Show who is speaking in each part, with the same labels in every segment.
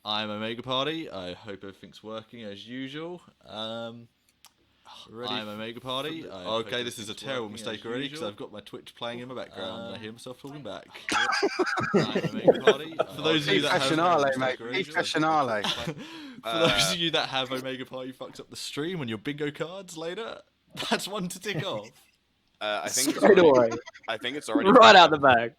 Speaker 1: I'm Omega Party. I hope everything's working as usual. I'm Omega Party. Okay, this is a terrible mistake already because I've got my Twitch playing in my background and I hear myself talking back. I'm Omega Party. For those of you that have for those of you that have Omega Party fucks up the stream on your bingo cards later, that's one to tick off.
Speaker 2: I think
Speaker 3: Straight away.
Speaker 2: I think it's already
Speaker 3: Right out the bag.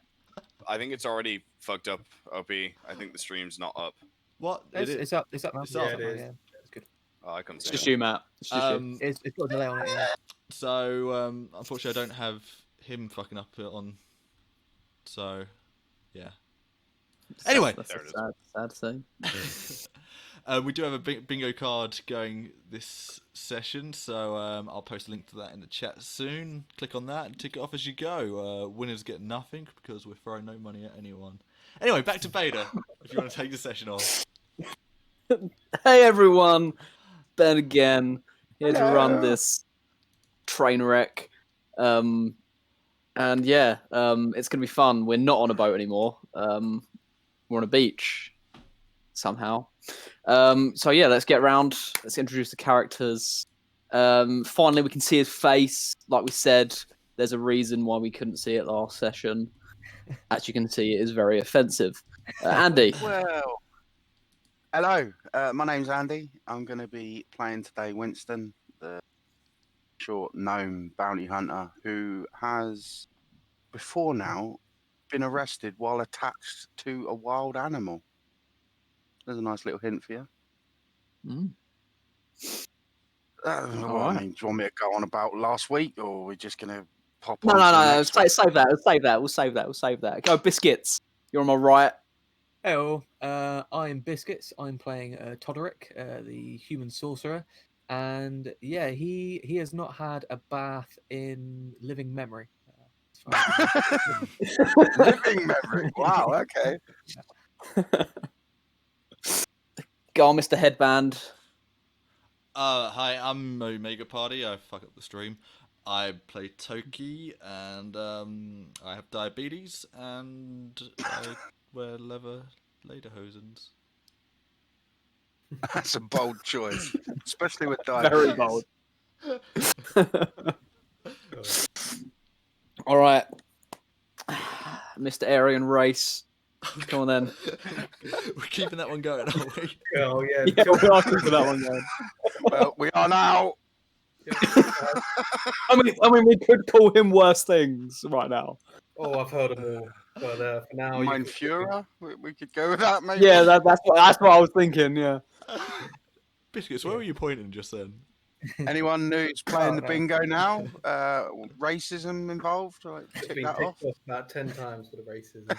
Speaker 2: I think it's already fucked up, OP. I think the stream's not up.
Speaker 1: What?
Speaker 4: It's up. It's up now.
Speaker 1: It's up.
Speaker 4: Yeah, it is. Yeah, it's good.
Speaker 2: Oh, I can't
Speaker 3: It's
Speaker 2: see
Speaker 3: just
Speaker 2: it.
Speaker 3: you, Matt. It's just you.
Speaker 4: It's got a delay on it. Yeah.
Speaker 1: So, unfortunately, I don't have him fucking up it on. So, yeah. Anyway,
Speaker 3: That's sad thing.
Speaker 1: We do have a bingo card going this session, so I'll post a link to that in the chat soon. Click on that and tick it off as you go. Winners get nothing because we're throwing no money at anyone. Anyway, back to Beta, if you want to take the session off.
Speaker 3: Hey everyone, Ben again, here to run this train wreck. And yeah, it's going to be fun. We're not on a boat anymore. We're on a beach, somehow. So yeah, let's get around. Let's introduce the characters. Finally, we can see his face. Like we said, there's a reason why we couldn't see it last session. As you can see, it is very offensive. Andy.
Speaker 5: Well, hello. My name's Andy. I'm going to be playing today Winston, the short gnome bounty hunter who has, before now, been arrested while attached to a wild animal. There's a nice little hint for you. I mean, do you want me to go on about last week, or are we just going to pop on?
Speaker 3: No. Save that. We'll save that. Go, Biscuits. You're on my right.
Speaker 4: Hello. I'm Biscuits. I'm playing Todderick, the human sorcerer, and yeah, he has not had a bath in living memory.
Speaker 5: Living memory. Wow. Okay.
Speaker 3: Go on, Mr. Headband.
Speaker 1: Hi, I'm Omega Party. I fuck up the stream. I play Toki, and I have diabetes, and I wear leather lederhosens.
Speaker 5: That's a bold choice, especially with diabetes.
Speaker 3: Very bold. All right, Mr. Aryan Race. Come on then.
Speaker 1: We're keeping that one going, aren't we?
Speaker 4: Oh yeah.
Speaker 3: Yeah, we are keeping that one going.
Speaker 5: Well, we are now.
Speaker 3: I mean, we could call him worse things right now.
Speaker 4: Oh, I've heard them all. But for now,
Speaker 5: Mein Führer. We could go with that, maybe.
Speaker 3: Yeah, that's what I was thinking. Yeah.
Speaker 1: Biscuits, where were you pointing just then?
Speaker 5: Anyone who's playing the bingo now? Racism involved? Like,
Speaker 4: it's
Speaker 5: tick
Speaker 4: been
Speaker 5: that off.
Speaker 4: ticked off about 10 times for the racism.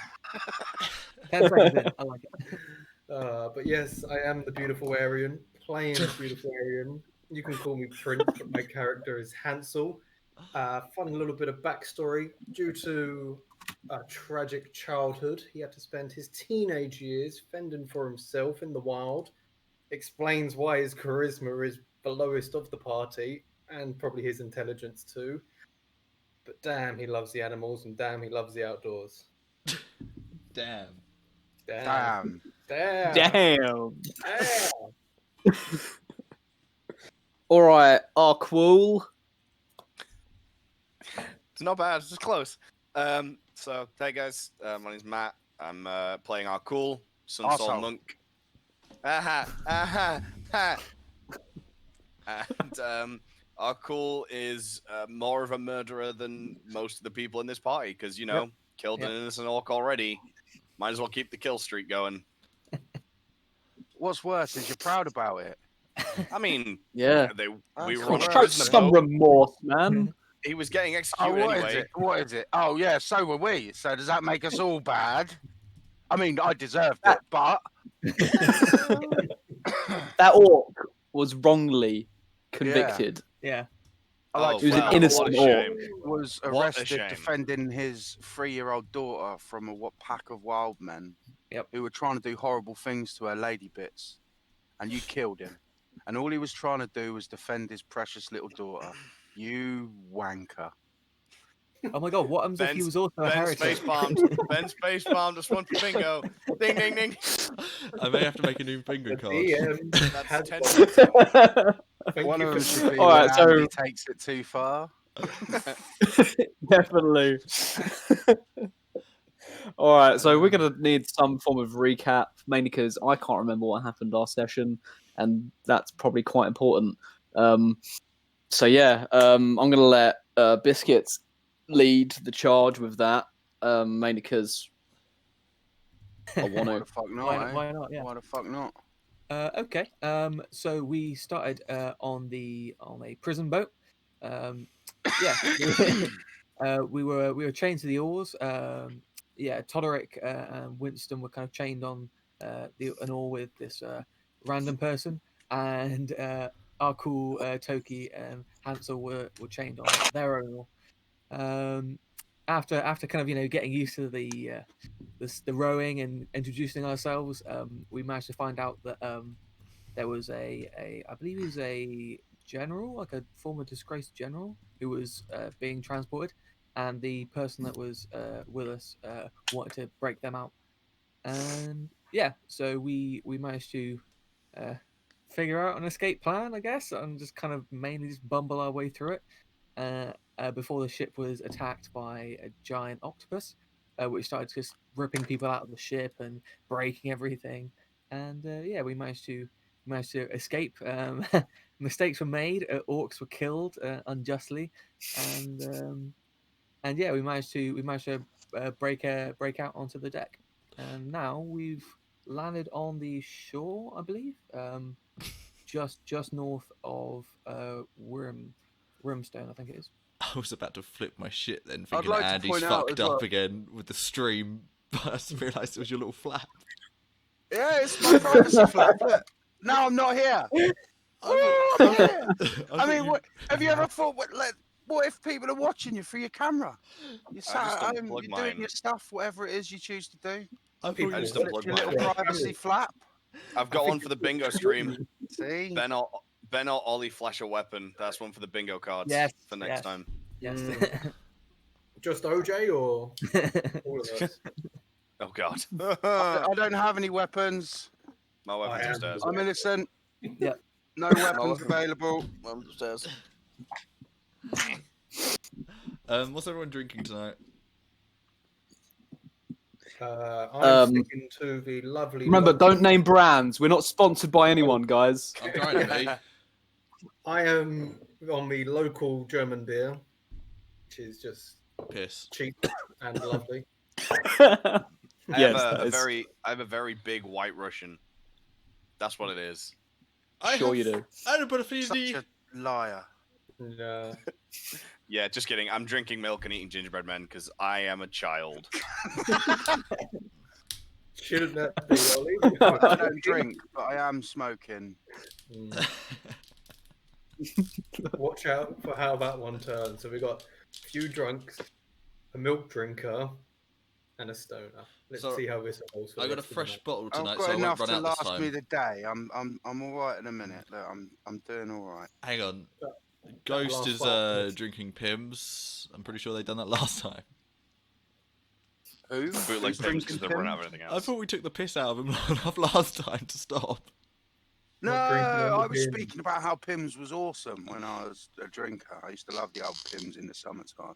Speaker 4: 10 seconds in. I like it. But yes, I am the beautiful Aryan, playing the beautiful Aryan. You can call me Prince, but my character is Hansel. Fun little bit of backstory. Due to a tragic childhood, he had to spend his teenage years fending for himself in the wild. Explains why his charisma is the lowest of the party, and probably his intelligence too. But damn, he loves the animals, and damn, he loves the outdoors.
Speaker 1: Damn.
Speaker 3: All right, Arqull.
Speaker 2: It's not bad. It's just close. So hey guys, my name's Matt. I'm playing Arqull, Sunsoul Monk. And Arqull is more of a murderer than most of the people in this party because, you know, killed an innocent orc already. Might as well keep the kill streak going.
Speaker 5: What's worse is you're proud about it.
Speaker 2: I mean,
Speaker 3: yeah,
Speaker 2: we were on a
Speaker 3: Show
Speaker 2: prisoner
Speaker 3: some
Speaker 2: boat.
Speaker 3: remorse, man.
Speaker 2: He was getting executed anyway.
Speaker 5: What is it? Oh, yeah, so were we. So does that make us all bad? I mean, I deserved it, but...
Speaker 3: That orc was wrongly convicted.
Speaker 4: Yeah.
Speaker 3: He was an innocent orc.
Speaker 5: Was arrested defending his 3-year-old daughter from a pack of wild men who were trying to do horrible things to her lady bits. And you killed him. And all he was trying to do was defend his precious little daughter. You wanker.
Speaker 4: Oh my god, what happens if he was also a heretic?
Speaker 2: Ben face bombed. Just one for bingo. Ding, ding, ding.
Speaker 1: I may have to make a new bingo
Speaker 4: The
Speaker 1: card.
Speaker 4: DM
Speaker 2: That's
Speaker 4: has
Speaker 2: 10
Speaker 4: got-
Speaker 2: minutes out.
Speaker 4: Thank
Speaker 5: One
Speaker 4: you
Speaker 5: of
Speaker 4: for
Speaker 5: them should be
Speaker 3: All
Speaker 5: when
Speaker 3: right, so-
Speaker 5: Andy takes it too far.
Speaker 3: Definitely. All right, so we're gonna need some form of recap, mainly because I can't remember what happened last session, and that's probably quite important. So yeah, I'm gonna let Biscuits lead the charge with that, mainly because I want
Speaker 5: Why
Speaker 3: to.
Speaker 5: the fuck not?
Speaker 6: Why,
Speaker 5: eh?
Speaker 6: why not? Yeah.
Speaker 5: Why the fuck not?
Speaker 6: Okay. So we started on a prison boat. Yeah. We were chained to the oars. Yeah. Todderick and Winston were kind of chained on an oar with this random person, and Arqull, Toki, and Hansel were chained on their own oar. After kind of getting used to the rowing and introducing ourselves, we managed to find out that there was I believe he was a general, like a former disgraced general, who was being transported, and the person that was with us wanted to break them out. And yeah, so we managed to figure out an escape plan, I guess, and just kind of mainly just bumble our way through it before the ship was attacked by a giant octopus, which started just ripping people out of the ship and breaking everything. And yeah, we managed to escape. Mistakes were made. Orcs were killed unjustly, and yeah, we managed to break out onto the deck. And now we've landed on the shore, I believe, just north of Wormstone, I think it is.
Speaker 1: I was about to flip my shit then,
Speaker 5: I'd
Speaker 1: thinking
Speaker 5: like to
Speaker 1: Andy's
Speaker 5: point out
Speaker 1: fucked
Speaker 5: as well-
Speaker 1: up again with the stream, but I just realised it was your little flap.
Speaker 5: Yeah, it's my privacy flap. Look, now I'm not here. Oh, I'm here. I mean, what, have you ever thought, what if people are watching you through your camera? You're sat
Speaker 2: just
Speaker 5: at home,
Speaker 2: unplug
Speaker 5: you're
Speaker 2: mine.
Speaker 5: doing your stuff, whatever it is you choose to do.
Speaker 1: I thought
Speaker 4: People
Speaker 2: I
Speaker 1: you
Speaker 2: just
Speaker 4: watch
Speaker 2: unplugged
Speaker 5: Your
Speaker 2: mine.
Speaker 5: little privacy flap.
Speaker 2: I've got one for the bingo stream.
Speaker 5: See?
Speaker 2: Ben or Ollie flash a weapon. That's one for the bingo cards
Speaker 6: Yes,
Speaker 2: for next
Speaker 6: yes.
Speaker 2: time.
Speaker 6: Yes.
Speaker 4: Just OJ or all of us?
Speaker 2: Oh god.
Speaker 5: I don't have any weapons.
Speaker 2: My weapon's
Speaker 4: am
Speaker 2: upstairs.
Speaker 4: the
Speaker 5: I'm innocent.
Speaker 6: Yep.
Speaker 5: No weapons available.
Speaker 2: I'm upstairs.
Speaker 1: what's everyone drinking tonight?
Speaker 4: I'm sticking to the lovely.
Speaker 3: Remember,
Speaker 4: local-
Speaker 3: don't name brands. We're not sponsored by anyone, guys.
Speaker 1: I'm trying to be.
Speaker 4: I am on the local German beer, which is just
Speaker 1: Piss.
Speaker 4: cheap and lovely.
Speaker 2: I
Speaker 3: Yes,
Speaker 2: have
Speaker 3: that is-
Speaker 2: I have a very big White Russian. That's what it is.
Speaker 3: Sure you do.
Speaker 1: I don't put a
Speaker 5: Such a liar.
Speaker 4: And,
Speaker 2: Yeah, just kidding. I'm drinking milk and eating gingerbread men because I am a child.
Speaker 4: shouldn't that be Ollie?
Speaker 5: I don't drink, but I am smoking.
Speaker 4: Mm. Watch out for how that one turns. So we got a few drunks, a milk drinker, and a stoner. Let's
Speaker 1: So,
Speaker 4: see how this goes.
Speaker 1: I got a fresh bottle
Speaker 5: I've
Speaker 1: tonight,
Speaker 5: got
Speaker 1: so I won't
Speaker 5: enough
Speaker 1: run
Speaker 5: to
Speaker 1: out this
Speaker 5: last me
Speaker 1: time.
Speaker 5: the day. I'm all right in a minute. Look, I'm doing all right.
Speaker 1: Hang on.
Speaker 4: That
Speaker 1: Ghost
Speaker 4: last
Speaker 1: is
Speaker 4: 5 minutes.
Speaker 1: drinking Pims. I'm pretty sure they done that last time.
Speaker 5: Who?
Speaker 2: Bootleg
Speaker 5: Who's
Speaker 2: things
Speaker 5: drinking
Speaker 2: because they're running out
Speaker 5: Pims?
Speaker 2: of anything
Speaker 1: I
Speaker 2: else.
Speaker 1: thought we took the piss out of him enough last time to stop.
Speaker 5: No,
Speaker 4: Not drinking all the
Speaker 5: I was
Speaker 4: Pims.
Speaker 5: speaking about how Pims was awesome when I was a drinker. I used to love the old Pims in the summertime.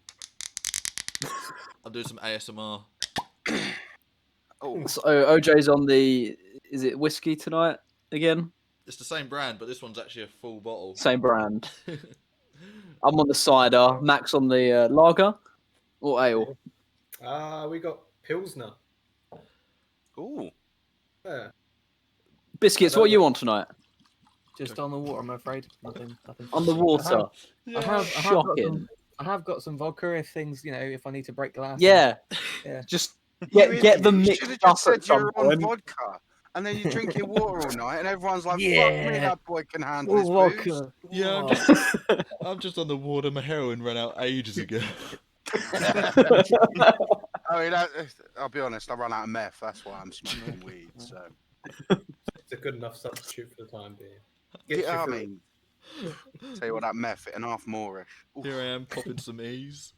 Speaker 1: I'm doing some ASMR.
Speaker 5: Oh,
Speaker 3: So OJ's on the. Is it whiskey tonight again?
Speaker 1: It's the same brand, but this one's actually a full bottle.
Speaker 3: Same brand. I'm on the cider. Max on the lager or ale.
Speaker 4: We got Pilsner.
Speaker 2: Ooh.
Speaker 4: Yeah.
Speaker 3: Biscuits, what are you on tonight?
Speaker 6: Just on the water, I'm afraid. Nothing.
Speaker 3: On the water.
Speaker 6: I have got some vodka if things, if I need to break glass.
Speaker 3: Yeah.
Speaker 6: Yeah.
Speaker 3: Just
Speaker 5: you
Speaker 3: get them
Speaker 5: idiot. You
Speaker 3: mixed
Speaker 5: should have
Speaker 3: up
Speaker 5: just said
Speaker 3: at
Speaker 5: you
Speaker 3: some
Speaker 5: were on
Speaker 3: point.
Speaker 5: vodka, and then you drink your water all night, and everyone's like, "Fuck me,
Speaker 6: Yeah.
Speaker 5: that boy can handle his booze."
Speaker 6: Vodka.
Speaker 1: Yeah,
Speaker 6: Oh.
Speaker 1: I'm just on the water. My heroin ran out ages ago.
Speaker 5: I mean, I'll be honest. I run out of meth. That's why I'm smoking weed. So
Speaker 4: It's a good enough substitute for the time being. Gets
Speaker 5: yeah,
Speaker 4: you
Speaker 5: I
Speaker 4: through.
Speaker 5: mean, tell you what, that meth hit and half moreish. Oof.
Speaker 1: Here I am popping some E's.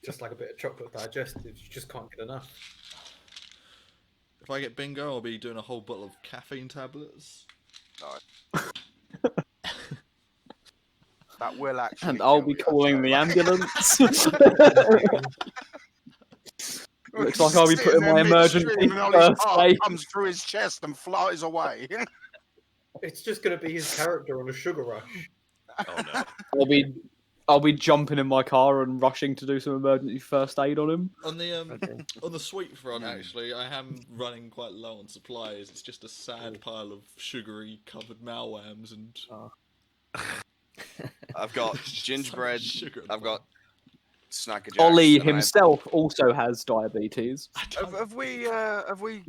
Speaker 4: Just like a bit of chocolate digestive, you just can't get enough.
Speaker 1: If I get bingo, I'll be doing a whole bottle of caffeine tablets.
Speaker 5: That will actually.
Speaker 3: And I'll
Speaker 5: kill
Speaker 3: be
Speaker 5: you,
Speaker 3: calling the
Speaker 5: so-
Speaker 3: ambulance. Looks like I'll be
Speaker 5: Sitting
Speaker 3: putting
Speaker 5: there
Speaker 3: my
Speaker 5: midstream
Speaker 3: emergency
Speaker 5: and all his
Speaker 3: first
Speaker 5: heart
Speaker 3: aid.
Speaker 5: comes through his chest and flies away.
Speaker 4: It's just going to be his character on a sugar rush.
Speaker 2: Oh no.
Speaker 3: I'll be jumping in my car and rushing to do some emergency first aid on him.
Speaker 1: On the
Speaker 6: Okay.
Speaker 1: on the sweet front,
Speaker 5: Hmm.
Speaker 1: actually, I am running quite low on supplies. It's just a sad pile of sugary covered malwams and
Speaker 2: I've got
Speaker 1: It's just
Speaker 2: gingerbread.
Speaker 1: so much sugar at the
Speaker 2: I've got
Speaker 1: bottom.
Speaker 2: Snacker Jacks.
Speaker 3: Ollie
Speaker 2: and I-
Speaker 3: himself also has diabetes.
Speaker 5: Have we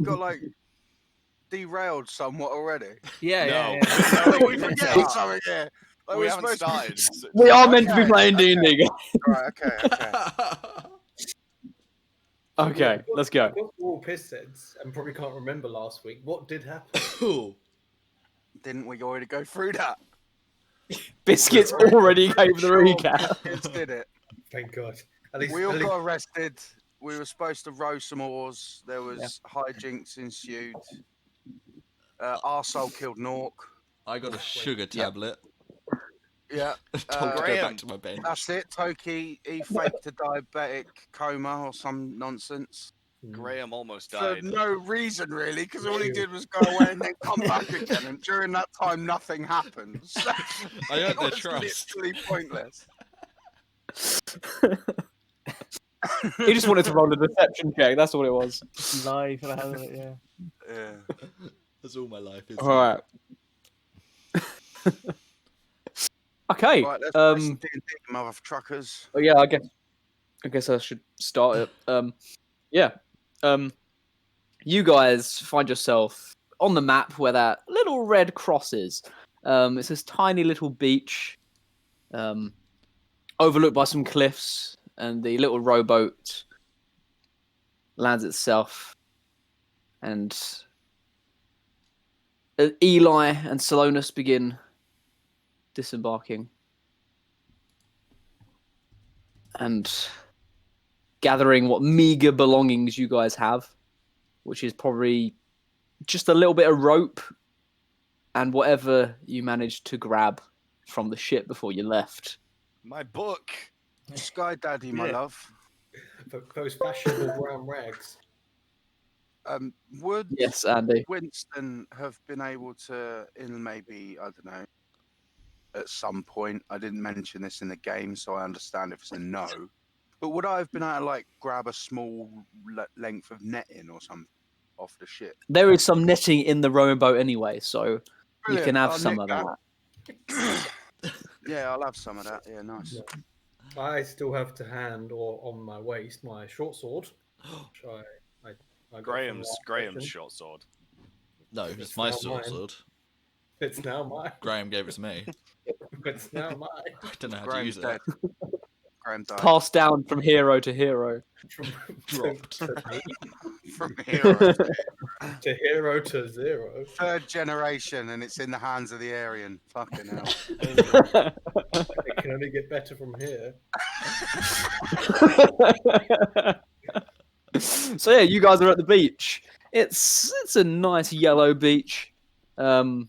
Speaker 5: got like derailed somewhat already?
Speaker 6: Yeah,
Speaker 2: No.
Speaker 6: yeah, yeah.
Speaker 5: we forget something here. Like,
Speaker 2: we
Speaker 5: we're
Speaker 2: haven't
Speaker 5: supposed to-
Speaker 2: started.
Speaker 3: We are meant to be
Speaker 5: Okay,
Speaker 3: playing D&D.
Speaker 5: Right, okay.
Speaker 3: Okay, let's go.
Speaker 4: We're all pissed heads and probably can't remember last week. What did happen?
Speaker 1: Cool.
Speaker 5: Didn't we already go through that?
Speaker 3: Biscuits already gave the recap.
Speaker 5: Biscuits did it.
Speaker 4: Thank God. At least,
Speaker 5: We all
Speaker 4: at least
Speaker 5: got arrested. We were supposed to row some oars. There was hijinks ensued. Arsehole killed Nork.
Speaker 1: I got a sugar tablet.
Speaker 5: Yeah,
Speaker 1: Told to go
Speaker 2: Graham.
Speaker 1: back to my bench.
Speaker 5: that's it. Toki, he faked a diabetic coma or some nonsense.
Speaker 2: Graham almost
Speaker 5: For
Speaker 2: died.
Speaker 5: no reason, really, because all he did was go away and then come back again. And during that time, nothing happens.
Speaker 1: I earned
Speaker 5: It
Speaker 1: their
Speaker 5: was
Speaker 1: trust.
Speaker 5: literally pointless.
Speaker 3: He just wanted to roll a deception check. That's all it was.
Speaker 6: Live for the hell of it, yeah.
Speaker 5: Yeah.
Speaker 1: That's all my life is.
Speaker 3: All right. Okay.
Speaker 5: Right, let's play some D&D, mother truckers.
Speaker 3: Oh, yeah, I guess I should start it. Yeah. You guys find yourself on the map where that little red cross is. It's this tiny little beach, overlooked by some cliffs, and the little rowboat lands itself. And Eli and Salonus begin disembarking and gathering what meager belongings you guys have, which is probably just a little bit of rope and whatever you managed to grab from the ship before you left.
Speaker 2: My book.
Speaker 5: Sky Daddy, my
Speaker 6: Yeah.
Speaker 5: love.
Speaker 4: Those fashionable brown rags.
Speaker 5: Would
Speaker 3: Yes, Andy.
Speaker 5: Winston have been able to, in maybe, I don't know, at some point, I didn't mention this in the game, so I understand if it's a no, but would I have been able to, like, grab a small length of netting or something off the ship?
Speaker 3: There is some netting in the rowing boat anyway, so you
Speaker 5: Brilliant,
Speaker 3: can have
Speaker 5: I'll
Speaker 3: some
Speaker 5: nick
Speaker 3: of that.
Speaker 5: Yeah, I'll have some of that. Yeah, nice.
Speaker 4: I still have to hand or on my waist my short sword. Which I got from
Speaker 2: Graham's
Speaker 4: last session.
Speaker 2: short sword.
Speaker 1: No, it's
Speaker 4: It's
Speaker 1: my
Speaker 4: now
Speaker 1: sword.
Speaker 4: mine. It's now mine.
Speaker 1: Graham gave it to me.
Speaker 4: It's now mine.
Speaker 1: I don't know how to
Speaker 5: Graham's
Speaker 1: use
Speaker 5: dead.
Speaker 1: it.
Speaker 5: Graham died.
Speaker 3: Passed down from hero to hero.
Speaker 1: Dropped.
Speaker 4: To me,
Speaker 5: From hero.
Speaker 4: to hero to zero.
Speaker 5: Third generation, and it's in the hands of the Aryan. Fucking hell.
Speaker 4: It can only get better from here.
Speaker 3: So yeah, you guys are at the beach. It's a nice yellow beach, and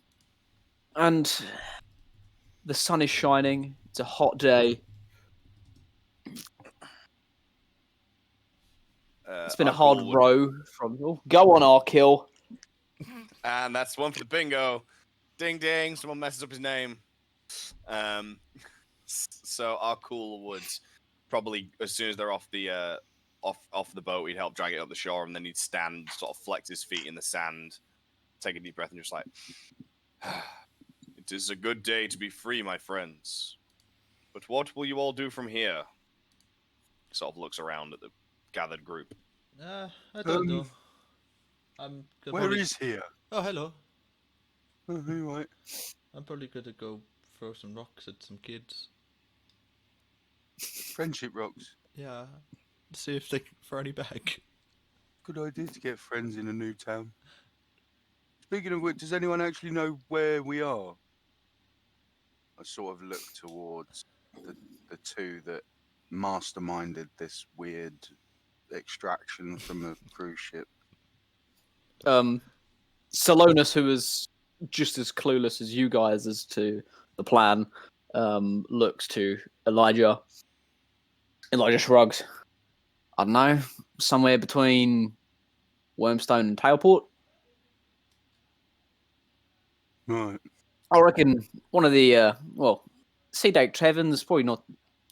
Speaker 3: the sun is shining. It's a hot day. It's been a hard
Speaker 2: Arqull would-
Speaker 3: row from. Oh, go on, Arqull.
Speaker 2: And that's one for the bingo. Ding ding. Someone messes up his name. So Arqull would probably, as soon as they're off the off the boat, he'd help drag it up the shore, and then he'd stand, sort of flex his feet in the sand, take a deep breath, and just like, "It is a good day to be free, my friends. But what will you all do from here?" Sort of looks around at the gathered group.
Speaker 1: I don't know. I'm gonna
Speaker 5: Where
Speaker 1: probably...
Speaker 5: is here?
Speaker 1: Oh, hello.
Speaker 5: Oh, right.
Speaker 1: I'm probably gonna go throw some rocks at some kids.
Speaker 5: Friendship rocks.
Speaker 1: Yeah. See if they can throw any back.
Speaker 5: Good idea to get friends in a new town. Speaking of which, does anyone actually know where we are? I sort of look towards the two that masterminded this weird extraction from a cruise ship.
Speaker 3: Salonus, who is just as clueless as you guys as to the plan, looks to Elijah. Elijah shrugs. I don't know, somewhere between Wormstone and Tailport.
Speaker 5: Right.
Speaker 3: I reckon one of the Sea Dake Taverns is probably not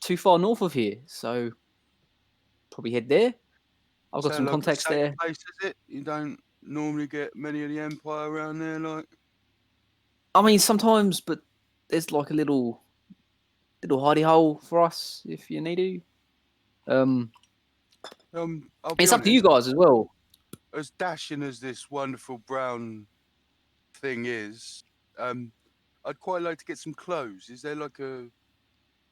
Speaker 3: too far north of here, so probably head there. I've got
Speaker 5: So,
Speaker 3: some
Speaker 5: like, a
Speaker 3: contacts
Speaker 5: safe
Speaker 3: there.
Speaker 5: place, is it? You don't normally get many of the Empire around there, like.
Speaker 3: I mean, sometimes, but there's like a little hidey hole for us if you need to.
Speaker 5: I'll be
Speaker 3: It's up to you
Speaker 5: honest.
Speaker 3: guys as well.
Speaker 5: As dashing as this wonderful brown thing is, I'd quite like to get some clothes. Is there like a,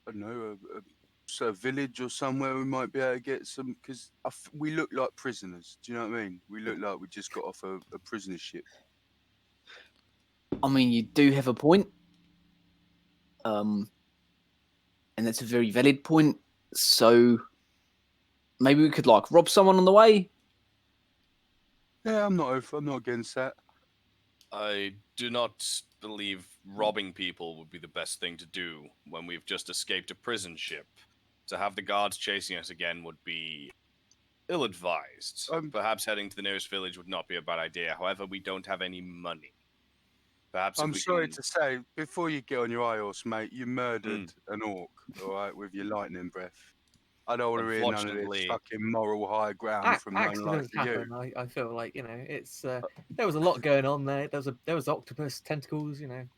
Speaker 5: I don't know, a sort of village or somewhere we might be able to get some? Because we look like prisoners. Do you know what I mean? We look like we just got off a prisoner ship.
Speaker 3: I mean, you do have a point. And that's a very valid point. So maybe we could like rob someone on the way.
Speaker 5: Yeah, I'm not against that.
Speaker 2: I do not believe robbing people would be the best thing to do when we've just escaped a prison ship. To have the guards chasing us again would be ill-advised. Perhaps heading to the nearest village would not be a bad idea. However, we don't have any money. Perhaps if
Speaker 5: I'm
Speaker 2: we
Speaker 5: sorry
Speaker 2: can...
Speaker 5: to say, before you get on your high horse, mate, you murdered an orc, all right, with your lightning breath. I don't want to hear none of this
Speaker 2: Unfortunately-
Speaker 5: fucking moral high ground from no one like
Speaker 6: Accidents
Speaker 5: you.
Speaker 6: happen. I feel like it's there was a lot going on there. There was octopus tentacles. It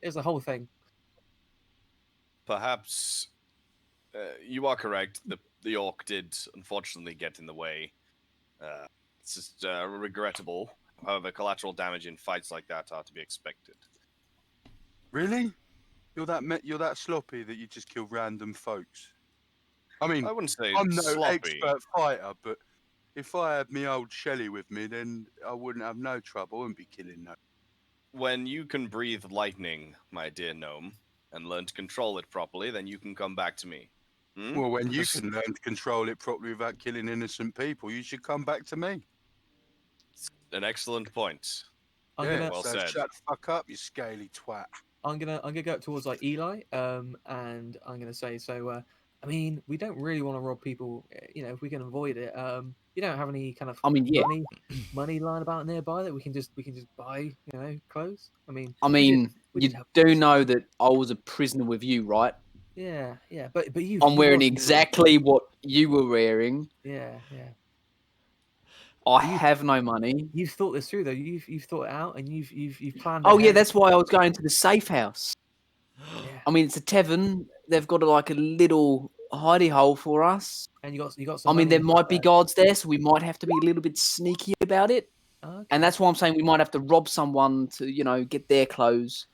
Speaker 6: was a whole thing.
Speaker 2: Perhaps you are correct. The orc did unfortunately get in the way. It's just regrettable. However, collateral damage in fights like that are to be expected.
Speaker 5: Really? You're that sloppy that you just kill random folks? I mean,
Speaker 2: I wouldn't say
Speaker 5: I'm no
Speaker 2: sloppy.
Speaker 5: expert fighter, but if I had me old Shelley with me, then I wouldn't have no trouble and be killing no.
Speaker 2: When you can breathe lightning, my dear gnome, and learn to control it properly, then you can come back to me.
Speaker 5: Well, when you can learn to control it properly without killing innocent people, you should come back to me.
Speaker 2: An excellent point.
Speaker 6: I'm
Speaker 2: well
Speaker 5: so
Speaker 2: said.
Speaker 5: shut the fuck up, you scaly twat.
Speaker 6: gonna go towards like Eli, and I'm gonna say so. I mean, we don't really want to rob people. If we can avoid it. You don't have any kind of
Speaker 3: I mean, yeah.
Speaker 6: money lying about nearby that we can just buy clothes. I mean,
Speaker 3: You
Speaker 6: did have
Speaker 3: do
Speaker 6: clothes.
Speaker 3: know that I was a prisoner with you, right?
Speaker 6: Yeah, but you.
Speaker 3: I'm wearing exactly what you were wearing.
Speaker 6: Yeah.
Speaker 3: I have no money.
Speaker 6: You've thought this through though. You've thought it out and you've planned.
Speaker 3: Oh yeah,
Speaker 6: ahead.
Speaker 3: that's why I was going to the safe house.
Speaker 6: Yeah.
Speaker 3: I mean, it's a tavern. They've got like a little hidey hole for us.
Speaker 6: And you got some.
Speaker 3: I mean,
Speaker 6: money
Speaker 3: there
Speaker 6: and
Speaker 3: might
Speaker 6: stuff
Speaker 3: be
Speaker 6: there.
Speaker 3: guards there, so we might have to be a little bit sneaky about it.
Speaker 6: Okay.
Speaker 3: And that's why I'm saying we might have to rob someone to, get their clothes.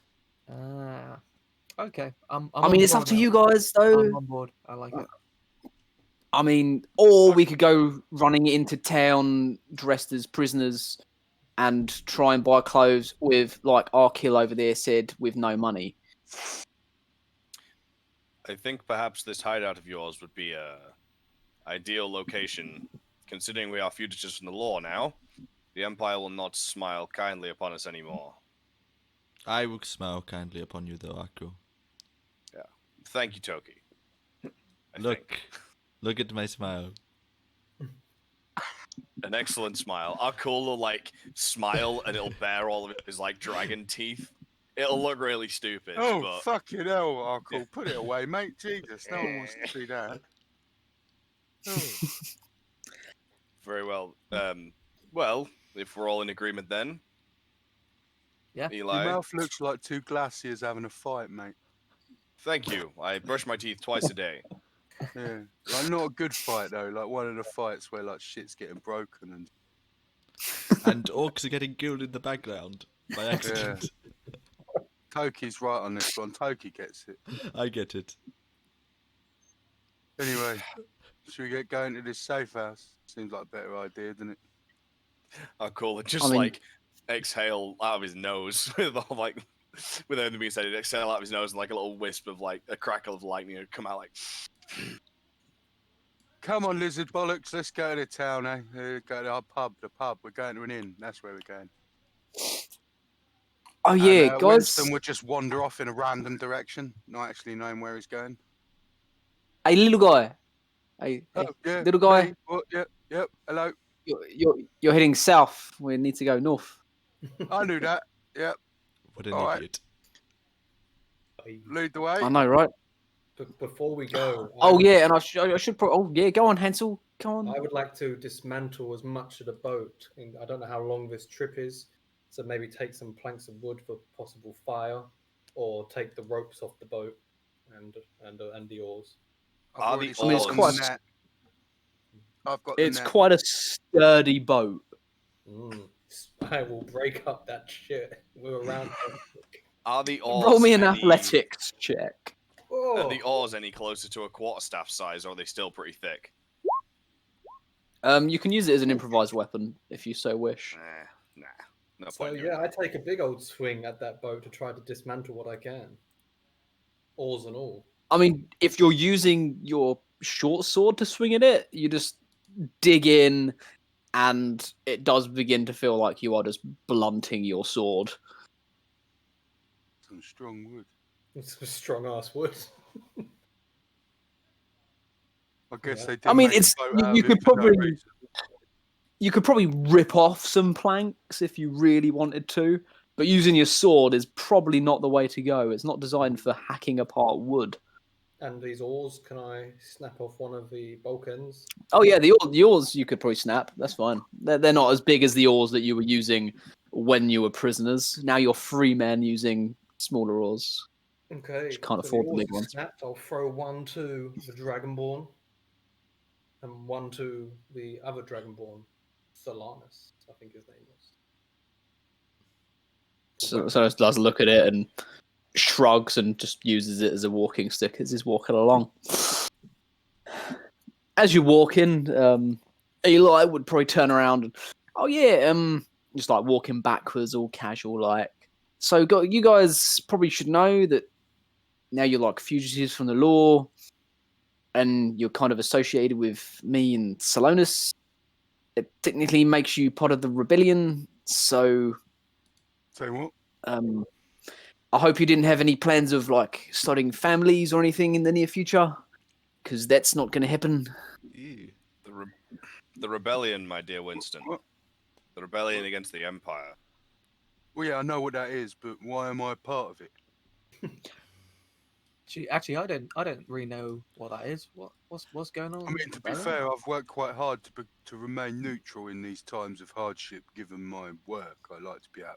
Speaker 6: Okay.
Speaker 3: I mean, it's up to you guys, though.
Speaker 6: I'm on board. I like it.
Speaker 3: I mean, or we could go running into town dressed as prisoners and try and buy clothes with, like Arqull over there said, with no money.
Speaker 2: I think perhaps this hideout of yours would be a ideal location, considering we are fugitives from the law now. The Empire will not smile kindly upon us anymore.
Speaker 1: I will smile kindly upon you, though, Arqull.
Speaker 2: Yeah. Thank you, Toki.
Speaker 1: Look at my smile.
Speaker 2: An excellent smile. Arqull will smile and it'll bare all of his dragon teeth. It'll look really stupid.
Speaker 5: Oh,
Speaker 2: but...
Speaker 5: fucking hell, Arqull. Put it away, mate. Jesus, no one wants to see that. Oh.
Speaker 2: Very well. Well, if we're all in agreement then.
Speaker 6: Yeah.
Speaker 2: Eli.
Speaker 5: Your mouth looks like two glaciers having a fight, mate.
Speaker 2: Thank you. I brush my teeth twice a day.
Speaker 5: Yeah. Not a good fight, though. One of the fights where, shit's getting broken
Speaker 1: And orcs are getting killed in the background by accident.
Speaker 5: Yeah. Toki's right on this one. Toki gets it.
Speaker 1: I get it.
Speaker 5: Anyway, should we get going to this safe house? Seems like a better idea, doesn't it?
Speaker 2: Arqull just exhale out of his nose with all with everything being said, he'd exhale out of his nose and a little wisp of a crackle of lightning would come out
Speaker 5: Come on, lizard bollocks. Let's go to the town, eh? Go to our pub. The pub. We're going to an inn. That's where we're going.
Speaker 3: Oh yeah,
Speaker 5: And,
Speaker 3: guys.
Speaker 5: Winston would just wander off in a random direction, not actually knowing where he's going.
Speaker 3: Hey, little guy. Hey,
Speaker 5: Oh, yeah,
Speaker 3: little guy.
Speaker 5: me. What? Yep. Hello.
Speaker 3: You're heading south. We need to go north.
Speaker 5: I knew that. Yep.
Speaker 1: What an
Speaker 5: All right.
Speaker 1: idiot.
Speaker 5: Lead the way.
Speaker 3: I know, right?
Speaker 4: Before we go,
Speaker 3: Oh yeah, and I should probably. Oh yeah, go on, Hansel. Go on.
Speaker 4: I would like to dismantle as much of the boat. I don't know how long this trip is, so maybe take some planks of wood for possible fire, or take the ropes off the boat and the oars.
Speaker 5: I've
Speaker 2: Are
Speaker 5: already
Speaker 2: the
Speaker 5: sorted
Speaker 3: oars-
Speaker 5: the
Speaker 3: quite-
Speaker 5: net. I've got the
Speaker 3: It's
Speaker 5: net.
Speaker 3: quite a sturdy boat.
Speaker 4: I will break up that shit. We're around.
Speaker 2: Are the oars
Speaker 3: Roll me an
Speaker 2: any-
Speaker 3: athletics check.
Speaker 2: Are the oars any closer to a quarterstaff size, or are they still pretty thick?
Speaker 3: You can use it as an improvised weapon if you so wish.
Speaker 2: Nah. No
Speaker 4: So
Speaker 2: point.
Speaker 4: yeah, I take a big old swing at that boat to try to dismantle what I can, oars and all.
Speaker 3: I mean, if you're using your short sword to swing at it, you just dig in, and it does begin to feel like you are just blunting your sword.
Speaker 5: Some strong wood.
Speaker 4: It's a strong ass wood.
Speaker 5: I guess
Speaker 4: Yeah.
Speaker 5: they did.
Speaker 3: I mean,
Speaker 5: make a
Speaker 3: it's
Speaker 5: boat out
Speaker 3: you
Speaker 5: of
Speaker 3: could
Speaker 5: it for no
Speaker 3: probably
Speaker 5: reason.
Speaker 3: you could probably rip off some planks if you really wanted to, but using your sword is probably not the way to go. It's not designed for hacking apart wood.
Speaker 4: And these oars, can I snap off one of the bulk ends?
Speaker 3: Oh yeah, the oars you could probably snap. That's fine. They're not as big as the oars that you were using when you were prisoners. Now you're free men using smaller oars.
Speaker 4: Okay.
Speaker 3: Just can't
Speaker 4: so
Speaker 3: afford the
Speaker 4: oars
Speaker 3: big
Speaker 4: are
Speaker 3: ones.
Speaker 4: Snapped. I'll throw one to the Dragonborn, and one to the other Dragonborn, Solanus, I think his name was.
Speaker 3: So it does look at it and shrugs and just uses it as a walking stick as he's walking along. As you walk in, Eli would probably turn around and, oh yeah, just like walking backwards, all casual like. So you guys probably should know that now you're like fugitives from the law, and you're kind of associated with me and Salonus. It technically makes you part of the rebellion, so
Speaker 5: Say what?
Speaker 3: I hope you didn't have any plans of like starting families or anything in the near future, because that's not going to happen.
Speaker 1: Ew.
Speaker 2: The rebellion, my dear Winston.
Speaker 5: What?
Speaker 2: The rebellion against the Empire.
Speaker 5: Well, yeah, I know what that is, but why am I part of it?
Speaker 6: Actually, I don't really know what that is. What's going on?
Speaker 5: I mean, to be fair, I've worked quite hard to remain neutral in these times of hardship. Given my work, I like to be out,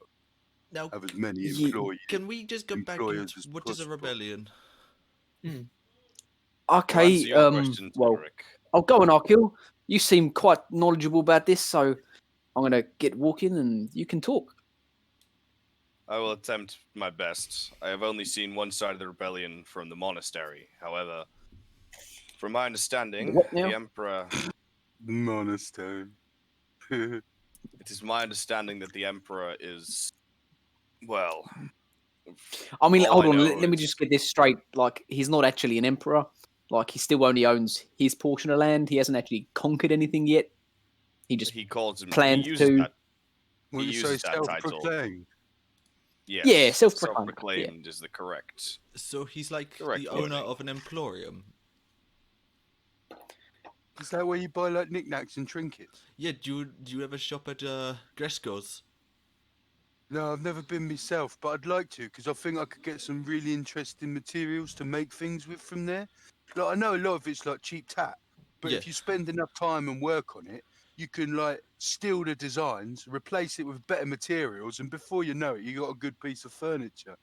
Speaker 1: Now,
Speaker 5: have as many
Speaker 3: Ye-
Speaker 5: employees.
Speaker 1: can we just go back
Speaker 5: employers
Speaker 1: into
Speaker 5: as
Speaker 1: what is a
Speaker 5: possible.
Speaker 1: rebellion?
Speaker 2: To
Speaker 3: Okay,
Speaker 2: answer your question,
Speaker 3: well,
Speaker 2: Todderick,
Speaker 3: I'll go on, Arqull. You seem quite knowledgeable about this, so I'm going to get walking and you can talk.
Speaker 2: I will attempt my best. I have only seen one side of the rebellion from the monastery. However, from my understanding,
Speaker 3: What now?
Speaker 2: the Emperor.
Speaker 5: Monastery.
Speaker 2: It is my understanding that the Emperor is, well.
Speaker 3: I mean,
Speaker 2: all
Speaker 3: hold
Speaker 2: I
Speaker 3: on,
Speaker 2: know
Speaker 3: let me
Speaker 2: is-
Speaker 3: just get this straight. Like, he's not actually an emperor. Like, he still only owns his portion of land. He hasn't actually conquered anything yet. He just
Speaker 2: He calls him.
Speaker 3: planned
Speaker 2: he uses
Speaker 3: to-
Speaker 2: that.
Speaker 5: Well,
Speaker 2: He
Speaker 5: you say
Speaker 2: uses that title.
Speaker 5: self-proclaimed.
Speaker 2: Yes,
Speaker 3: Yeah, self-proclaimed,
Speaker 2: self-proclaimed is the correct.
Speaker 1: So he's like
Speaker 2: Correct
Speaker 1: the owner
Speaker 2: wording.
Speaker 1: of an emporium.
Speaker 5: Is that where you buy like knickknacks and trinkets?
Speaker 1: Yeah, do you ever shop at Gresco's?
Speaker 5: No, I've never been myself, but I'd like to because I think I could get some really interesting materials to make things with from there. Like I know a lot of it's like cheap tat, but
Speaker 1: Yeah.
Speaker 5: if you spend enough time and work on it, you can like steal the designs, replace it with better materials, and before you know it, you got a good piece of furniture.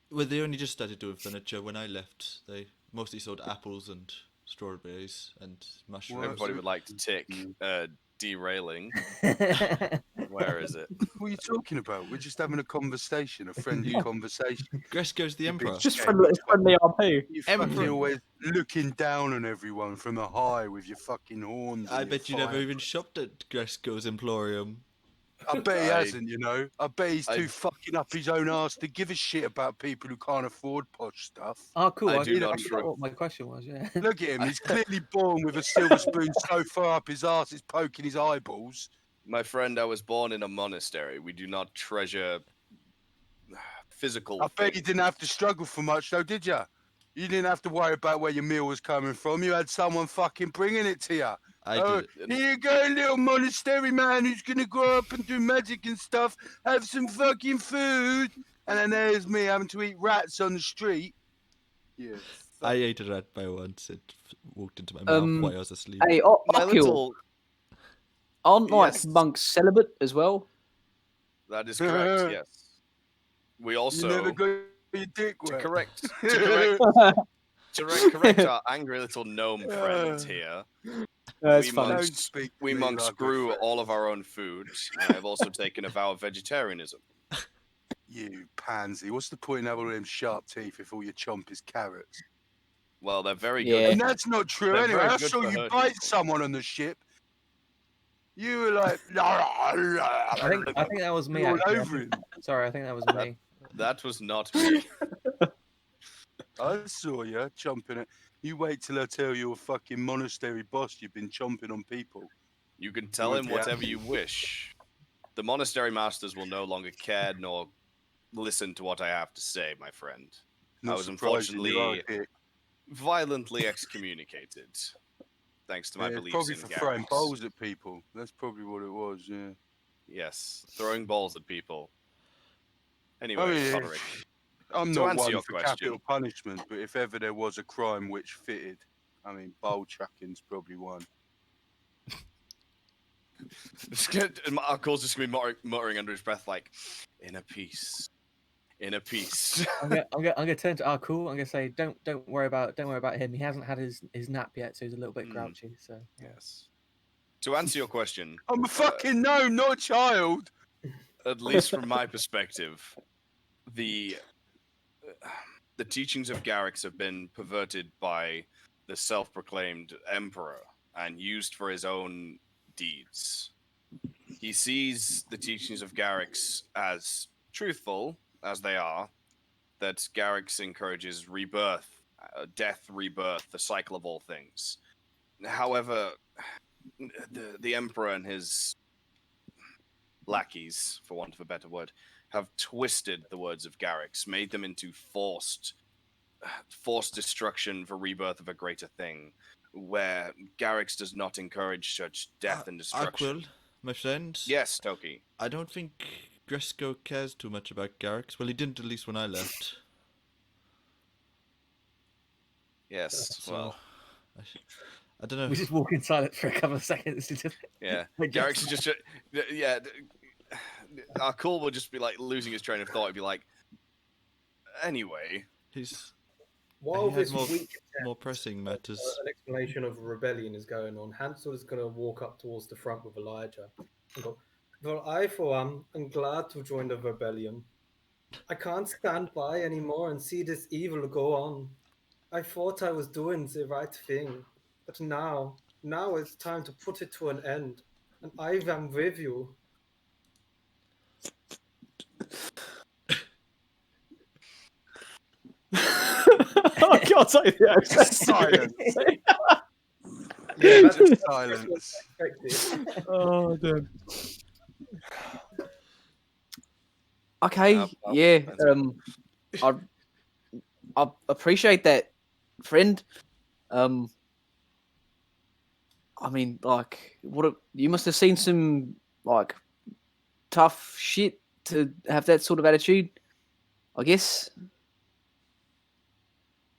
Speaker 1: Well, they only just started doing furniture when I left. They mostly sold apples and strawberries and mushrooms.
Speaker 5: Well,
Speaker 2: Everybody would like to tick derailing. Where is it?
Speaker 5: What are you talking about? We're just having a conversation, a friendly
Speaker 1: You-
Speaker 5: conversation.
Speaker 1: Gresco's the
Speaker 5: You
Speaker 1: emperor.
Speaker 5: bitch.
Speaker 3: just
Speaker 5: Yeah,
Speaker 3: friendly RP.
Speaker 5: You
Speaker 1: Emperor.
Speaker 5: fucking always looking down on everyone from a high with your fucking horns.
Speaker 1: I
Speaker 5: and your
Speaker 1: bet you never
Speaker 5: fire.
Speaker 1: even shopped at Gresco's Emporium.
Speaker 5: I bet he
Speaker 2: I-
Speaker 5: hasn't, you know. I bet he's
Speaker 2: I-
Speaker 5: too fucking up his own arse to give a shit about people who can't afford posh stuff.
Speaker 6: Oh, cool.
Speaker 2: I
Speaker 6: I
Speaker 2: do
Speaker 6: forgot
Speaker 2: not trust.
Speaker 6: what my question was. Yeah.
Speaker 5: Look at him. He's clearly born with a silver spoon so far up his arse it's poking his eyeballs.
Speaker 2: My friend, I was born in a monastery. We do not treasure physical.
Speaker 5: I bet you
Speaker 2: things.
Speaker 5: didn't have to struggle for much, though, did you? You didn't have to worry about where your meal was coming from. You had someone fucking bringing it to you.
Speaker 1: I
Speaker 5: Oh,
Speaker 1: did.
Speaker 5: here you go, little monastery man who's gonna grow up and do magic and stuff. Have some fucking food. And then there's me having to eat rats on the street. Yeah.
Speaker 1: I ate a rat by once. It walked into my mouth while I was asleep.
Speaker 3: Hey,
Speaker 2: My
Speaker 3: Arqull,
Speaker 2: little.
Speaker 3: aren't like
Speaker 2: Yes.
Speaker 3: monks celibate as well?
Speaker 2: That is correct. Yes. We also
Speaker 5: You never got your dick
Speaker 2: to
Speaker 5: wet.
Speaker 2: correct our angry little gnome friend here.
Speaker 3: That's
Speaker 2: we
Speaker 3: funny.
Speaker 5: Don't
Speaker 2: monks,
Speaker 5: speak to
Speaker 2: we
Speaker 5: me
Speaker 2: monks
Speaker 5: like a
Speaker 2: grew
Speaker 5: friend.
Speaker 2: all of our own food. And I've also taken a vow of vegetarianism.
Speaker 5: You pansy. What's the point in having all them sharp teeth if all you chomp is carrots?
Speaker 2: Well, they're very
Speaker 3: Yeah.
Speaker 2: good.
Speaker 5: And that's not true
Speaker 2: They're
Speaker 5: anyway.
Speaker 2: very
Speaker 5: I
Speaker 2: good
Speaker 5: saw
Speaker 2: for
Speaker 5: you
Speaker 2: hurting
Speaker 5: bite
Speaker 2: people.
Speaker 5: someone on the ship. You were like,
Speaker 6: I think that was me.
Speaker 5: all
Speaker 6: Actually.
Speaker 5: over him.
Speaker 6: Sorry, I think that was me.
Speaker 2: That was not me.
Speaker 5: I saw you chomping it. You wait till I tell your fucking monastery boss you've been chomping on people.
Speaker 2: You can tell
Speaker 5: Would
Speaker 2: him
Speaker 5: be
Speaker 2: whatever
Speaker 5: happy.
Speaker 2: you wish. The monastery masters will no longer care nor listen to what I have to say, my friend.
Speaker 5: Not
Speaker 2: was
Speaker 5: surprising, you are a
Speaker 2: unfortunately
Speaker 5: dick.
Speaker 2: Violently excommunicated. Thanks to my
Speaker 5: Yeah,
Speaker 2: beliefs
Speaker 5: probably
Speaker 2: in
Speaker 5: for throwing
Speaker 2: Garrix.
Speaker 5: bowls at people. That's probably what it was, yeah.
Speaker 2: Yes, throwing balls at people. Anyway,
Speaker 5: I mean,
Speaker 2: Todderick,
Speaker 5: I'm
Speaker 2: To
Speaker 5: not
Speaker 2: answer
Speaker 5: one
Speaker 2: your
Speaker 5: for
Speaker 2: question-
Speaker 5: capital punishment, but if ever there was a crime which fitted, I mean, bowl chucking's probably one.
Speaker 2: Arqull's just gonna be muttering under his breath, like, "In a peace, in a peace."
Speaker 6: I'm gonna turn to Arqull. I'm gonna say, don't worry about him. He hasn't had his nap yet, so he's a little bit
Speaker 2: Mm.
Speaker 6: grouchy. So yeah.
Speaker 2: Yes. To answer your question,
Speaker 5: I'm a fucking gnome, not a child!
Speaker 2: at least from my perspective, the teachings of Garrix have been perverted by the self-proclaimed emperor and used for his own deeds. He sees the teachings of Garrix as truthful, as they are, that Garrix encourages rebirth, death, rebirth, the cycle of all things. However, the emperor and his lackeys, for want of a better word, have twisted the words of Garrix, made them into forced destruction for rebirth of a greater thing, where Garrix does not encourage such death and destruction.
Speaker 1: Arqull, my friend.
Speaker 2: Yes, Toki.
Speaker 1: I don't think Gresco cares too much about Garrix. Well, he didn't at least when I left.
Speaker 2: Yes,
Speaker 1: So,
Speaker 2: well,
Speaker 1: I don't know.
Speaker 6: We just walk in silence for a couple of seconds.
Speaker 2: yeah.
Speaker 6: Like,
Speaker 2: Garrix is just, yeah. Arqull will just be like losing his train of thought. He'd be like, anyway,
Speaker 1: He's
Speaker 4: While
Speaker 1: he had
Speaker 4: this
Speaker 1: more,
Speaker 4: week
Speaker 1: more pressing matters.
Speaker 4: an explanation of rebellion is going on, Hansel is going to walk up towards the front with Elijah and go, "Well, I, for one, am glad to join the rebellion. I can't stand by anymore and see this evil go on. I thought I was doing the right thing, but now it's time to put it to an end, and I am with you."
Speaker 3: I can't say that.
Speaker 5: Silence.
Speaker 4: Yeah, that's
Speaker 5: Just silence.
Speaker 4: expected.
Speaker 3: Oh, damn. Okay,
Speaker 2: well,
Speaker 3: yeah.
Speaker 2: that's-
Speaker 3: I appreciate that, friend. I mean, like, you must have seen some like tough shit to have that sort of attitude, I guess.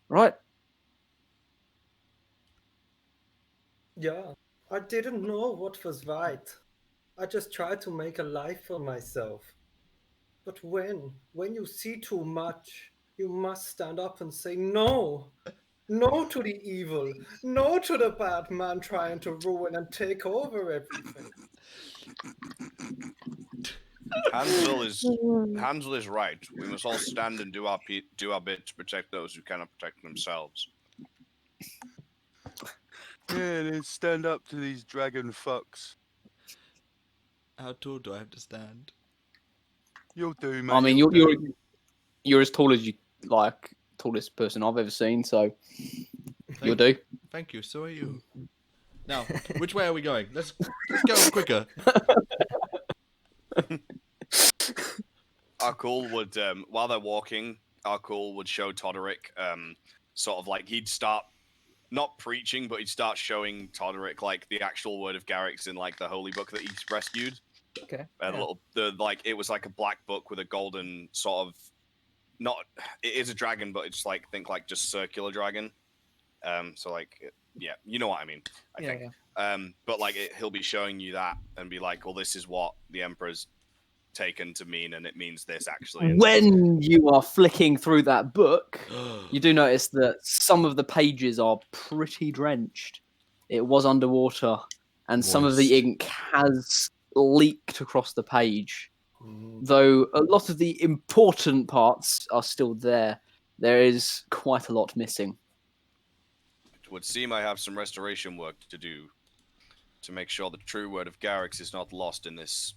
Speaker 3: Right?
Speaker 4: Yeah, I didn't know what was right. I just tried to make a life for myself. But when you see too much, you must stand up and say no. No to the evil. No to the bad man trying to ruin and take over everything.
Speaker 2: Hansel is right. We must all stand and do our bit to protect those who cannot protect themselves.
Speaker 5: Yeah, then stand up to these dragon fucks.
Speaker 1: How tall do I have to stand?
Speaker 5: You'll do, mate.
Speaker 3: I mean,
Speaker 5: you'll
Speaker 3: you're as tall as you like, tallest person I've ever seen. So you'll do.
Speaker 1: Thank you. So are you. Now, which way are we going? Let's go quicker.
Speaker 2: Arqull would, while they're walking, Arqull would show Todderick, sort of like he'd start not preaching, but he'd start showing Todderick like the actual word of Garrick's in like the holy book that he's rescued.
Speaker 6: Okay.
Speaker 2: It was like a black book with a golden sort of it is a dragon, but it's like think like just circular dragon. So like yeah, you know what I mean. I think.
Speaker 6: Yeah.
Speaker 2: But like he'll be showing you that and be like, well, this is what the Emperor's taken to mean, and it means this actually.
Speaker 3: When you are flicking through that book, you do notice that some of the pages are pretty drenched. It was underwater, and some of the
Speaker 1: Moist.
Speaker 3: ink has leaked across the page. Though a lot of the important parts are still there, there is quite a lot missing.
Speaker 2: It would seem I have some restoration work to do to make sure the true word of Garrick's is not lost in this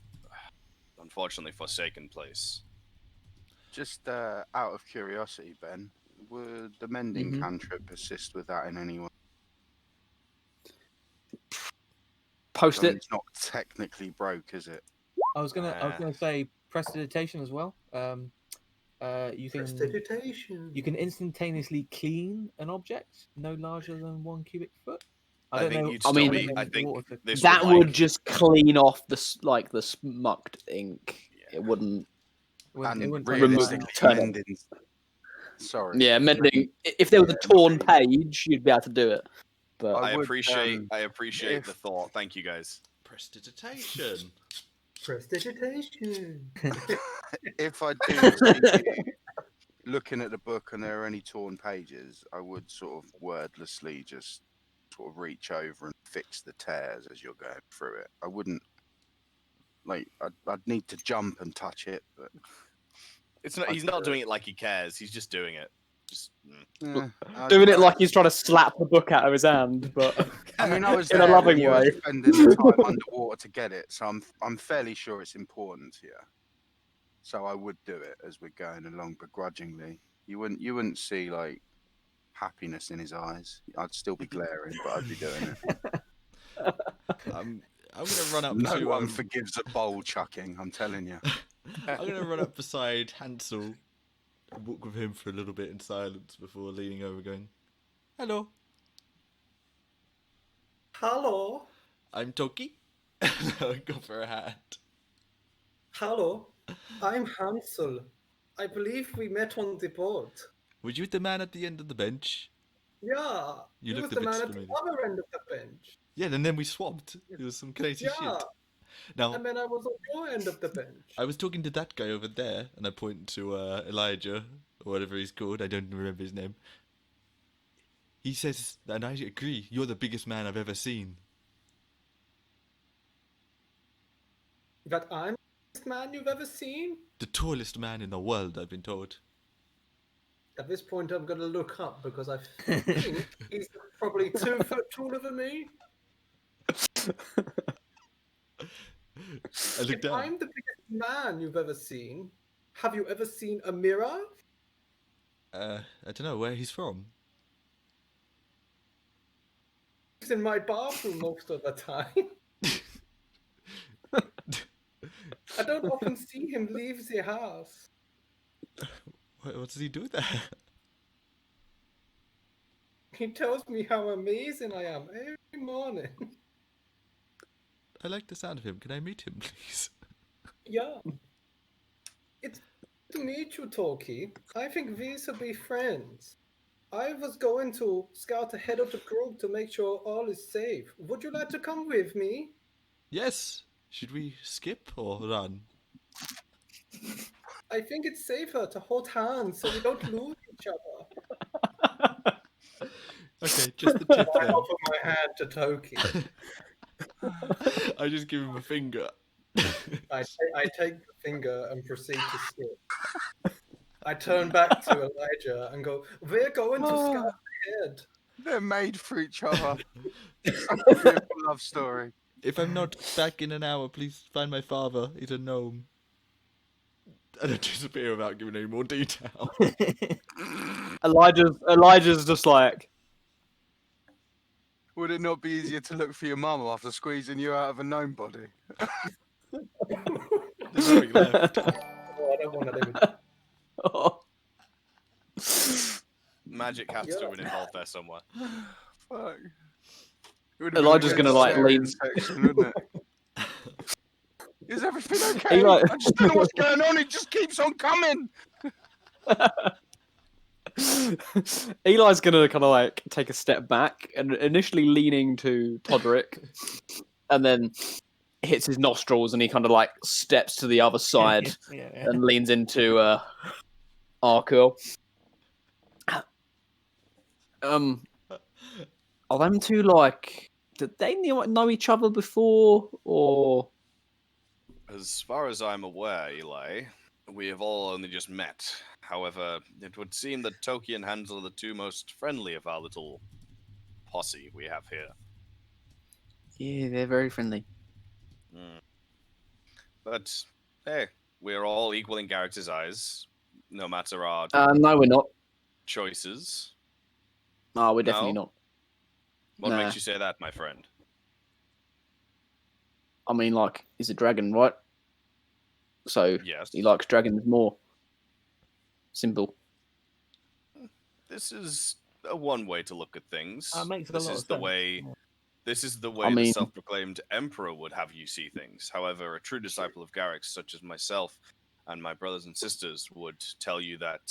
Speaker 2: unfortunately forsaken place.
Speaker 5: Just out of curiosity, Ben, would the mending
Speaker 3: Mhm.
Speaker 5: cantrip assist with that in any way?
Speaker 3: Post
Speaker 5: I mean,
Speaker 3: it.
Speaker 5: it's not technically broke, is it?
Speaker 6: I was gonna say prestidigitation as well. You can
Speaker 4: Prestidigitation.
Speaker 6: you can instantaneously clean an object no larger than 1 cubic foot.
Speaker 2: I
Speaker 6: don't
Speaker 2: think
Speaker 6: know.
Speaker 2: you'd
Speaker 3: I
Speaker 2: still
Speaker 3: mean,
Speaker 2: be. I
Speaker 6: the
Speaker 2: think
Speaker 6: water-
Speaker 2: this
Speaker 3: That
Speaker 2: would,
Speaker 3: would
Speaker 2: like,
Speaker 3: just clean off the the smucked ink.
Speaker 2: Yeah.
Speaker 3: It wouldn't.
Speaker 6: It
Speaker 5: And
Speaker 6: wouldn't
Speaker 5: realistically,
Speaker 3: turn it.
Speaker 5: mending. Sorry.
Speaker 3: Yeah, mending. If there was a
Speaker 5: Yeah,
Speaker 3: torn
Speaker 5: mending.
Speaker 3: page, you'd be able to do it. But
Speaker 2: I
Speaker 5: would,
Speaker 2: appreciate
Speaker 5: if-
Speaker 2: the thought. Thank you guys.
Speaker 1: Prestidigitation.
Speaker 4: Prestidigitation.
Speaker 5: If I do see you looking at the book and there are any torn pages, I would sort of wordlessly just sort of reach over and fix the tears as you're going through it. I wouldn't I'd need to jump and touch it, but
Speaker 2: It's not. He's not doing it like he cares. He's just doing it. Just.
Speaker 3: doing it like he's trying to slap the book out of his hand, but
Speaker 5: I mean, I was
Speaker 3: in a
Speaker 5: there
Speaker 3: loving
Speaker 5: when you were
Speaker 3: way.
Speaker 5: spending the time underwater to get it, so I'm fairly sure it's important here. So I would do it as we're going along begrudgingly. You wouldn't see like happiness in his eyes. I'd still be glaring, but I'd be doing it.
Speaker 1: I'm gonna run up
Speaker 5: No
Speaker 1: to.
Speaker 5: one forgives a bowl chucking. I'm telling you.
Speaker 1: I'm gonna run up beside Hansel and walk with him for a little bit in silence before leaning over, going, "Hello,
Speaker 4: Hello.
Speaker 1: I'm Toki." I go for a hat.
Speaker 4: Hello. I'm Hansel. I believe we met on the boat.
Speaker 1: Were you the man at the end of the bench?
Speaker 4: Yeah.
Speaker 1: You
Speaker 4: he
Speaker 1: looked
Speaker 4: was
Speaker 1: a
Speaker 4: the
Speaker 1: bit
Speaker 4: man at the
Speaker 1: familiar.
Speaker 4: other end of the bench.
Speaker 1: Yeah, and then we swapped. It was some crazy
Speaker 4: Yeah.
Speaker 1: shit. Now,
Speaker 4: And then I was on your end of the bench.
Speaker 1: I was talking to that guy over there, and I point to Elijah, or whatever he's called. I don't remember his name. He says, and I agree, you're the biggest man I've ever seen.
Speaker 4: That I'm the biggest man you've ever seen?
Speaker 1: The tallest man in the world, I've been told.
Speaker 4: At this point, I'm going to look up because I think he's probably 2 foot taller than me.
Speaker 1: I look
Speaker 4: If
Speaker 1: down.
Speaker 4: I'm the biggest man you've ever seen, have you ever seen a mirror?
Speaker 1: I don't know where he's from.
Speaker 4: He's in my bathroom most of the time. I don't often see him leave the house.
Speaker 1: What does he do there?
Speaker 4: He tells me how amazing I am every morning.
Speaker 1: I like the sound of him. Can I meet him, please?
Speaker 4: Yeah. It's good to meet you, Toki. I think we should be friends. I was going to scout ahead of the group to make sure all is safe. Would you like to come with me?
Speaker 1: Yes. Should we skip or run?
Speaker 4: I think it's safer to hold hands so we don't lose each other.
Speaker 1: Okay, just the tip
Speaker 4: I
Speaker 1: then.
Speaker 4: offer my hand to Toki.
Speaker 1: I just give him a finger.
Speaker 4: I take the finger and proceed to skip. I turn back to Elijah and go, we're going to scout ahead.
Speaker 5: They're made for each other. Such a beautiful love story.
Speaker 1: If I'm not back in an hour, please find my father. He's a gnome. I don't disappear without giving any more detail.
Speaker 3: Elijah's just like,
Speaker 5: Would it not be easier to look for your mama after squeezing you out of a gnome body?
Speaker 1: There's nothing left.
Speaker 4: Oh, I don't want that image.
Speaker 3: oh.
Speaker 2: Magic has to
Speaker 4: Yeah.
Speaker 2: have been involved there somewhere.
Speaker 5: Fuck. It would have been
Speaker 3: Elijah's
Speaker 5: a
Speaker 3: gonna,
Speaker 5: good
Speaker 3: like,
Speaker 5: cesarean
Speaker 3: lean-
Speaker 5: section, wouldn't it? Is everything okay?
Speaker 3: Eli-
Speaker 5: I just don't know what's going on. It just keeps on coming.
Speaker 3: Eli's gonna kind of like take a step back and initially leaning to Todderick, and then hits his nostrils and he kind of like steps to the other side
Speaker 6: yeah.
Speaker 3: and leans into Arqull. Are them two like? Did they know each other before, or?
Speaker 2: As far as I'm aware, Eli, we have all only just met. However, it would seem that Toki and Hansel are the two most friendly of our little posse we have here.
Speaker 3: Yeah, they're very friendly.
Speaker 2: But, hey, we're all equal in Garrick's eyes, no matter our
Speaker 3: No, we're not.
Speaker 2: choices.
Speaker 3: No, we're definitely
Speaker 2: No?
Speaker 3: not.
Speaker 2: What
Speaker 3: Nah.
Speaker 2: makes you say that, my friend?
Speaker 3: I mean, like, he's a dragon, right? So
Speaker 2: Yes.
Speaker 3: he likes dragons more. Simple.
Speaker 2: This is a one way to look at things.
Speaker 6: Makes a
Speaker 2: This
Speaker 6: lot
Speaker 2: is
Speaker 6: of
Speaker 2: the
Speaker 6: sense.
Speaker 2: way.
Speaker 6: Yeah.
Speaker 2: This is the way
Speaker 3: mean-
Speaker 2: the self-proclaimed emperor would have you see things. However, a true disciple of Garrick's, such as myself and my brothers and sisters, would tell you that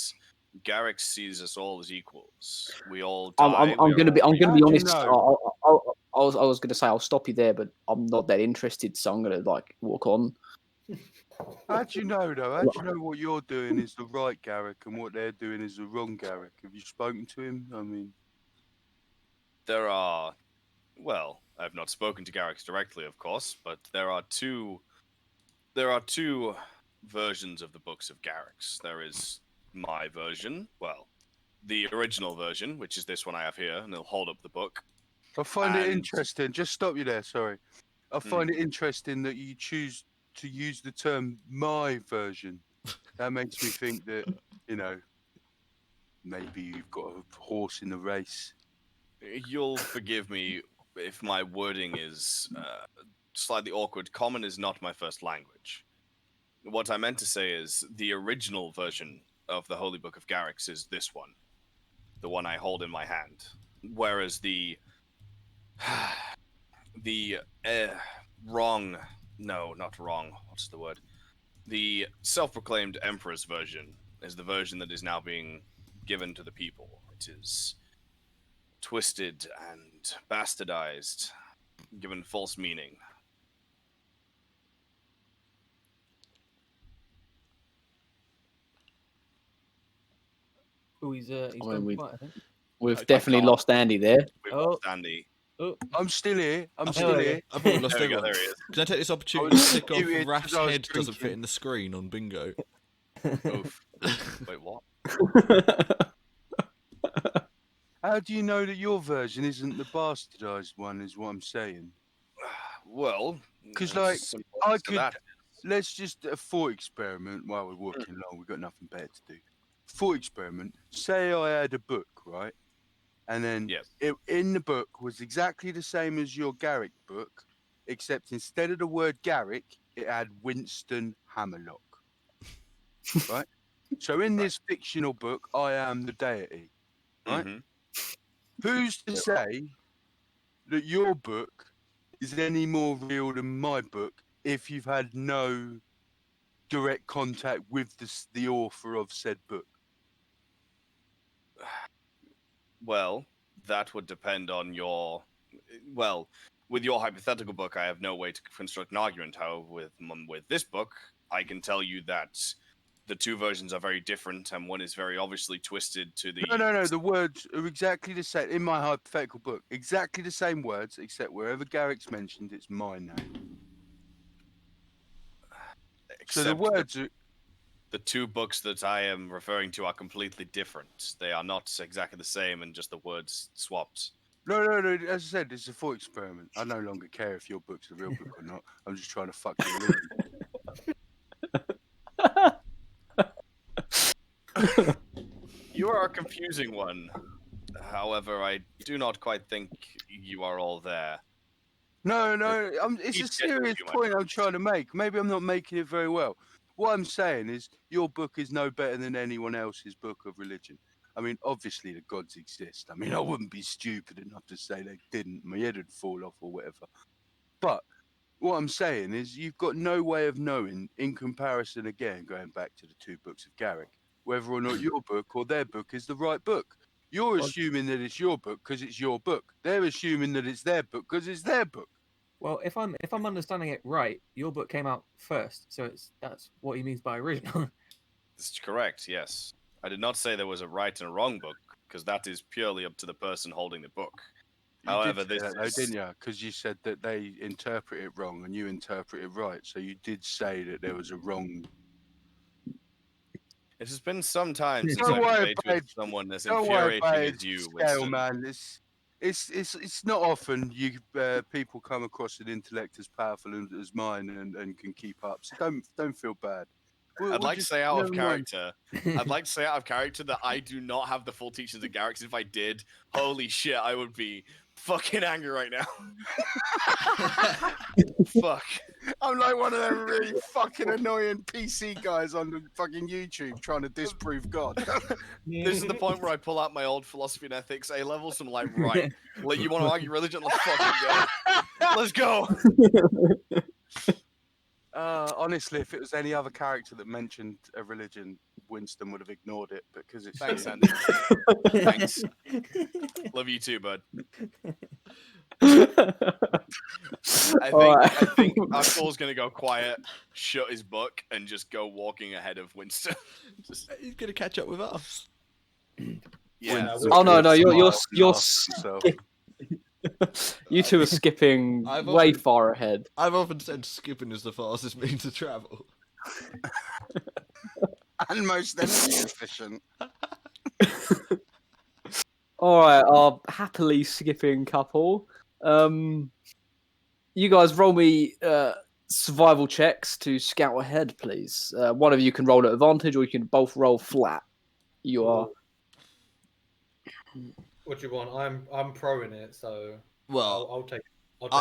Speaker 2: Garrick sees us all as equals. We all die.
Speaker 3: I'm gonna be
Speaker 5: How do
Speaker 3: honest.
Speaker 5: you know?
Speaker 3: I was gonna say I'll stop you there, but I'm not that interested, so I'm gonna like walk on.
Speaker 5: How do you know, though? How do you know what you're doing is the right Garrick and what they're doing is the wrong Garrick? Have you spoken to him? I mean,
Speaker 2: There are, well, I've not spoken to Garrick's directly, of course, but there are two versions of the books of Garrick's. There is my version, well, the original version, which is this one I have here, and he'll hold up the book.
Speaker 5: I find it
Speaker 2: And-
Speaker 5: interesting. Just stop you there, sorry. I find it interesting that you choose to use the term my version. That makes me think that, you know, maybe you've got a horse in the race.
Speaker 2: You'll forgive me if my wording is slightly awkward. Common is not my first language. What I meant to say is the original version of the Holy Book of Garrick's is this one, the one I hold in my hand. Whereas the wrong, no, not wrong. What's the word? The self-proclaimed Emperor's version is the version that is now being given to the people. It is twisted and bastardized, given false meaning.
Speaker 6: Oh, he's
Speaker 3: I mean,
Speaker 6: gone
Speaker 3: we-
Speaker 6: quiet, I think.
Speaker 3: We've
Speaker 2: I
Speaker 3: definitely
Speaker 2: can't.
Speaker 3: lost Andy there.
Speaker 2: We've
Speaker 6: Oh.
Speaker 2: lost Andy.
Speaker 6: Oh,
Speaker 5: I'm still here. I'm
Speaker 1: Oh,
Speaker 5: still
Speaker 6: yeah.
Speaker 5: here.
Speaker 1: I thought we lost
Speaker 2: There we go,
Speaker 1: everyone.
Speaker 2: there he is.
Speaker 1: Can I take this opportunity
Speaker 5: was
Speaker 1: to tick off
Speaker 5: muted 'cause
Speaker 1: Raph's
Speaker 5: I was
Speaker 1: head doesn't fit
Speaker 5: drinking.
Speaker 1: in the screen on bingo?
Speaker 2: Oof. Wait, what?
Speaker 5: How do you know that your version isn't the bastardized one, is what I'm saying?
Speaker 2: Well,
Speaker 5: 'Cause,
Speaker 2: it's
Speaker 5: like,
Speaker 2: as simple
Speaker 5: I
Speaker 2: as
Speaker 5: could-
Speaker 2: that.
Speaker 5: Let's just a thought experiment while we're walking along. We've got nothing better to do. Thought experiment. Say I had a book, right? And then
Speaker 2: Yes.
Speaker 5: it, in the book was exactly the same as your Garrick book, except instead of the word Garrick, it had Winston Hammerlock. Right? So in this fictional book, I am the deity. Right?
Speaker 2: Mhm.
Speaker 5: Who's to say that your book is any more real than my book if you've had no direct contact with the author of said book?
Speaker 2: Well, that would depend on your. Well, with your hypothetical book, I have no way to construct an argument. However, with this book, I can tell you that the two versions are very different, and one is very obviously twisted to the.
Speaker 5: No. The words are exactly the same in my hypothetical book. Exactly the same words, except wherever Garrick's mentioned, it's my name. So the
Speaker 2: except
Speaker 5: words are.
Speaker 2: the two books that I am referring to are completely different. They are not exactly the same, and just the words swapped.
Speaker 5: No. As I said, it's a thought experiment. I no longer care if your book's the real book or not. I'm just trying to fuck your religion.
Speaker 2: You are a confusing one. However, I do not quite think you are all there.
Speaker 5: No. It's a
Speaker 2: Each
Speaker 5: serious
Speaker 2: you, my
Speaker 5: point I'm
Speaker 2: friend.
Speaker 5: trying to make. Maybe I'm not making it very well. What I'm saying is, your book is no better than anyone else's book of religion. I mean, obviously the gods exist. I mean, I wouldn't be stupid enough to say they didn't. My head would fall off or whatever. But what I'm saying is, you've got no way of knowing, in comparison, again, going back to the 2 books of Garrick, whether or not your book or their book is the right book. You're
Speaker 6: Well-
Speaker 5: assuming that it's your book because it's your book. They're assuming that it's their book because it's their book.
Speaker 6: Well, if I'm understanding it right, your book came out first, so that's what he means by original.
Speaker 2: This is correct, yes. I did not say there was a right and a wrong book, because that is purely up to the person holding the book.
Speaker 5: You
Speaker 2: However,
Speaker 5: did say
Speaker 2: this
Speaker 5: that, though,
Speaker 2: is-
Speaker 5: didn't you? Because you said that they interpret it wrong and you interpret it right. So you did say that there was a wrong.
Speaker 2: It has been some time since
Speaker 5: Don't
Speaker 2: I've
Speaker 5: worry
Speaker 2: played
Speaker 5: about
Speaker 2: with
Speaker 5: it.
Speaker 2: someone as
Speaker 5: Don't worry about
Speaker 2: infuriating
Speaker 5: it,
Speaker 2: as you,
Speaker 5: scale,
Speaker 2: Winston.
Speaker 5: man. It's not often you people come across an intellect as powerful as mine and can keep up. So don't feel bad.
Speaker 2: I'd like to say out of
Speaker 5: never mind.
Speaker 2: character. I'd like to say out of character that I do not have the full teachings of Garrick. If I did, holy shit, I would be fucking angry right now. Fuck.
Speaker 5: I'm like one of them really fucking annoying PC guys on the fucking YouTube trying to disprove God.
Speaker 2: This is the point where I pull out my old philosophy and ethics A levels and I'm like, right, like, you want to argue religion? Let's fucking go. Let's go.
Speaker 5: Honestly, if it was any other character that mentioned a religion, Winston would have ignored it. But because it's
Speaker 2: Thanks,
Speaker 5: you.
Speaker 2: Andy. Thanks. Love you too, bud. I think Arqull's gonna go quiet, shut his book, and just go walking ahead of Winston. Just,
Speaker 1: He's gonna catch up with us.
Speaker 2: yeah.
Speaker 4: Winston.
Speaker 3: Oh no,
Speaker 5: Smile
Speaker 3: you're
Speaker 5: and laugh to
Speaker 3: skip-
Speaker 5: himself.
Speaker 3: you two are skipping
Speaker 1: I've
Speaker 3: way
Speaker 1: often-
Speaker 3: far ahead.
Speaker 1: I've often said skipping is the fastest means of travel.
Speaker 5: And most energy efficient.
Speaker 3: All right, our happily skipping couple. You guys roll me survival checks to scout ahead, please. One of you can roll at advantage, or you can both roll flat. You are.
Speaker 4: What do you want? I'm pro in it, so
Speaker 1: Well,
Speaker 4: I'll take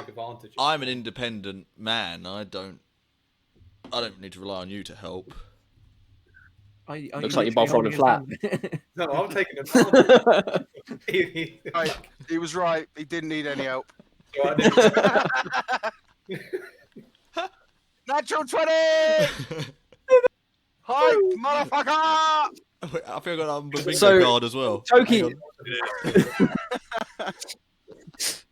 Speaker 4: advantage. of
Speaker 1: I'm
Speaker 4: it.
Speaker 1: an independent man. I don't need to rely on you to help.
Speaker 3: Looks like you're both rolling flat.
Speaker 4: No, I'm taking advantage.
Speaker 5: Right, he was right. He didn't need any help.
Speaker 4: So I didn't-
Speaker 5: Natural 20! Hi, motherfucker!
Speaker 1: Wait, I think I got a bingo
Speaker 3: So-
Speaker 1: card as well.
Speaker 3: Toki,
Speaker 1: Hang on.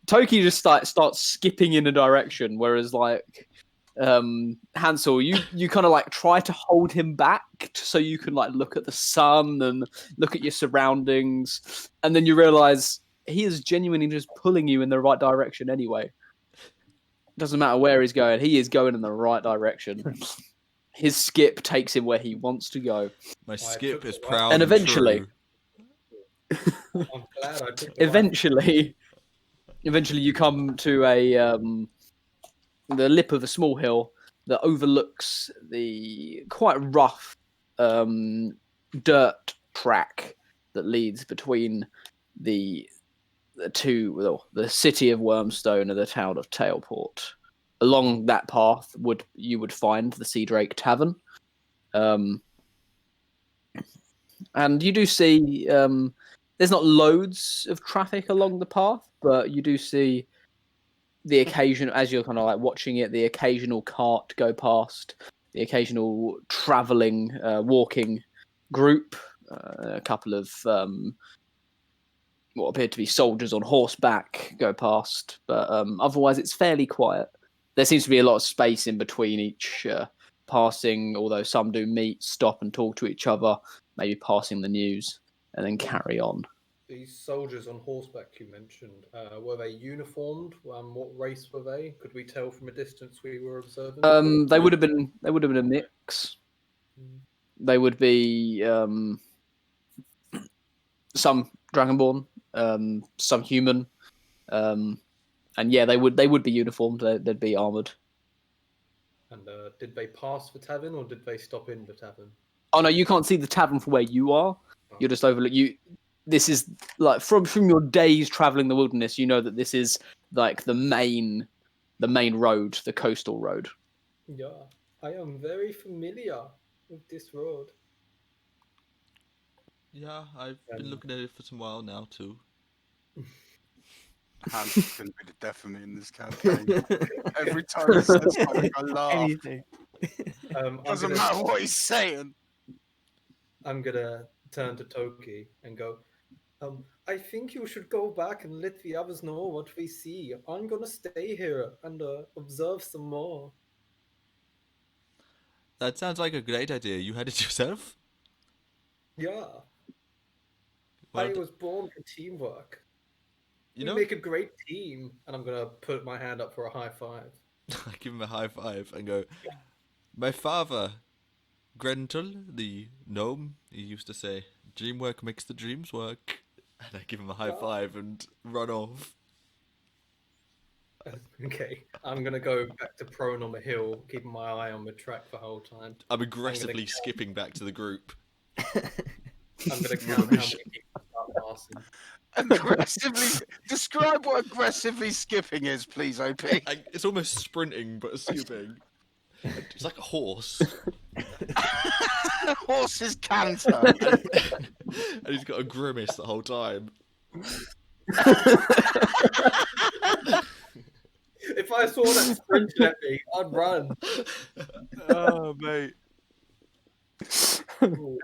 Speaker 3: Toki just starts skipping in a direction, whereas like Hansel, you kind of like try to hold him back so you can like look at the sun and look at your surroundings, and then you realize he is genuinely just pulling you in the right direction anyway. Doesn't matter where he's going, he is going in the right direction. His skip takes him where he wants to go.
Speaker 1: My
Speaker 4: took
Speaker 1: skip
Speaker 4: the
Speaker 1: is
Speaker 4: right-
Speaker 1: proud
Speaker 3: And eventually-
Speaker 1: true.
Speaker 4: I'm glad I took the right-
Speaker 3: Eventually you come to the lip of a small hill that overlooks the quite rough dirt track that leads between the the city of Wormstone and the town of Tailport. Along that path you would find the Sea Drake Tavern, and you do see there's not loads of traffic along the path, but you do see the occasion, as you're kind of like watching it, the occasional cart go past, the occasional traveling, walking group, a couple of what appear to be soldiers on horseback go past, but otherwise it's fairly quiet. There seems to be a lot of space in between each passing, although some do meet, stop and talk to each other, maybe passing the news, and then carry on.
Speaker 4: These soldiers on horseback you mentioned, were they uniformed? What race were they? Could we tell from a distance we were observing?
Speaker 3: They would have been a mix. They would be some Dragonborn, some human, And yeah, they would be uniformed. They'd be armored.
Speaker 4: And did they pass the tavern or did they stop in the tavern?
Speaker 3: Oh no, you can't see the tavern from where you are. You're just overlook you. This is like from your days traveling the wilderness. You know that this is like the main road, the coastal road.
Speaker 4: Yeah, I am very familiar with this road.
Speaker 1: Yeah, I've been looking at it for some while now too.
Speaker 5: Hansel's going to be the death of me in this campaign. Every time he says something, I laugh.
Speaker 6: Anything.
Speaker 5: Doesn't matter what he's saying.
Speaker 4: I'm gonna turn to Toki and go, I think you should go back and let the others know what we see. I'm gonna stay here and observe some more.
Speaker 1: That sounds like a great idea. You had it yourself?
Speaker 4: Yeah,
Speaker 1: Well,
Speaker 4: I was born for teamwork.
Speaker 1: you
Speaker 4: We
Speaker 1: know,
Speaker 4: make a great team. And I'm gonna put my hand up for a high five.
Speaker 1: I give him a high five and go, my father, Grentel, the gnome, he used to say, dreamwork makes the dreams work. And I give him a high five and run off.
Speaker 4: Okay, I'm gonna go back to prone on the hill, keeping my eye on the track the whole time.
Speaker 1: I'm aggressively skipping back to the group.
Speaker 4: I'm gonna count how many people start passing.
Speaker 5: Aggressively describe what aggressively skipping is, please, OP.
Speaker 1: It's almost sprinting, but skipping. It's like a horse.
Speaker 5: Horses canter.
Speaker 1: And he's got a grimace the whole time.
Speaker 4: If I saw that sprinting at me, I'd run.
Speaker 5: Oh, mate.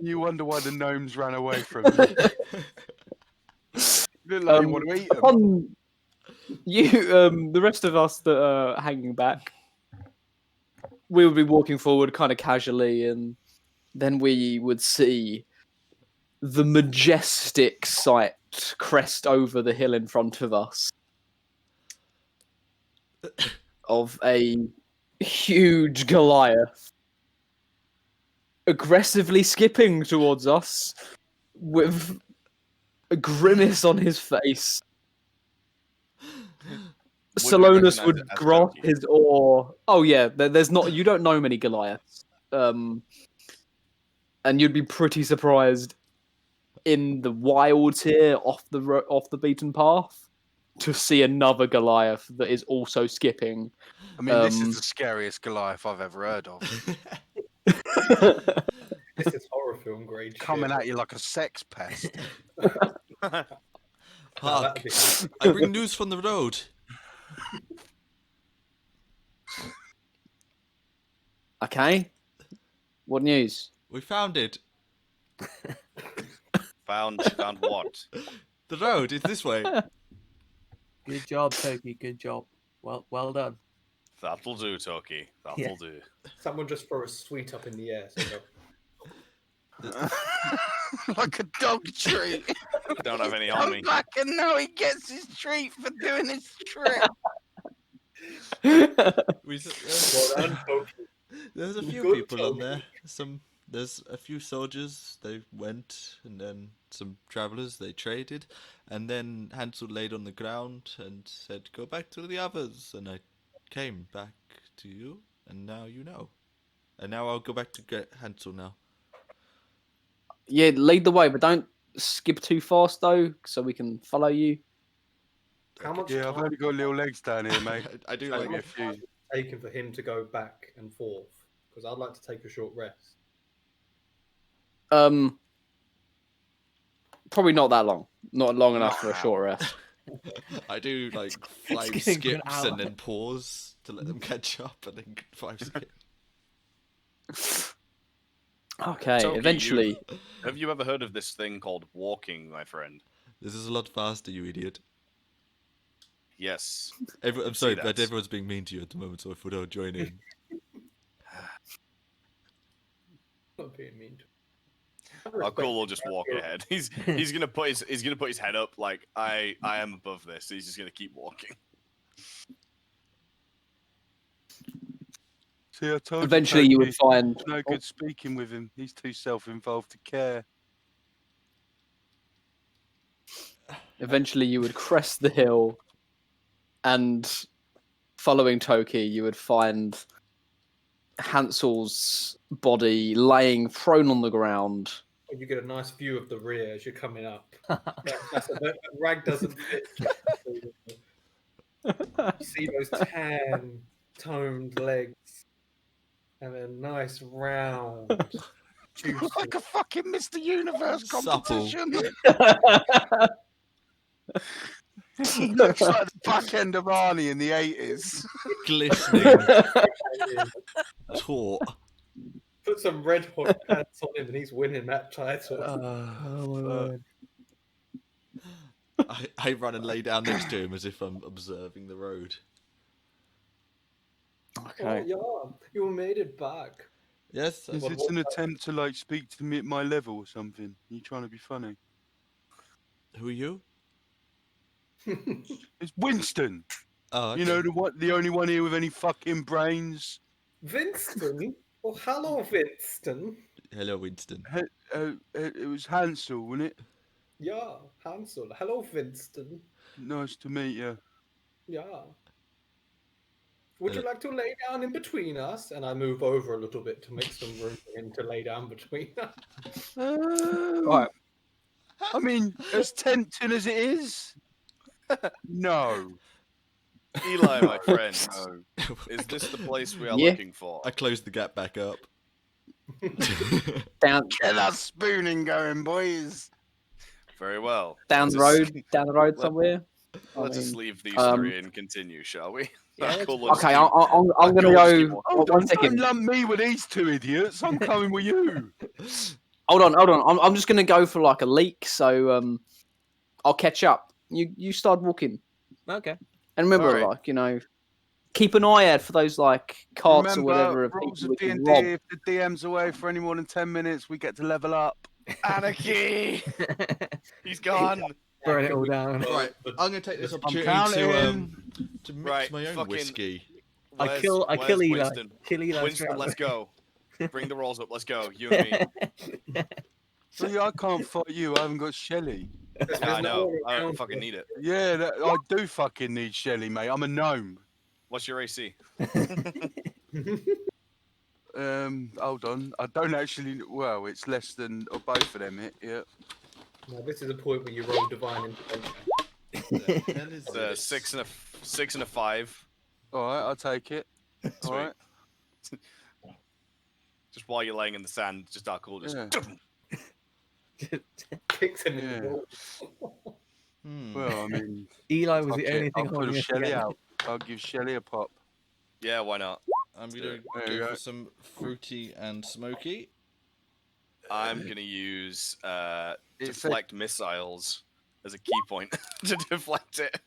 Speaker 5: You wonder why the gnomes ran away from you. Look like you want to eat them.
Speaker 3: Upon you, the rest of us that are hanging back, we would be walking forward kind of casually, and then we would see the majestic sight crest over the hill in front of us of a huge Goliath aggressively skipping towards us with a grimace on his face. Salonus would grasp his oar. Oh yeah, there's not. You don't know many Goliaths, and you'd be pretty surprised in the wilds here, off the beaten path, to see another Goliath that is also skipping.
Speaker 5: I mean, this is the scariest Goliath I've ever heard of.
Speaker 4: This is horror film grade
Speaker 5: Coming
Speaker 4: shit.
Speaker 5: at you like a sex pest.
Speaker 1: Hark, I bring news from the road.
Speaker 3: Okay. What news?
Speaker 1: We found it.
Speaker 2: Found what?
Speaker 1: The road is this way.
Speaker 6: Good job, Toki. Good job. Well done.
Speaker 2: That'll do, Toki. That'll
Speaker 6: Yeah.
Speaker 2: do.
Speaker 4: Someone just throw a sweet up in the air. So go,
Speaker 5: Like a dog treat.
Speaker 2: Don't have any on
Speaker 5: Come
Speaker 2: me.
Speaker 5: back and now he gets his treat for doing his trick.
Speaker 4: well done, Toki.
Speaker 1: There's a few
Speaker 4: Good
Speaker 1: people on
Speaker 4: Toki.
Speaker 1: there. There's a few soldiers. They went, and then some travelers. They traded, and then Hansel laid on the ground and said, "Go back to the others." And I came back to you, and now you know. And now I'll go back to get Hansel now.
Speaker 3: Yeah, lead the way, but don't skip too fast though, so we can follow you.
Speaker 4: How much
Speaker 5: Yeah, I've
Speaker 4: time
Speaker 5: only got little legs down here, mate.
Speaker 1: I do
Speaker 4: how
Speaker 1: like
Speaker 4: much
Speaker 1: it.
Speaker 4: time has it taken for him to go back and forth? Because I'd like to take a short rest.
Speaker 3: Probably not that long. Not long enough for a short rest.
Speaker 1: I do like 5
Speaker 6: getting to an
Speaker 1: skips
Speaker 6: hour.
Speaker 1: and then pause to let them catch up, and then 5 skips.
Speaker 3: Okay,
Speaker 2: Toki,
Speaker 3: eventually.
Speaker 2: Have you ever heard of this thing called walking, my friend?
Speaker 1: This is a lot faster, you idiot.
Speaker 2: Yes.
Speaker 1: I'm sorry,
Speaker 2: that.
Speaker 1: but everyone's being mean to you at the moment, so if we don't join in.
Speaker 4: Not being mean.
Speaker 2: Arqull will just walk ahead. He's gonna put his head up like I am above this. He's just gonna keep walking.
Speaker 5: See, I told
Speaker 3: Eventually, you would find.
Speaker 5: It's no good speaking with him. He's too self-involved to care.
Speaker 3: Eventually, you would crest the hill and following Toki, you would find Hansel's body laying prone on the ground.
Speaker 4: You get a nice view of the rear as you're coming up. The rag doesn't fit. You see those tan, toned legs, and a nice round, juicy.
Speaker 5: Like a fucking Mr. Universe
Speaker 1: Supple.
Speaker 5: competition. Looks like the back end of Arnie in the 80s.
Speaker 1: Glistening, taut.
Speaker 4: Put some red hot pants on him, and he's winning that title.
Speaker 6: Oh my word.
Speaker 1: I run and lay down next to him as if I'm observing the road.
Speaker 3: Okay.
Speaker 4: Oh, yeah, you made it back.
Speaker 1: Yes.
Speaker 5: Is
Speaker 4: Well,
Speaker 5: it an attempt to like speak to me at my level or something? Are you trying to be funny?
Speaker 1: Who are you?
Speaker 5: It's Winston.
Speaker 1: Oh, okay.
Speaker 5: You know, the only one here with any fucking brains.
Speaker 4: Winston? Oh, hello, Winston.
Speaker 1: Hello, Winston.
Speaker 5: It was Hansel, wasn't it?
Speaker 4: Yeah, Hansel. Hello, Winston.
Speaker 5: Nice to meet you.
Speaker 4: Yeah. Would you like to lay down in between us? And I move over a little bit to make some room for him to lay down between us.
Speaker 3: Right.
Speaker 5: I mean, as tempting as it is, no.
Speaker 2: Eli, my friend,
Speaker 5: No.
Speaker 2: is this the place we are
Speaker 3: Yeah.
Speaker 2: looking for?
Speaker 1: I closed the gap back up.
Speaker 3: Down
Speaker 5: Get that spooning going, boys.
Speaker 2: Very well.
Speaker 3: down the
Speaker 2: Let's-
Speaker 3: road, down the road
Speaker 2: let-
Speaker 3: somewhere.
Speaker 2: Let's
Speaker 3: I
Speaker 2: just
Speaker 3: mean,
Speaker 2: leave these
Speaker 3: um,
Speaker 2: three and continue, shall we?
Speaker 6: Yeah,
Speaker 2: Arqull will just
Speaker 3: Okay,
Speaker 2: keep-
Speaker 3: I'm gonna
Speaker 2: Arqull will just keep
Speaker 3: go.
Speaker 2: walking.
Speaker 5: Hold
Speaker 3: One
Speaker 5: on,
Speaker 3: second.
Speaker 5: don't lump me with these two idiots. I'm coming with you.
Speaker 3: Hold on. I'm just gonna go for like a leak, so I'll catch up. You start walking,
Speaker 6: Okay.
Speaker 3: and remember,
Speaker 2: Alright.
Speaker 3: like keep an eye out for those like carts or whatever of
Speaker 5: rules
Speaker 3: people
Speaker 5: of
Speaker 3: we can
Speaker 5: D&D,
Speaker 3: rob.
Speaker 5: if the DM's away for any more than 10 minutes, we get to level up.
Speaker 2: Anarchy! He's gone.
Speaker 6: Burn it all down.
Speaker 1: Right, I'm going to take this
Speaker 5: I'm
Speaker 1: opportunity
Speaker 5: counting.
Speaker 1: to mix
Speaker 2: Right,
Speaker 1: my own
Speaker 2: fucking-
Speaker 1: whiskey.
Speaker 6: I kill Eli.
Speaker 2: Winston?
Speaker 6: Kill Eli.
Speaker 2: Winston,
Speaker 6: straight
Speaker 2: let's
Speaker 6: away.
Speaker 2: go. Bring the rolls up. Let's go. You and me.
Speaker 5: See, I can't fight you. I haven't got Shelly.
Speaker 2: I know. I don't fucking need it.
Speaker 5: Yeah, I do fucking need Shelly, mate. I'm a gnome.
Speaker 2: What's your AC?
Speaker 5: Hold on. I don't actually. Well, it's less than both of them. Yeah.
Speaker 4: Now, this is a point where you roll divine intervention.
Speaker 2: It's a 6 and a 5.
Speaker 5: All right, I'll take it. All
Speaker 2: Sweet.
Speaker 5: right.
Speaker 2: Just while you're laying in the sand, just Arqull just.
Speaker 5: Yeah.
Speaker 4: Kicks him in
Speaker 5: Yeah.
Speaker 4: the balls.
Speaker 5: Well, I mean,
Speaker 6: Eli was
Speaker 5: fuck
Speaker 6: the
Speaker 5: it,
Speaker 6: only
Speaker 5: I'll
Speaker 6: thing
Speaker 5: put
Speaker 6: holding
Speaker 5: a
Speaker 6: us
Speaker 5: Shelly
Speaker 6: together.
Speaker 5: out. I'll give Shelly a pop.
Speaker 2: Yeah, why not?
Speaker 1: I'm going
Speaker 5: There
Speaker 1: to
Speaker 5: you
Speaker 1: go
Speaker 5: go.
Speaker 1: for some fruity and smoky.
Speaker 2: I'm gonna use
Speaker 5: It's
Speaker 2: deflect missiles as a key point to deflect it.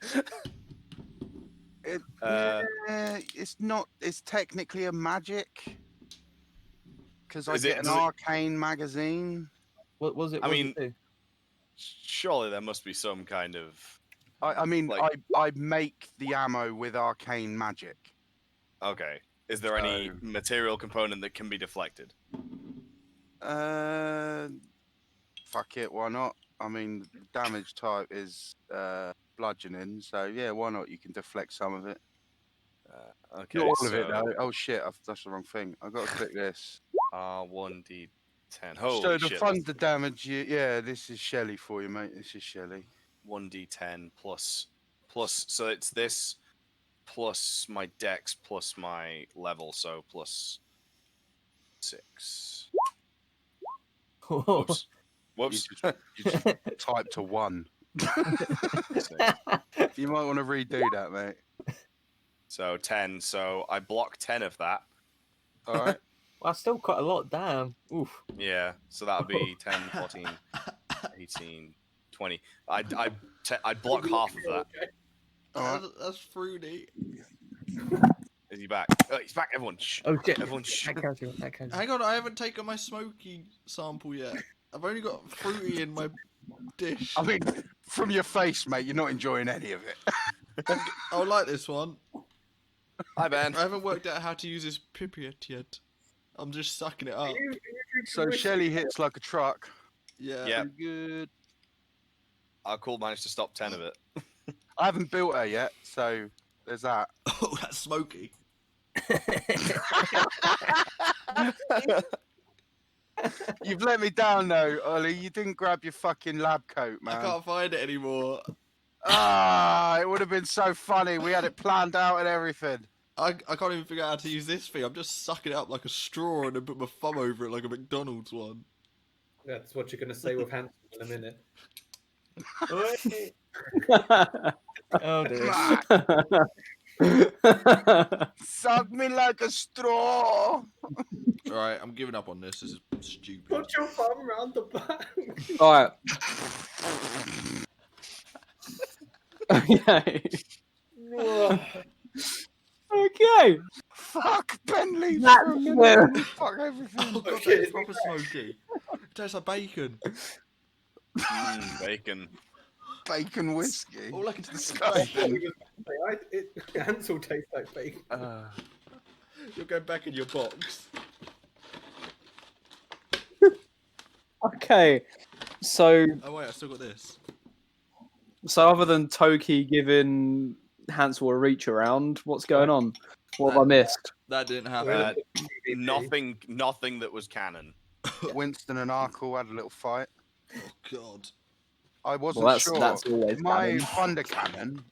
Speaker 5: It's not. It's technically a magic because I
Speaker 2: Is it-
Speaker 5: get an
Speaker 2: does it-
Speaker 5: arcane magazine.
Speaker 6: What was it?
Speaker 2: I
Speaker 6: what did
Speaker 2: mean-
Speaker 6: it do?
Speaker 2: Surely there must be some kind of.
Speaker 5: I mean,
Speaker 2: Like-
Speaker 5: I make the ammo with arcane magic.
Speaker 2: Okay. Is there any
Speaker 5: So-
Speaker 2: material component that can be deflected?
Speaker 5: Fuck it, why not? I mean, damage type is bludgeoning, so yeah, why not? You can deflect some of it.
Speaker 2: Okay.
Speaker 5: Not all of it
Speaker 2: so,
Speaker 5: though. Oh shit, that's the wrong thing. I got to click this.
Speaker 2: 1d10. Holy
Speaker 5: So the
Speaker 2: shit.
Speaker 5: fund the damage. Yeah, this is Shelly for you, mate. This is Shelly.
Speaker 2: 1d10 plus. So it's this plus my dex plus my level, so plus 6. Whoops. Whoops.
Speaker 5: You just typed a 1. You might want to redo that, mate.
Speaker 2: So 10. So I block 10 of that.
Speaker 5: All right.
Speaker 6: Well, that's still quite a lot. Damn. Oof.
Speaker 2: Yeah. So that would be 10, 14, 18, 20. I'd block half of that.
Speaker 5: All right.
Speaker 1: That's fruity.
Speaker 2: Is he back? He's back. Everyone, shh.
Speaker 6: Oh shit.
Speaker 2: Everyone, shh.
Speaker 6: That counts. That counts.
Speaker 1: Hang on, I haven't taken my smoky sample yet. I've only got fruity in my dish.
Speaker 5: I mean, from your face, mate, you're not enjoying any of it.
Speaker 1: I like this one.
Speaker 2: Hi, Ben.
Speaker 1: I haven't worked out how to use this pipette yet. I'm just sucking it up.
Speaker 5: So Shelly hits like a truck.
Speaker 1: Yeah.
Speaker 2: Yeah.
Speaker 5: Pretty good.
Speaker 2: Arqull managed to stop 10 of it.
Speaker 5: I haven't built her yet, so There's that.
Speaker 1: Oh, that's smoky.
Speaker 5: You've let me down though, Ollie. You didn't grab your fucking lab coat, man.
Speaker 1: I can't find it anymore.
Speaker 5: Ah, it would have been so funny. We had it planned out and everything.
Speaker 1: I can't even figure out how to use this thing. I'm just sucking it up like a straw and then put my thumb over it like a McDonald's one.
Speaker 4: That's what you're going to say with Hansel in a minute.
Speaker 6: Oh dear.
Speaker 5: Suck me like a straw.
Speaker 1: Alright, I'm giving up on this. This is stupid.
Speaker 4: Put your thumb round the back.
Speaker 3: All right. Okay. Okay.
Speaker 5: Fuck Bentley.
Speaker 3: That's where-
Speaker 5: Fuck everything.
Speaker 1: Oh god,
Speaker 4: Okay.
Speaker 1: that's proper smoky. It tastes like bacon.
Speaker 2: Bacon.
Speaker 5: Bacon whiskey.
Speaker 1: All I can do is
Speaker 5: Disgusting.
Speaker 4: Hansel tastes like bacon.
Speaker 1: You're going back in your box.
Speaker 3: Okay. So
Speaker 1: Oh wait, I still got this.
Speaker 3: other than Toki giving Hansel a reach around, what's going on? What have I missed?
Speaker 1: That didn't happen.
Speaker 2: Nothing that was canon.
Speaker 5: Winston and Arqull had a little fight.
Speaker 1: Oh god.
Speaker 5: I wasn't
Speaker 3: Well, that's
Speaker 5: sure.
Speaker 3: that's always
Speaker 5: My
Speaker 3: canon.
Speaker 5: thunder cannon,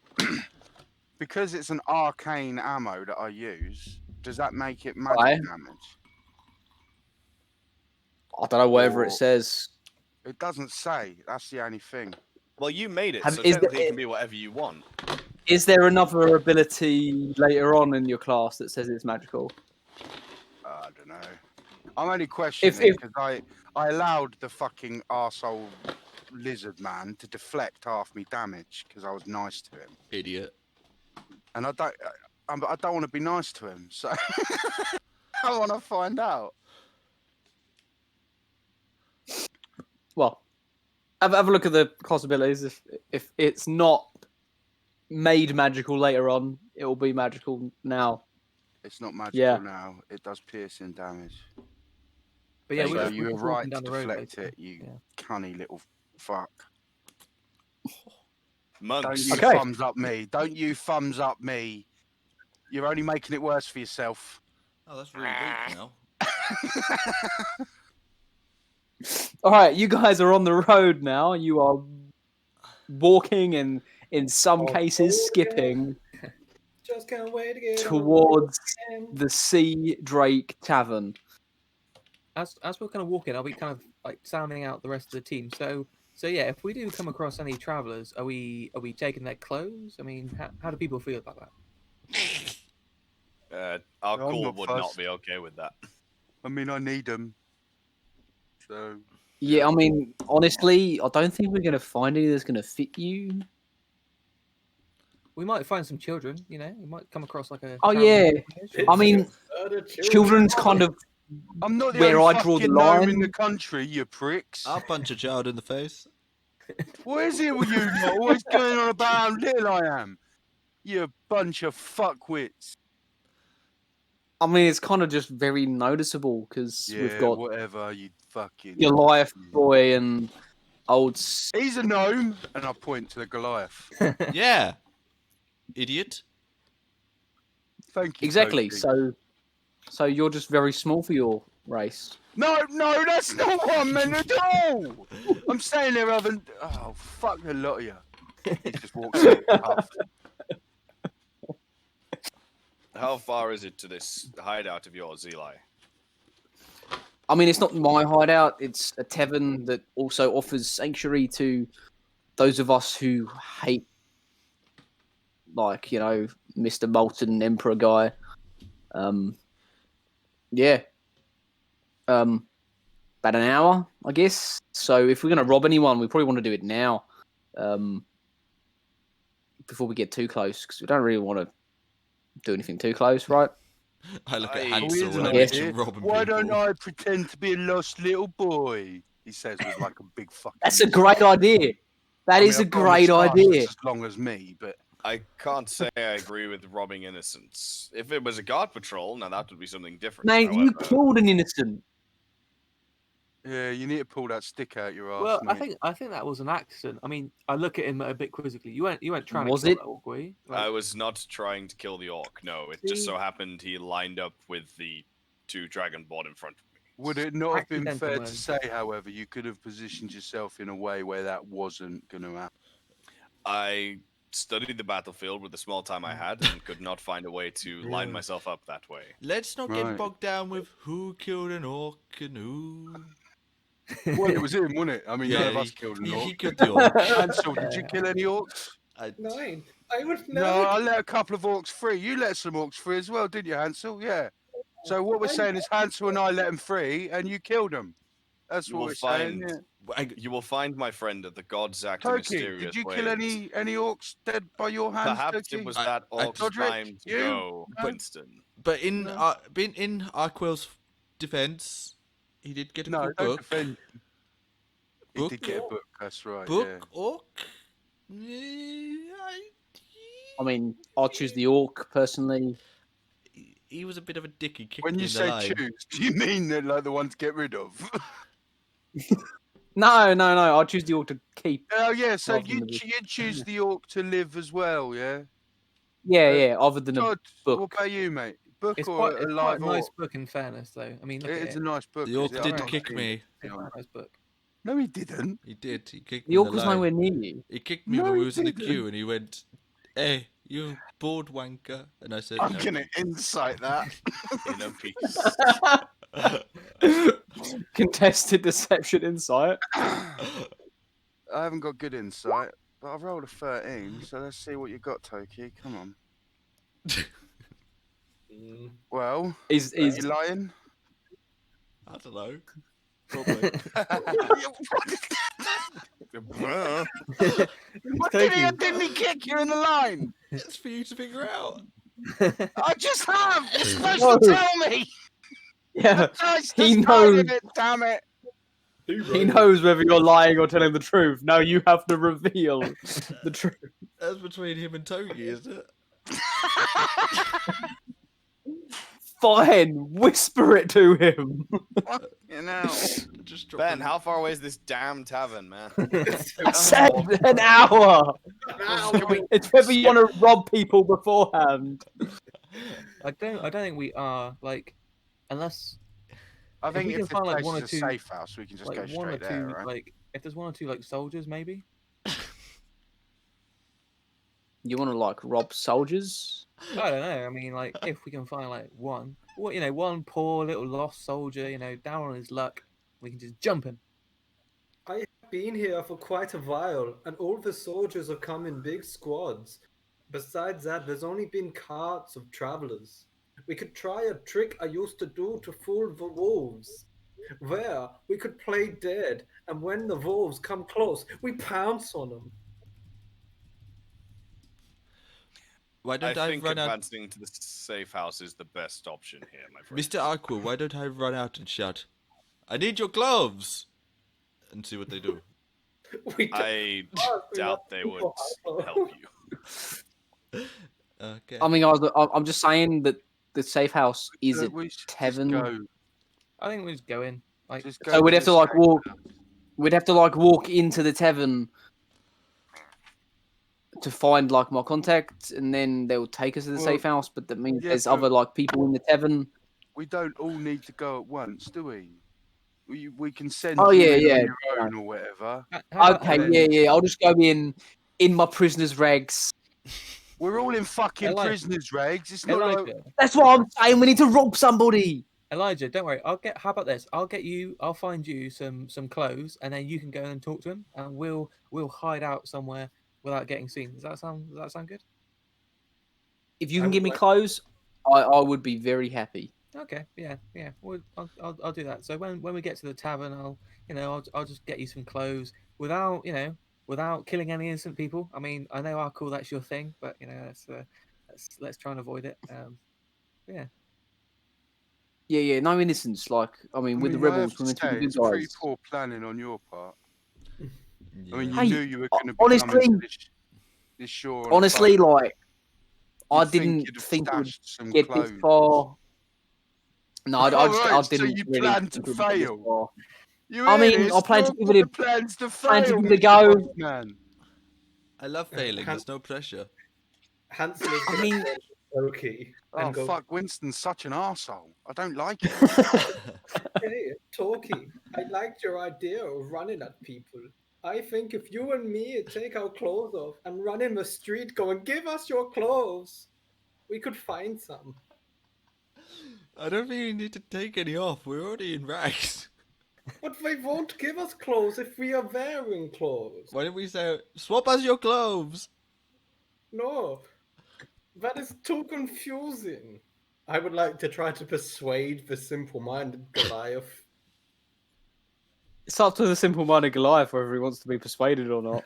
Speaker 5: because it's an arcane ammo that I use, does that make it magic
Speaker 3: Why?
Speaker 5: damage?
Speaker 3: I don't know whatever
Speaker 5: Or-
Speaker 3: it says.
Speaker 5: It doesn't say. That's the only thing.
Speaker 2: Well, you made it,
Speaker 3: Have-
Speaker 2: so
Speaker 3: is
Speaker 2: technically
Speaker 3: the-
Speaker 2: it can be whatever you want.
Speaker 3: Is there another ability later on in your class that says it's magical?
Speaker 5: I don't know. I'm only questioning
Speaker 3: if-
Speaker 5: because I allowed the fucking arsehole lizard man to deflect half me damage because I was nice to him,
Speaker 1: Idiot.
Speaker 5: and I don't want to be nice to him, so I want to find out.
Speaker 3: Well, have a look at the possibilities. If it's not made magical later on, it will be magical now.
Speaker 5: It's not magical
Speaker 3: Yeah.
Speaker 5: now. It does piercing damage.
Speaker 6: But yeah,
Speaker 5: so
Speaker 6: we're
Speaker 5: you were
Speaker 6: just
Speaker 5: right
Speaker 6: walking
Speaker 5: to
Speaker 6: down the road,
Speaker 5: deflect
Speaker 6: basically.
Speaker 5: it, you
Speaker 6: Yeah.
Speaker 5: cunny little fuck.
Speaker 2: Monks.
Speaker 5: Don't you
Speaker 3: Okay.
Speaker 5: thumbs up me. Don't you thumbs up me. You're only making it worse for yourself.
Speaker 1: Oh, that's really weak now.
Speaker 3: All right, you guys are on the road now. You are walking and, in some
Speaker 4: Oh,
Speaker 3: cases,
Speaker 4: yeah.
Speaker 3: skipping
Speaker 4: Just can't wait to get
Speaker 3: towards
Speaker 4: on
Speaker 3: the Sea Drake Tavern.
Speaker 6: As we're kind of walking, I'll be kind of like sounding out the rest of the team. So yeah, if we do come across any travelers, are we taking their clothes? I mean, how do people feel about that?
Speaker 2: Our
Speaker 5: I'm
Speaker 2: cool
Speaker 5: not
Speaker 2: would
Speaker 5: fussed.
Speaker 2: not be okay with that.
Speaker 5: I mean, I need them. So
Speaker 3: Yeah, I mean, honestly, I don't think we're going to find any that's going to fit you.
Speaker 6: We might find some children, you know. We might come across like a.
Speaker 3: Oh,
Speaker 6: traveling
Speaker 3: yeah.
Speaker 6: village.
Speaker 3: I mean,
Speaker 4: Murder
Speaker 3: children's kind of
Speaker 5: I'm not the
Speaker 3: where
Speaker 5: only
Speaker 3: I draw the
Speaker 5: fucking gnome in
Speaker 3: line.
Speaker 5: the country, you pricks.
Speaker 1: I'll punch a child in the face.
Speaker 5: What is it with you lot always going on about how little I am? You bunch of fuckwits.
Speaker 3: I mean, it's kind of just very noticeable because
Speaker 5: Yeah,
Speaker 3: we've got
Speaker 5: whatever, you fucking...
Speaker 3: Goliath boy and old.
Speaker 5: He's a gnome, and I point to the Goliath.
Speaker 1: Yeah. Idiot.
Speaker 5: Thank you,
Speaker 3: Exactly.
Speaker 5: Toki.
Speaker 3: So you're just very small for your race.
Speaker 5: No, that's not what I meant at all! I'm saying there having... Oh, fuck the lot of you. He just walks in and puffed.
Speaker 2: How far is it to this hideout of yours, Eli?
Speaker 3: I mean, it's not my hideout. It's a tavern that also offers sanctuary to those of us who hate, like, you know, Mr. Molten Emperor guy. Yeah. About an hour, I guess. So if we're going to rob anyone, we probably want to do it now. Before we get too close, because we don't really want to do anything too close, right?
Speaker 1: I look at
Speaker 2: Aye.
Speaker 1: Hansel
Speaker 5: Isn't
Speaker 1: and I
Speaker 3: it?
Speaker 1: mention robbing
Speaker 5: Why
Speaker 1: people.
Speaker 5: don't I pretend to be a lost little boy? He says with like a big fucking...
Speaker 3: That's a great idea. That is a
Speaker 5: I've got
Speaker 3: great
Speaker 5: moustache
Speaker 3: idea.
Speaker 5: that's as long as me, but...
Speaker 2: I can't say I agree with robbing innocents. If it was a guard patrol, now that would be something different.
Speaker 3: Mate, you
Speaker 2: however.
Speaker 3: killed an innocent.
Speaker 5: Yeah, you need to pull that stick out your ass.
Speaker 6: Well,
Speaker 5: mate.
Speaker 6: I think that was an accident. I mean, I look at him a bit quizzically. You weren't trying
Speaker 3: Was
Speaker 6: to kill
Speaker 3: it?
Speaker 6: that orc, were you?
Speaker 2: I was not trying to kill the orc. No, it just
Speaker 6: See?
Speaker 2: so happened he lined up with the 2 Dragonborn in front of me.
Speaker 5: Would it not have been
Speaker 6: Accidental
Speaker 5: fair
Speaker 6: one.
Speaker 5: to say, however, you could have positioned yourself in a way where that wasn't going to happen?
Speaker 2: I studied the battlefield with the small time I had and could not find a way to line
Speaker 4: Yeah.
Speaker 2: myself up that way.
Speaker 1: Let's not
Speaker 5: Right.
Speaker 1: get bogged down with who killed an orc and who.
Speaker 5: Well, it was him, wasn't it? I mean, none of
Speaker 1: Yeah,
Speaker 5: us killed an orc.
Speaker 1: he killed the orc.
Speaker 5: Hansel, did you kill any orcs?
Speaker 4: Nine. I would
Speaker 5: No,
Speaker 4: never.
Speaker 5: I let a couple of orcs free. You let some orcs free as well, didn't you, Hansel? Yeah. So what we're saying is Hansel and I let them free, and you killed them. That's
Speaker 2: You
Speaker 5: what
Speaker 2: will
Speaker 5: we're saying.
Speaker 2: find-
Speaker 5: Yeah.
Speaker 2: You will find my friend at the gods act
Speaker 5: Toki,
Speaker 2: mysterious
Speaker 5: did you
Speaker 2: ways.
Speaker 5: kill any orcs dead by your hands?
Speaker 2: Perhaps
Speaker 5: Toki?
Speaker 2: it was
Speaker 1: I-
Speaker 2: that
Speaker 1: I-
Speaker 2: orc's
Speaker 5: Todderick,
Speaker 2: time to
Speaker 5: you?
Speaker 2: go,
Speaker 5: No?
Speaker 2: Winston.
Speaker 1: But in
Speaker 5: No.
Speaker 1: in Arquill's defense, he did get a
Speaker 5: No,
Speaker 1: good
Speaker 5: don't
Speaker 1: book.
Speaker 5: defend. He
Speaker 1: Book?
Speaker 5: did get a book. That's right.
Speaker 1: Book
Speaker 5: Yeah.
Speaker 1: orc.
Speaker 3: I mean, I'll choose the orc personally.
Speaker 1: He was a bit of a dick. He kicked
Speaker 5: When
Speaker 1: me
Speaker 5: you
Speaker 1: in the
Speaker 5: say
Speaker 1: line.
Speaker 5: choose, do you mean that like the one to get rid of?
Speaker 3: No. I'll choose the orc to keep.
Speaker 5: Oh yeah, so
Speaker 3: Rather
Speaker 5: you
Speaker 3: than the-
Speaker 5: you choose the orc to live as well, yeah.
Speaker 3: Yeah. Other than a
Speaker 5: Todd,
Speaker 3: book.
Speaker 5: what about you, mate? Book
Speaker 6: It's
Speaker 5: or
Speaker 6: quite,
Speaker 5: a
Speaker 6: it's quite
Speaker 5: live
Speaker 6: a nice
Speaker 5: orc?
Speaker 6: book, in fairness, though. I mean, look
Speaker 5: It
Speaker 6: at
Speaker 5: is
Speaker 6: it.
Speaker 5: a nice book.
Speaker 1: The orc
Speaker 5: is it?
Speaker 1: did
Speaker 5: I've not
Speaker 1: kick
Speaker 5: seen
Speaker 1: me.
Speaker 5: it, to be
Speaker 6: It's quite
Speaker 5: honest.
Speaker 6: a nice book.
Speaker 5: No, he didn't.
Speaker 1: He did. He kicked
Speaker 3: The
Speaker 1: me in
Speaker 3: orc
Speaker 1: the
Speaker 3: was
Speaker 1: line.
Speaker 3: nowhere near you.
Speaker 1: He kicked me
Speaker 5: No,
Speaker 1: when we
Speaker 5: he
Speaker 1: was in the
Speaker 5: didn't.
Speaker 1: queue, and he went, "Hey, you bored wanker," and I said,
Speaker 5: I'm
Speaker 1: "No."
Speaker 5: gonna insight that.
Speaker 2: In a piece.
Speaker 3: Contested deception insight.
Speaker 5: I haven't got good insight, but I've rolled a 13, so let's see what you got, Toki. Come on.
Speaker 4: Mm.
Speaker 5: Well,
Speaker 3: Is
Speaker 5: are you lying?
Speaker 1: I don't know. Probably.
Speaker 5: What didn't he kick you in the line?
Speaker 1: It's for you to figure out.
Speaker 5: I just have. You're supposed
Speaker 3: No.
Speaker 5: to tell me.
Speaker 3: Yeah,
Speaker 5: Nice,
Speaker 3: He
Speaker 5: just hiding
Speaker 3: knows.
Speaker 5: it, damn it.
Speaker 3: he knows whether you're lying or telling the truth. Now you have to reveal the truth.
Speaker 1: That's between him and Toki, isn't it?
Speaker 3: Fine, whisper it to him.
Speaker 5: You know.
Speaker 1: Just drop
Speaker 2: Ben,
Speaker 1: him.
Speaker 2: how far away is this damn tavern, man?
Speaker 3: I said an hour.
Speaker 4: Ow.
Speaker 3: It's whether you want to rob people beforehand.
Speaker 6: I don't think we are like, unless
Speaker 5: I
Speaker 6: If
Speaker 5: think
Speaker 6: we
Speaker 5: if
Speaker 6: can
Speaker 5: the
Speaker 6: find, like,
Speaker 5: place
Speaker 6: one or
Speaker 5: is a
Speaker 6: two-
Speaker 5: safe house, we can just go
Speaker 6: like one or
Speaker 5: straight
Speaker 6: two
Speaker 5: there, right?
Speaker 6: like if there's one or two like soldiers maybe.
Speaker 3: You want to like rob soldiers?
Speaker 6: I don't know. I mean, like if we can find like one, one poor little lost soldier, down on his luck, we can just jump him.
Speaker 4: I have been here for quite a while, and all the soldiers have come in big squads. Besides that, there's only been carts of travelers. We could try a trick I used to do to fool the wolves, where we could play dead, and when the wolves come close, we pounce on them.
Speaker 1: Why
Speaker 2: I
Speaker 1: don't I,
Speaker 2: think
Speaker 1: run out,
Speaker 2: advancing to the safe house is the best option here, my friend.
Speaker 1: Mr. Arqull? Why don't I run out and shout, "I need your gloves," and see what they do?
Speaker 4: We don't
Speaker 2: I
Speaker 4: ask, we
Speaker 2: doubt
Speaker 4: let
Speaker 2: they would
Speaker 4: people
Speaker 2: help you.
Speaker 1: Okay.
Speaker 3: I mean, I'm just saying that the safe house is a
Speaker 5: We should just
Speaker 3: tavern.
Speaker 5: go.
Speaker 6: I think we just go in. Like
Speaker 5: Just go
Speaker 3: So we'd
Speaker 5: to
Speaker 3: have
Speaker 5: the
Speaker 3: to like
Speaker 5: safe
Speaker 3: walk.
Speaker 5: house.
Speaker 3: We'd have to like walk into the tavern to find like my contact, and then they'll take us to the
Speaker 5: Well,
Speaker 3: safe house. But that means
Speaker 5: yeah,
Speaker 3: there's
Speaker 5: but-
Speaker 3: other like people in the tavern.
Speaker 5: We don't all need to go at once, do we? We can send
Speaker 3: Oh,
Speaker 5: you
Speaker 3: yeah,
Speaker 5: in
Speaker 3: yeah.
Speaker 5: on your own or whatever.
Speaker 6: how about
Speaker 3: Okay,
Speaker 6: then-
Speaker 3: yeah. I'll just go in my prisoner's rags.
Speaker 5: We're all in fucking
Speaker 6: Elijah.
Speaker 5: prisoners' rags. It's not like
Speaker 6: Elijah,
Speaker 3: That's what I'm saying. We need to rob somebody.
Speaker 6: Elijah, don't worry. How about this? I'll find you some clothes, and then you can go and talk to him, and we'll hide out somewhere without getting seen. Does that sound good?
Speaker 3: If you
Speaker 4: I
Speaker 3: can give
Speaker 4: would
Speaker 3: me
Speaker 4: like-
Speaker 3: clothes, I would be very happy.
Speaker 6: Okay, yeah. Well, I'll do that. So when we get to the tavern, I'll just get you some clothes without killing any innocent people. I mean, I know Arqull, that's your thing, but let's try and avoid it. Yeah.
Speaker 3: Yeah. No innocence. Like, I mean, with the
Speaker 5: I have
Speaker 3: rebels,
Speaker 5: to
Speaker 3: we're meant to be
Speaker 5: say,
Speaker 3: the good
Speaker 5: it's pretty
Speaker 3: guys.
Speaker 5: poor planning on your part. I mean, you
Speaker 3: Hey,
Speaker 5: knew you were going to be
Speaker 3: honestly-
Speaker 5: coming to this shore. on a
Speaker 3: Honestly,
Speaker 5: boat.
Speaker 3: like, I
Speaker 5: You'd
Speaker 3: didn't
Speaker 5: you'd have
Speaker 3: think it would
Speaker 5: stashed some
Speaker 3: get
Speaker 5: clothes.
Speaker 3: this far. No, I
Speaker 5: Alright, so
Speaker 3: didn't
Speaker 5: you
Speaker 3: really
Speaker 5: planned
Speaker 3: think
Speaker 5: to
Speaker 3: it would get this
Speaker 5: fail.
Speaker 3: far.
Speaker 5: You
Speaker 3: I
Speaker 5: hear
Speaker 3: mean,
Speaker 5: this?
Speaker 3: I'll plan to
Speaker 5: Don't
Speaker 3: give
Speaker 5: put
Speaker 3: it a-
Speaker 5: the plans to
Speaker 3: plan to
Speaker 5: fail,
Speaker 3: give it a
Speaker 5: Mr.
Speaker 3: go.
Speaker 5: Postman.
Speaker 1: I love failing. There's no pressure.
Speaker 4: Hansel is
Speaker 3: I
Speaker 4: going
Speaker 3: mean-
Speaker 4: to Toki
Speaker 5: Oh,
Speaker 4: and go,
Speaker 5: fuck, Winston's such an arsehole. I don't like it.
Speaker 4: hey, Toki, I liked your idea of running at people. I think if you and me take our clothes off and run in the street going, give us your clothes, we could find some.
Speaker 1: I don't think you need to take any off. We're already in rags.
Speaker 4: But they won't give us clothes if we are wearing clothes.
Speaker 1: Why didn't we say, swap us your clothes?
Speaker 4: No, that is too confusing. I would like to try to persuade the simple-minded Goliath.
Speaker 3: It's up to the simple-minded Goliath whether he wants to be persuaded or not.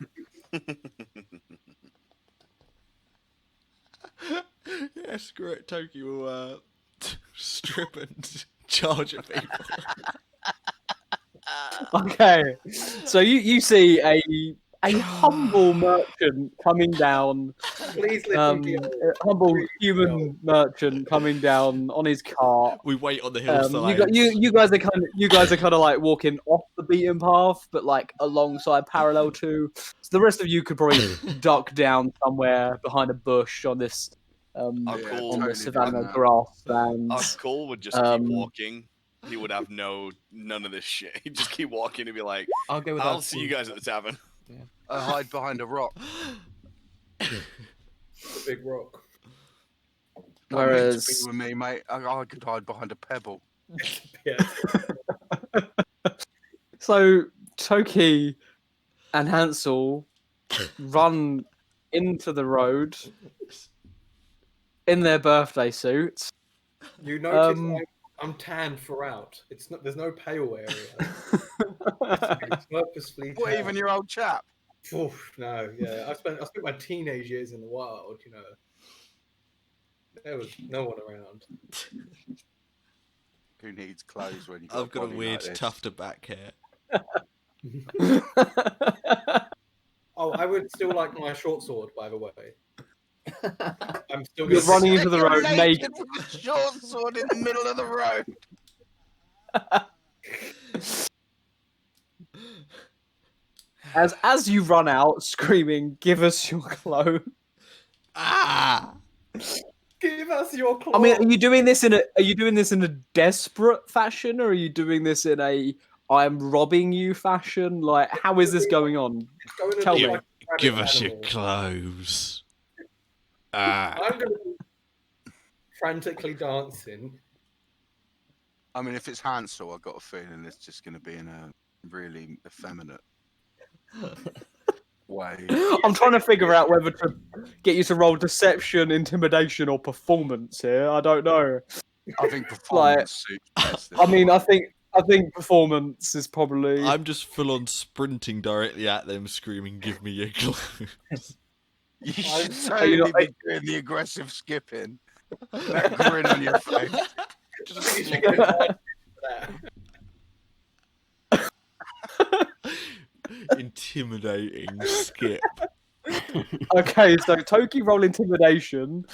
Speaker 1: Yeah, screw it. Toki will strip and charge at people.
Speaker 3: Okay, so you see a humble merchant coming down,
Speaker 4: Please let me
Speaker 3: a
Speaker 4: go.
Speaker 3: humble
Speaker 4: Please
Speaker 3: human merchant coming down on his cart.
Speaker 1: We wait on the hillside.
Speaker 3: You guys are kind of like walking off the beaten path, but like alongside, parallel to. So the rest of you could probably duck down somewhere behind a bush on this
Speaker 2: Arqull,
Speaker 3: on the
Speaker 5: totally
Speaker 3: savannah
Speaker 5: done that.
Speaker 3: grasslands.
Speaker 2: Arqull would just keep walking. He would have none of this shit. He'd just keep walking and be like,
Speaker 6: I'll go with
Speaker 2: I'll
Speaker 6: Arqull.
Speaker 2: see you guys at the tavern.
Speaker 5: I hide behind a rock.
Speaker 4: The big rock.
Speaker 5: Don't mean to
Speaker 3: Whereas-
Speaker 5: be with me, mate. I could hide behind a pebble.
Speaker 4: Yeah.
Speaker 3: So Toki and Hansel run into the road in their birthday suits.
Speaker 4: You notice
Speaker 3: Um,
Speaker 4: I'm tanned throughout. It's not. There's no pale area. It's purposefully.
Speaker 5: What,
Speaker 4: tanned.
Speaker 5: even your old chap?
Speaker 4: Oof, no, yeah. I spent my teenage years in the wild. You know, there was no one around.
Speaker 5: Who needs clothes when you got
Speaker 1: I've got a
Speaker 5: body
Speaker 1: weird
Speaker 5: like this?
Speaker 1: tuft of back hair.
Speaker 4: Oh, I would still like my short sword, by the way. I'm still
Speaker 3: You're
Speaker 4: gonna
Speaker 3: running into the
Speaker 5: You're
Speaker 3: road naked.
Speaker 5: with a short sword in the middle of the road.
Speaker 3: As you run out screaming, "Give us your clothes!"
Speaker 1: Ah!
Speaker 4: Give us your clothes.
Speaker 3: I mean, are you doing this in a desperate fashion, or are you doing this in a "I'm robbing you" fashion? Like, how is this going on?
Speaker 4: Going to
Speaker 3: tell
Speaker 4: be
Speaker 3: me.
Speaker 4: like a rabid
Speaker 1: Give us your
Speaker 4: animal.
Speaker 1: clothes. Ah.
Speaker 4: I'm going to be frantically dancing.
Speaker 5: I mean, if it's Hansel, I've got a feeling it's just going to be in a really effeminate way.
Speaker 3: I'm trying to figure out whether to get you to roll deception, intimidation, or performance here. I don't know.
Speaker 5: I think performance suits best.
Speaker 3: I mean, I think performance is probably.
Speaker 1: I'm just full on sprinting directly at them, screaming, "Give me your clothes."
Speaker 5: You should
Speaker 3: you
Speaker 5: totally
Speaker 3: not-
Speaker 5: be doing the aggressive skipping. That grin on your face.
Speaker 4: I think you should get invited for that.
Speaker 1: Intimidating skip.
Speaker 3: Okay, so Toki roll intimidation.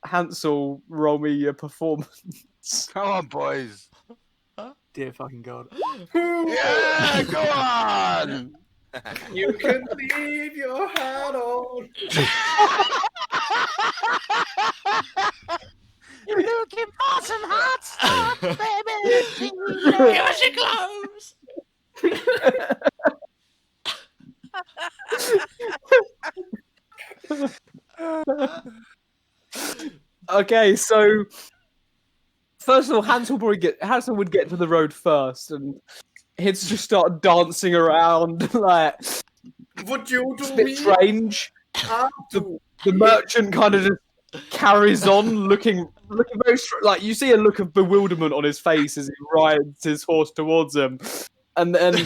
Speaker 3: Hansel, roll me your performance.
Speaker 5: Come on, boys.
Speaker 6: Dear fucking god.
Speaker 5: Yeah, go on.
Speaker 4: You can leave your hat on.
Speaker 5: You're looking for some hot stuff, baby.
Speaker 1: Give us your clothes.
Speaker 3: Okay, so first of all, Hansel would get to the road first, and he'd just start dancing around like
Speaker 4: Would you
Speaker 3: it's a
Speaker 4: do
Speaker 3: bit
Speaker 4: me?
Speaker 3: strange.
Speaker 4: To
Speaker 3: The merchant kind of just carries on, looking very like you see a look of bewilderment on his face as he rides his horse towards him, and then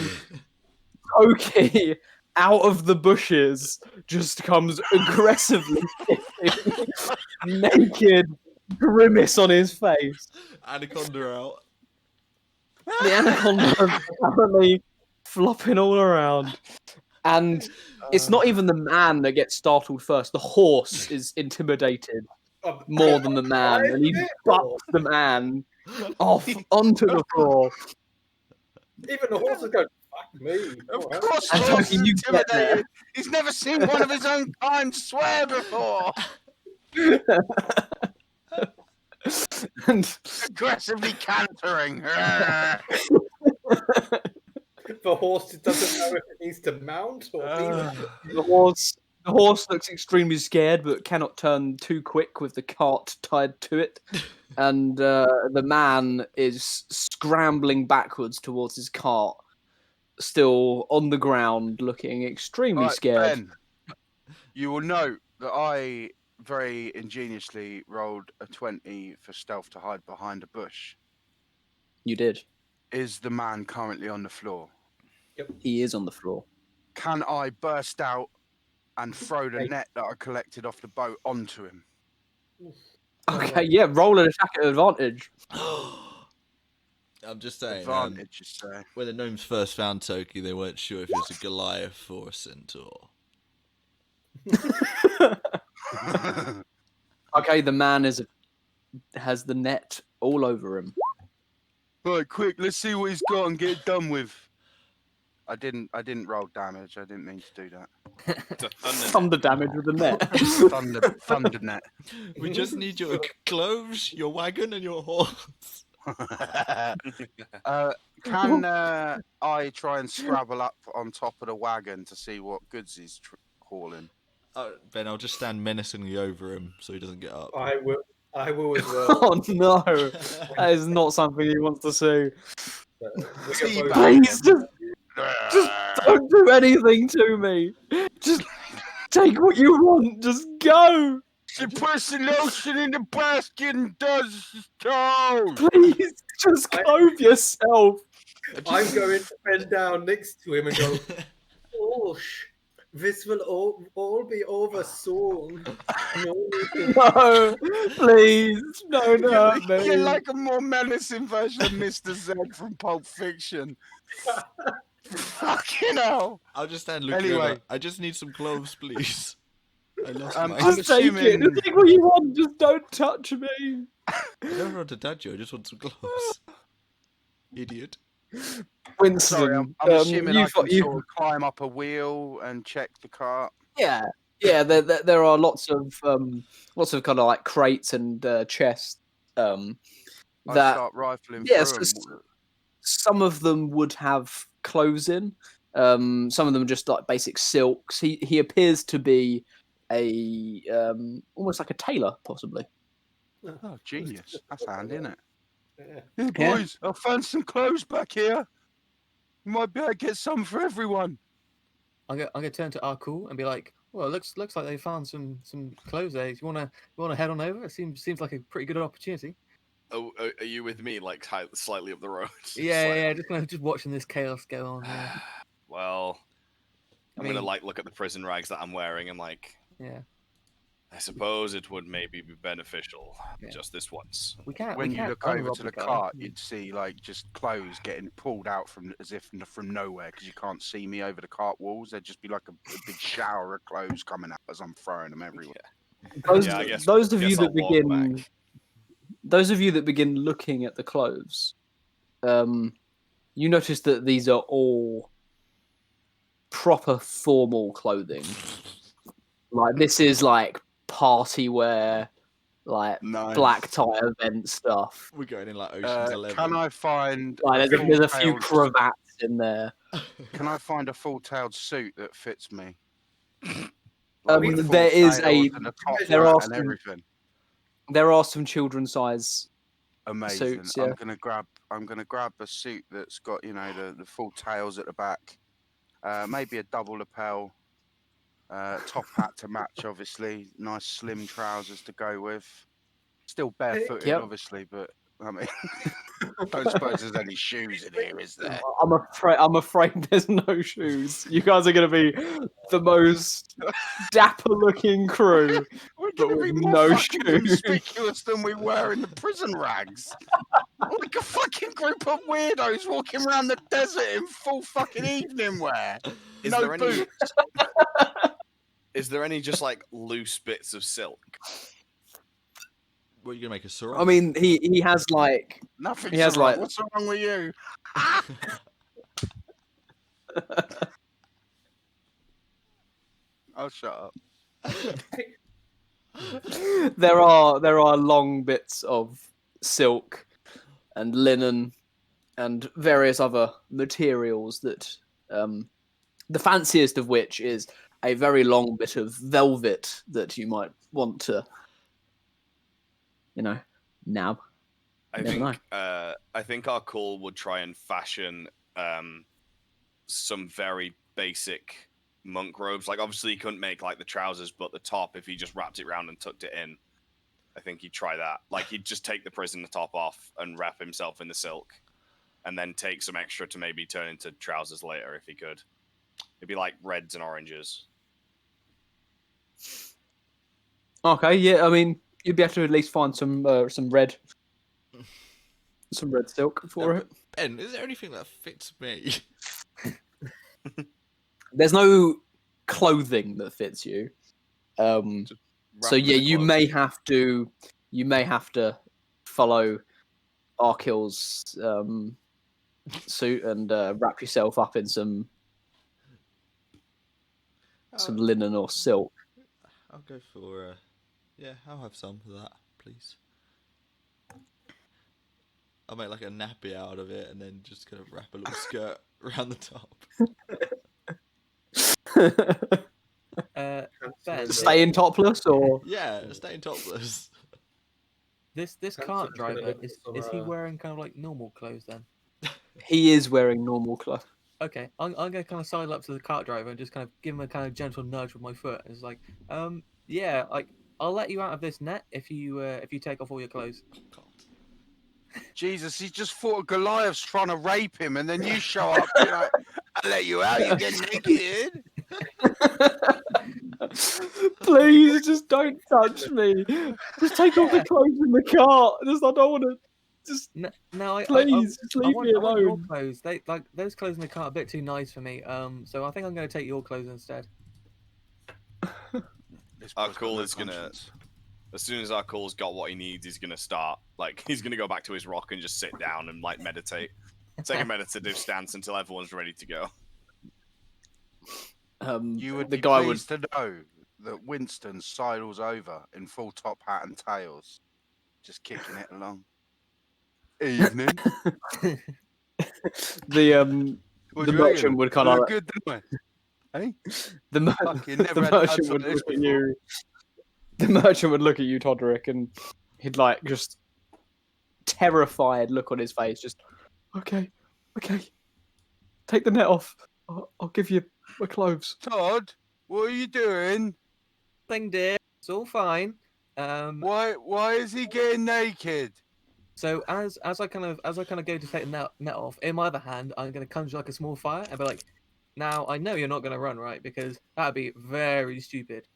Speaker 3: Toki out of the bushes just comes aggressively naked, grimace on his face.
Speaker 1: Anaconda out.
Speaker 3: The anaconda is apparently flopping all around. And it's not even the man that gets startled first. The horse is intimidated more than the man. And he bucks the man off onto the floor.
Speaker 4: Even the horse is going, fuck me.
Speaker 5: Of
Speaker 4: All right.
Speaker 5: course,
Speaker 3: And
Speaker 5: Horse
Speaker 3: Toki,
Speaker 5: is
Speaker 3: you get there.
Speaker 5: intimidated. He's never seen one of his own kind swear before.
Speaker 3: And
Speaker 5: Aggressively cantering.
Speaker 4: The horse doesn't know if it needs to mount or be.
Speaker 3: the horse looks extremely scared, but cannot turn too quick with the cart tied to it. And the man is scrambling backwards towards his cart, still on the ground, looking extremely
Speaker 5: Right,
Speaker 3: scared.
Speaker 5: Ben, you will note that I very ingeniously rolled a 20 for stealth to hide behind a bush.
Speaker 3: You did.
Speaker 5: Is the man currently on the floor?
Speaker 3: He is on the floor.
Speaker 5: Can I burst out and throw the net that I collected off the boat onto him?
Speaker 3: Okay, yeah, roll an attack at advantage.
Speaker 1: I'm just saying.
Speaker 5: Advantage, you say?
Speaker 1: When the gnomes first found Toki, they weren't sure if it was a Goliath or a centaur.
Speaker 3: Okay, the man has the net all over him.
Speaker 5: Right, quick, let's see what he's got and get it done with. I didn't roll damage. I didn't mean to do that.
Speaker 3: Thunder damage with the net.
Speaker 5: Thunder net.
Speaker 1: We just need your clothes, your wagon, and your horse.
Speaker 5: Can I try and scrabble up on top of the wagon to see what goods he's hauling?
Speaker 1: Ben, I'll just stand menacingly over him so he doesn't get up.
Speaker 4: I will as well.
Speaker 3: Oh no, that is not something he wants to see.
Speaker 4: We are both-
Speaker 3: Please, just don't do anything to me. Just take what you want. Just go.
Speaker 5: She puts the lotion in the basket and does his toes.
Speaker 3: Please, just clothe yourself.
Speaker 4: I'm going to bend down next to him and go, "Gosh, this will all be over soon."
Speaker 3: No, please, don't hurt me.
Speaker 5: You're like a more menacing version of Mr. Z from Pulp Fiction. Fucking hell.
Speaker 1: I'll just stand looking
Speaker 5: Anyway.
Speaker 1: over. I just need some clothes, please. I lost
Speaker 5: I'm
Speaker 1: my...
Speaker 5: just-
Speaker 3: Just take it.
Speaker 5: assuming-
Speaker 3: Just take what you want. Just don't touch me.
Speaker 1: I don't want to touch you, I just want some clothes. Idiot.
Speaker 3: Winston,
Speaker 5: Sorry, I'm assuming I can
Speaker 3: you-
Speaker 5: sort of climb up a wheel and check the cart.
Speaker 3: Yeah, yeah. There are lots of kind of like crates and chests.
Speaker 5: I
Speaker 3: That
Speaker 5: start rifling
Speaker 3: yes,
Speaker 5: through 'em.
Speaker 3: some of them would have clothes in. Some of them are just like basic silks. He appears to be a almost like a tailor, possibly.
Speaker 5: Oh, genius. That's handy, isn't it?
Speaker 4: Yeah.
Speaker 5: Hey,
Speaker 3: Yeah.
Speaker 5: boys, I found some clothes back here. You might be able to get some for everyone.
Speaker 6: I'm gonna turn to Arqull and be like, "Well, it looks like they found some clothes there. You wanna head on over? It seems like a pretty good opportunity."
Speaker 2: Oh, are you with me, like slightly up the road?
Speaker 6: Yeah. Just watching this chaos go on. Yeah.
Speaker 2: Well, I'm gonna
Speaker 6: mean-
Speaker 2: like look at the prison rags that I'm wearing and like,
Speaker 6: Yeah.
Speaker 2: I suppose it would maybe be beneficial
Speaker 6: Yeah.
Speaker 2: just this once.
Speaker 6: We can't.
Speaker 5: When
Speaker 6: we
Speaker 5: you
Speaker 6: can't
Speaker 5: look over
Speaker 6: unrob
Speaker 5: to the
Speaker 6: car.
Speaker 5: cart, you'd see like just clothes getting pulled out from as if from nowhere because you can't see me over the cart walls. There'd just be like a big shower of clothes coming out as I'm throwing them everywhere.
Speaker 3: Those,
Speaker 2: Yeah, I guess-
Speaker 3: those of
Speaker 2: guess
Speaker 3: you that
Speaker 2: I'll walk
Speaker 3: begin,
Speaker 2: back.
Speaker 3: those of you that begin looking at the clothes, you notice that these are all proper formal clothing. Like this is like party wear, like
Speaker 5: Nice.
Speaker 3: black tie event stuff.
Speaker 1: We're going in like Ocean's 11.
Speaker 5: Can I find?
Speaker 3: Like there's a few
Speaker 5: full-tailed-
Speaker 3: cravats in there.
Speaker 5: Can I find a full-tailed suit that fits me?
Speaker 3: There
Speaker 5: with
Speaker 3: is
Speaker 5: full
Speaker 3: a-
Speaker 5: tails and the top
Speaker 3: there
Speaker 5: hat
Speaker 3: are
Speaker 5: and
Speaker 3: some-
Speaker 5: everything.
Speaker 3: There are some children's size.
Speaker 5: Amazing.
Speaker 3: suits, yeah.
Speaker 5: I'm gonna grab a suit that's got the full tails at the back, maybe a double lapel, top hat to match. Obviously, nice slim trousers to go with. Still barefooted,
Speaker 3: Yep.
Speaker 5: obviously, but I mean, don't suppose there's any shoes in here, is there?
Speaker 3: I'm afraid there's no shoes. You guys are going to be the most dapper-looking crew.
Speaker 5: We're
Speaker 3: But
Speaker 5: gonna be
Speaker 3: with
Speaker 5: more
Speaker 3: no
Speaker 5: fucking
Speaker 3: shoes.
Speaker 5: conspicuous than we were in the prison rags. Like a fucking group of weirdos walking around the desert in full fucking evening wear.
Speaker 2: Is
Speaker 5: No
Speaker 2: there any?
Speaker 5: boots.
Speaker 2: Is there any just like loose bits of silk?
Speaker 1: What are you gonna make a sarong?
Speaker 3: I mean, he has like
Speaker 5: Nothing.
Speaker 3: He has, like-
Speaker 5: What's wrong with you? I'll shut up.
Speaker 3: There are long bits of silk and linen and various other materials that the fanciest of which is a very long bit of velvet that you might want to, nab.
Speaker 2: I
Speaker 3: Never know.
Speaker 2: think Arqull would try and fashion some very basic monk robes. Like, obviously, he couldn't make like the trousers, but the top, if he just wrapped it around and tucked it in, I think he'd try that. Like, he'd just take the prisoner top off and wrap himself in the silk, and then take some extra to maybe turn into trousers later if he could. It'd be like reds and oranges.
Speaker 3: Okay, yeah. I mean, you'd be able to at least find some red silk for it.
Speaker 1: Ben, is there anything that fits me?
Speaker 3: There's no clothing that fits you.
Speaker 2: Wrap
Speaker 3: So
Speaker 2: him in
Speaker 3: yeah,
Speaker 2: a
Speaker 3: you
Speaker 2: cloak.
Speaker 3: may have to follow Arquill's suit and wrap yourself up in some linen or silk.
Speaker 1: I'll go for I'll have some of that, please. I'll make like a nappy out of it and then just kind of wrap a little skirt around the top.
Speaker 6: Ben,
Speaker 3: Staying topless, or
Speaker 1: Yeah, staying topless.
Speaker 6: this
Speaker 4: Hansel
Speaker 6: cart
Speaker 4: is gonna
Speaker 6: driver
Speaker 4: look
Speaker 6: is
Speaker 4: for
Speaker 6: is he
Speaker 4: some,
Speaker 6: wearing kind of like normal clothes then?
Speaker 3: he is wearing normal clothes.
Speaker 6: Okay, I'm gonna kind of sidle up to the cart driver and just kind of give him a kind of gentle nudge with my foot. It's like, yeah, like I'll let you out of this net if you take off all your clothes.
Speaker 1: God.
Speaker 5: Jesus, he just thought Goliath's trying to rape him, and then you show up. You're like, I'll let you out. You get naked.
Speaker 3: Please, just don't touch me. Just take off the clothes in the cart. I don't want to. Just
Speaker 6: No,
Speaker 3: please, just leave me
Speaker 6: I want your
Speaker 3: alone.
Speaker 6: clothes. They like those clothes in the cart are a bit too nice for me. So I think I'm gonna take your clothes instead.
Speaker 5: This boy's got
Speaker 2: Arqull
Speaker 5: no
Speaker 2: is gonna.
Speaker 5: conscience.
Speaker 2: As soon as Arqull's got what he needs, he's gonna start. Like, he's gonna go back to his rock and just sit down and like meditate. Take a meditative stance until everyone's ready to go.
Speaker 5: You would
Speaker 3: the
Speaker 5: be
Speaker 3: guy would.
Speaker 5: pleased to know that Winston sidles over in full top hat and tails, just kicking it along. Evening.
Speaker 3: The
Speaker 5: What
Speaker 3: the
Speaker 5: you
Speaker 3: merchant
Speaker 5: reckon?
Speaker 3: would kind
Speaker 5: I
Speaker 3: of
Speaker 5: look good, don't I? Hey?
Speaker 3: the
Speaker 5: Fucking never had
Speaker 3: merchant
Speaker 5: pants
Speaker 3: would
Speaker 5: like this
Speaker 3: look at
Speaker 5: before.
Speaker 3: you. The merchant would look at you, Todderick, and he'd like just terrified look on his face. Just okay, take the net off. I'll give you my clothes.
Speaker 5: Todd, what are you doing?
Speaker 6: Thing, dear, it's all fine.
Speaker 5: Why is he getting naked?
Speaker 6: So as I kind of go to take the net off, in my other hand, I'm gonna conjure like a small fire and be like, now I know you're not gonna run, right? Because that'd be very stupid.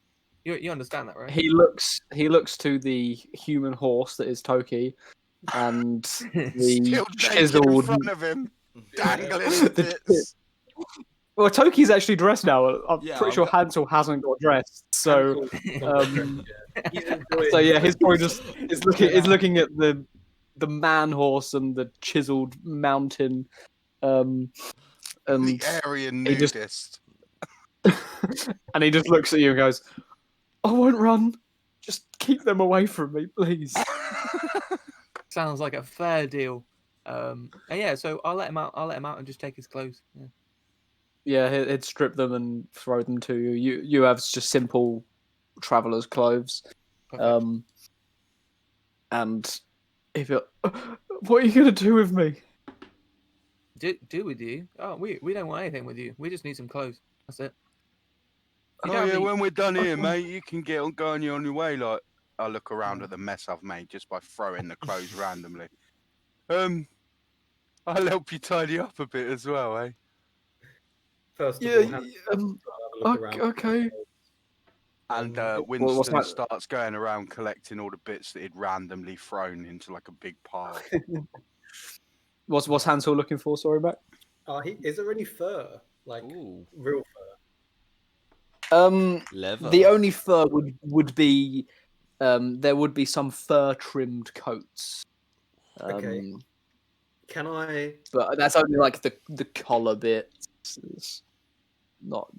Speaker 6: You understand that, right?
Speaker 3: He looks to the human horse that is Toki, and the
Speaker 5: Still naked in
Speaker 3: chiseled.
Speaker 5: front of him, dangling his
Speaker 3: The
Speaker 5: tits.
Speaker 3: Well, Toki's actually dressed now. I'm
Speaker 1: Yeah,
Speaker 3: pretty
Speaker 1: I've
Speaker 3: sure
Speaker 1: got-
Speaker 3: Hansel hasn't got dressed. So,
Speaker 4: He's enjoying
Speaker 3: so yeah,
Speaker 4: the
Speaker 3: he's probably just is
Speaker 4: Yeah.
Speaker 3: looking at the man horse and the chiseled mountain, and
Speaker 5: The Aryan
Speaker 3: he just-
Speaker 5: nudist.
Speaker 3: and he just looks at you and goes, "I won't run. Just keep them away from me, please."
Speaker 6: Sounds like a fair deal. And yeah, so I'll let him out. I'll let him out and just take his clothes. Yeah.
Speaker 3: Yeah, he'd strip them and throw them to you. You have just simple traveler's clothes.
Speaker 6: Perfect.
Speaker 3: And if you're, what are you gonna do with me?
Speaker 6: Do with you? Oh, we don't want anything with you. We just need some clothes. That's it. You
Speaker 5: Oh
Speaker 6: don't
Speaker 5: yeah,
Speaker 6: need-
Speaker 5: when we're done here, mate, you can go on your way. Like, I look around at the mess I've made just by throwing the clothes randomly. I'll help you tidy up a bit as well, eh?
Speaker 4: First of
Speaker 3: Yeah,
Speaker 4: all, Hansel will have a look around.
Speaker 3: okay.
Speaker 5: And
Speaker 3: what's
Speaker 5: Winston
Speaker 3: that?
Speaker 5: starts going around collecting all the bits that he'd randomly thrown into like a big pile.
Speaker 3: What's Hansel looking for? Sorry, Mac.
Speaker 4: Is there any fur? Like
Speaker 1: Ooh,
Speaker 4: real fur?
Speaker 1: leather.
Speaker 3: The only fur would be, there would be some fur trimmed coats.
Speaker 4: Okay. Can I?
Speaker 3: But that's only like the collar bit. It's not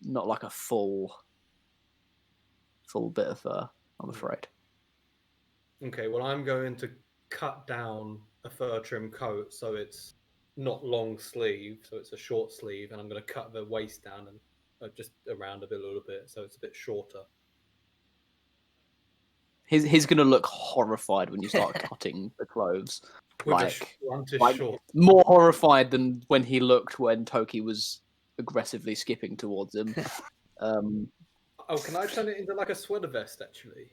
Speaker 3: like a full bit of fur, I'm afraid.
Speaker 4: Okay, well, I'm going to cut down a fur trim coat so it's not long sleeve, so it's a short sleeve, and I'm going to cut the waist down and just around a little bit, so it's a bit shorter.
Speaker 3: He's gonna look horrified when you start cutting the clothes.
Speaker 4: With
Speaker 3: Like,
Speaker 4: a
Speaker 3: like
Speaker 4: short.
Speaker 3: more horrified than when he looked when Toki was aggressively skipping towards him.
Speaker 4: Oh, can I turn it into like a sweater vest, actually?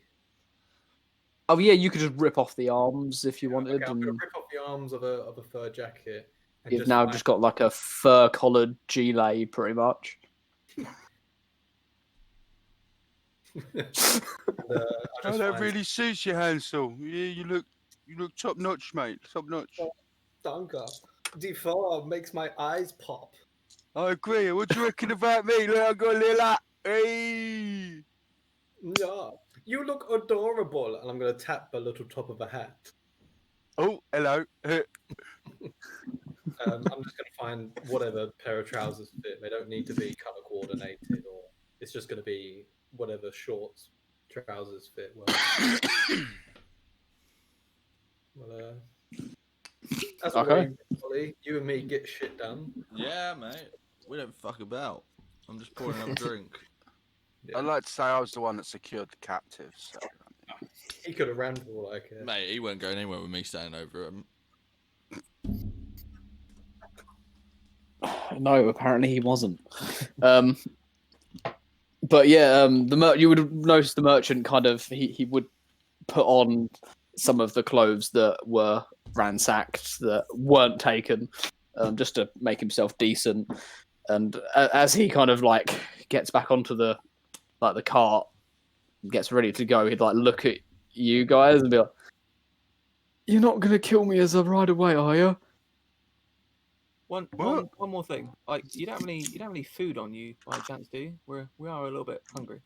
Speaker 3: Oh yeah, you could just rip off the arms if you wanted,
Speaker 4: Okay, I'm going
Speaker 3: and
Speaker 4: to rip off the arms of a fur jacket. And
Speaker 3: you've now just got like a fur-collared gilet, pretty much.
Speaker 5: That really suits you, Hansel. Yeah, you look top notch, mate. Top notch.
Speaker 4: Danke. The fur makes my eyes pop.
Speaker 5: I agree. What do you reckon about me? Look, I got a little hat. Hey.
Speaker 4: Yeah, you look adorable. And I'm going to tap the little top of the hat.
Speaker 5: Oh, hello.
Speaker 4: I'm just going to find whatever pair of trousers fit. They don't need to be color coordinated, or it's just going to be whatever shorts trousers fit well. Well, that's
Speaker 3: Okay.
Speaker 4: Ollie. You and me get shit done.
Speaker 1: Yeah, mate. We don't fuck about. I'm just pouring up a drink.
Speaker 4: Yeah.
Speaker 5: I'd like to say I was the one that secured the captives. So.
Speaker 4: He could have ran for all I care.
Speaker 1: Mate, he weren't going anywhere with me standing over him.
Speaker 3: No, apparently he wasn't. But yeah, you would notice the merchant kind of he would put on some of the clothes that were ransacked, that weren't taken, just to make himself decent. And as he kind of like gets back onto the cart, gets ready to go, he'd like look at you guys and be like, "You're not gonna kill me as I ride away, are you?"
Speaker 6: One more thing. Like, you don't have any food on you by chance, do you? We are a little bit hungry.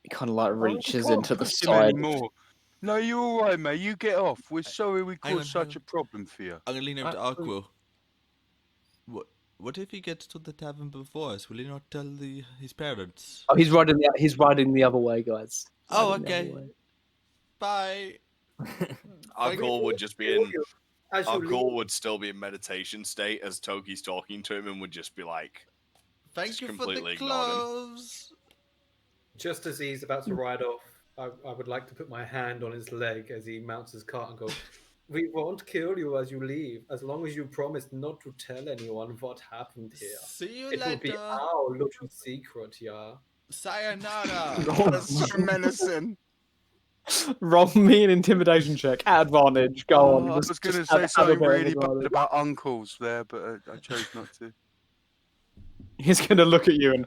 Speaker 3: He kind of like reaches
Speaker 5: Can't
Speaker 3: into the
Speaker 5: push him
Speaker 3: side.
Speaker 5: anymore. No, you're all right, mate. You get off. We're sorry we
Speaker 1: Hang
Speaker 5: caused
Speaker 1: on,
Speaker 5: such
Speaker 1: hang
Speaker 5: a problem for you.
Speaker 1: I'm gonna lean over to
Speaker 6: Absolutely.
Speaker 1: Arqull. What if he gets to the tavern before us? Will he not tell his parents?
Speaker 3: Oh, he's riding the other way, guys.
Speaker 1: Oh,
Speaker 3: Riding the other
Speaker 1: okay.
Speaker 3: way.
Speaker 1: Bye.
Speaker 2: Arqull would just be in.
Speaker 4: As you
Speaker 2: Arqull
Speaker 4: leave,
Speaker 2: would still be in meditation state as Toki's talking to him, and would just be like,
Speaker 1: Thank
Speaker 2: Just
Speaker 1: you for the
Speaker 2: completely ignored him.
Speaker 1: clothes.
Speaker 4: just as he's about to ride off, I would like to put my hand on his leg as he mounts his cart and go, "We won't kill you as you leave, as long as you promise not to tell anyone what happened here.
Speaker 1: See you
Speaker 4: It will be
Speaker 1: later.
Speaker 4: our little secret, yeah."
Speaker 1: Sayonara.
Speaker 5: That's so menacing.
Speaker 3: Roll me an intimidation check. At advantage. Go on.
Speaker 5: I was going to
Speaker 3: just
Speaker 5: say
Speaker 3: have a
Speaker 5: something
Speaker 3: bit of
Speaker 5: really bad
Speaker 3: advantage.
Speaker 5: about uncles there, but I chose not to.
Speaker 3: He's going to look at you and...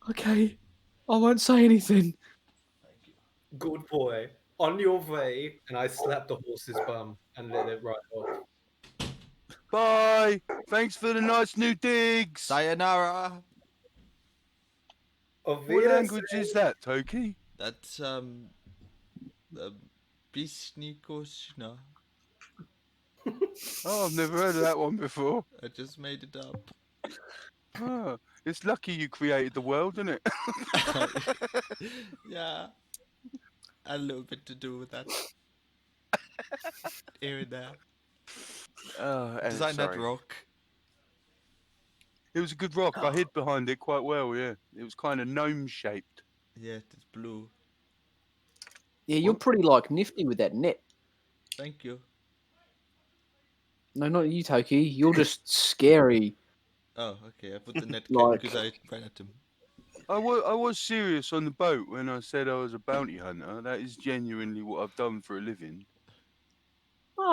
Speaker 3: Okay. I won't say anything.
Speaker 4: Good boy. On your way. And I slapped the horse's bum and let it ride off.
Speaker 5: Bye. Thanks for the nice new digs.
Speaker 1: Sayonara.
Speaker 4: Auf
Speaker 5: What
Speaker 4: Wiedersehen.
Speaker 5: language is that, Toki?
Speaker 1: That's Bisnikoshna.
Speaker 5: Oh, I've never heard of that one before.
Speaker 1: I just made it up.
Speaker 5: Oh, it's lucky you created the world, isn't it?
Speaker 1: Yeah. A little bit to do with that. Here and there. Design that
Speaker 5: sorry.
Speaker 1: rock.
Speaker 5: It was a good rock. I hid behind it quite well, yeah. It was kind of gnome-shaped.
Speaker 1: Yeah, it's blue.
Speaker 3: Yeah, you're pretty like nifty with that net.
Speaker 1: Thank you.
Speaker 3: No, not you, Toki. You're just scary.
Speaker 1: Oh, okay. I put the net
Speaker 3: Like-
Speaker 1: because I ran at him.
Speaker 5: I was serious on the boat when I said I was a bounty hunter. That is genuinely what I've done for a living.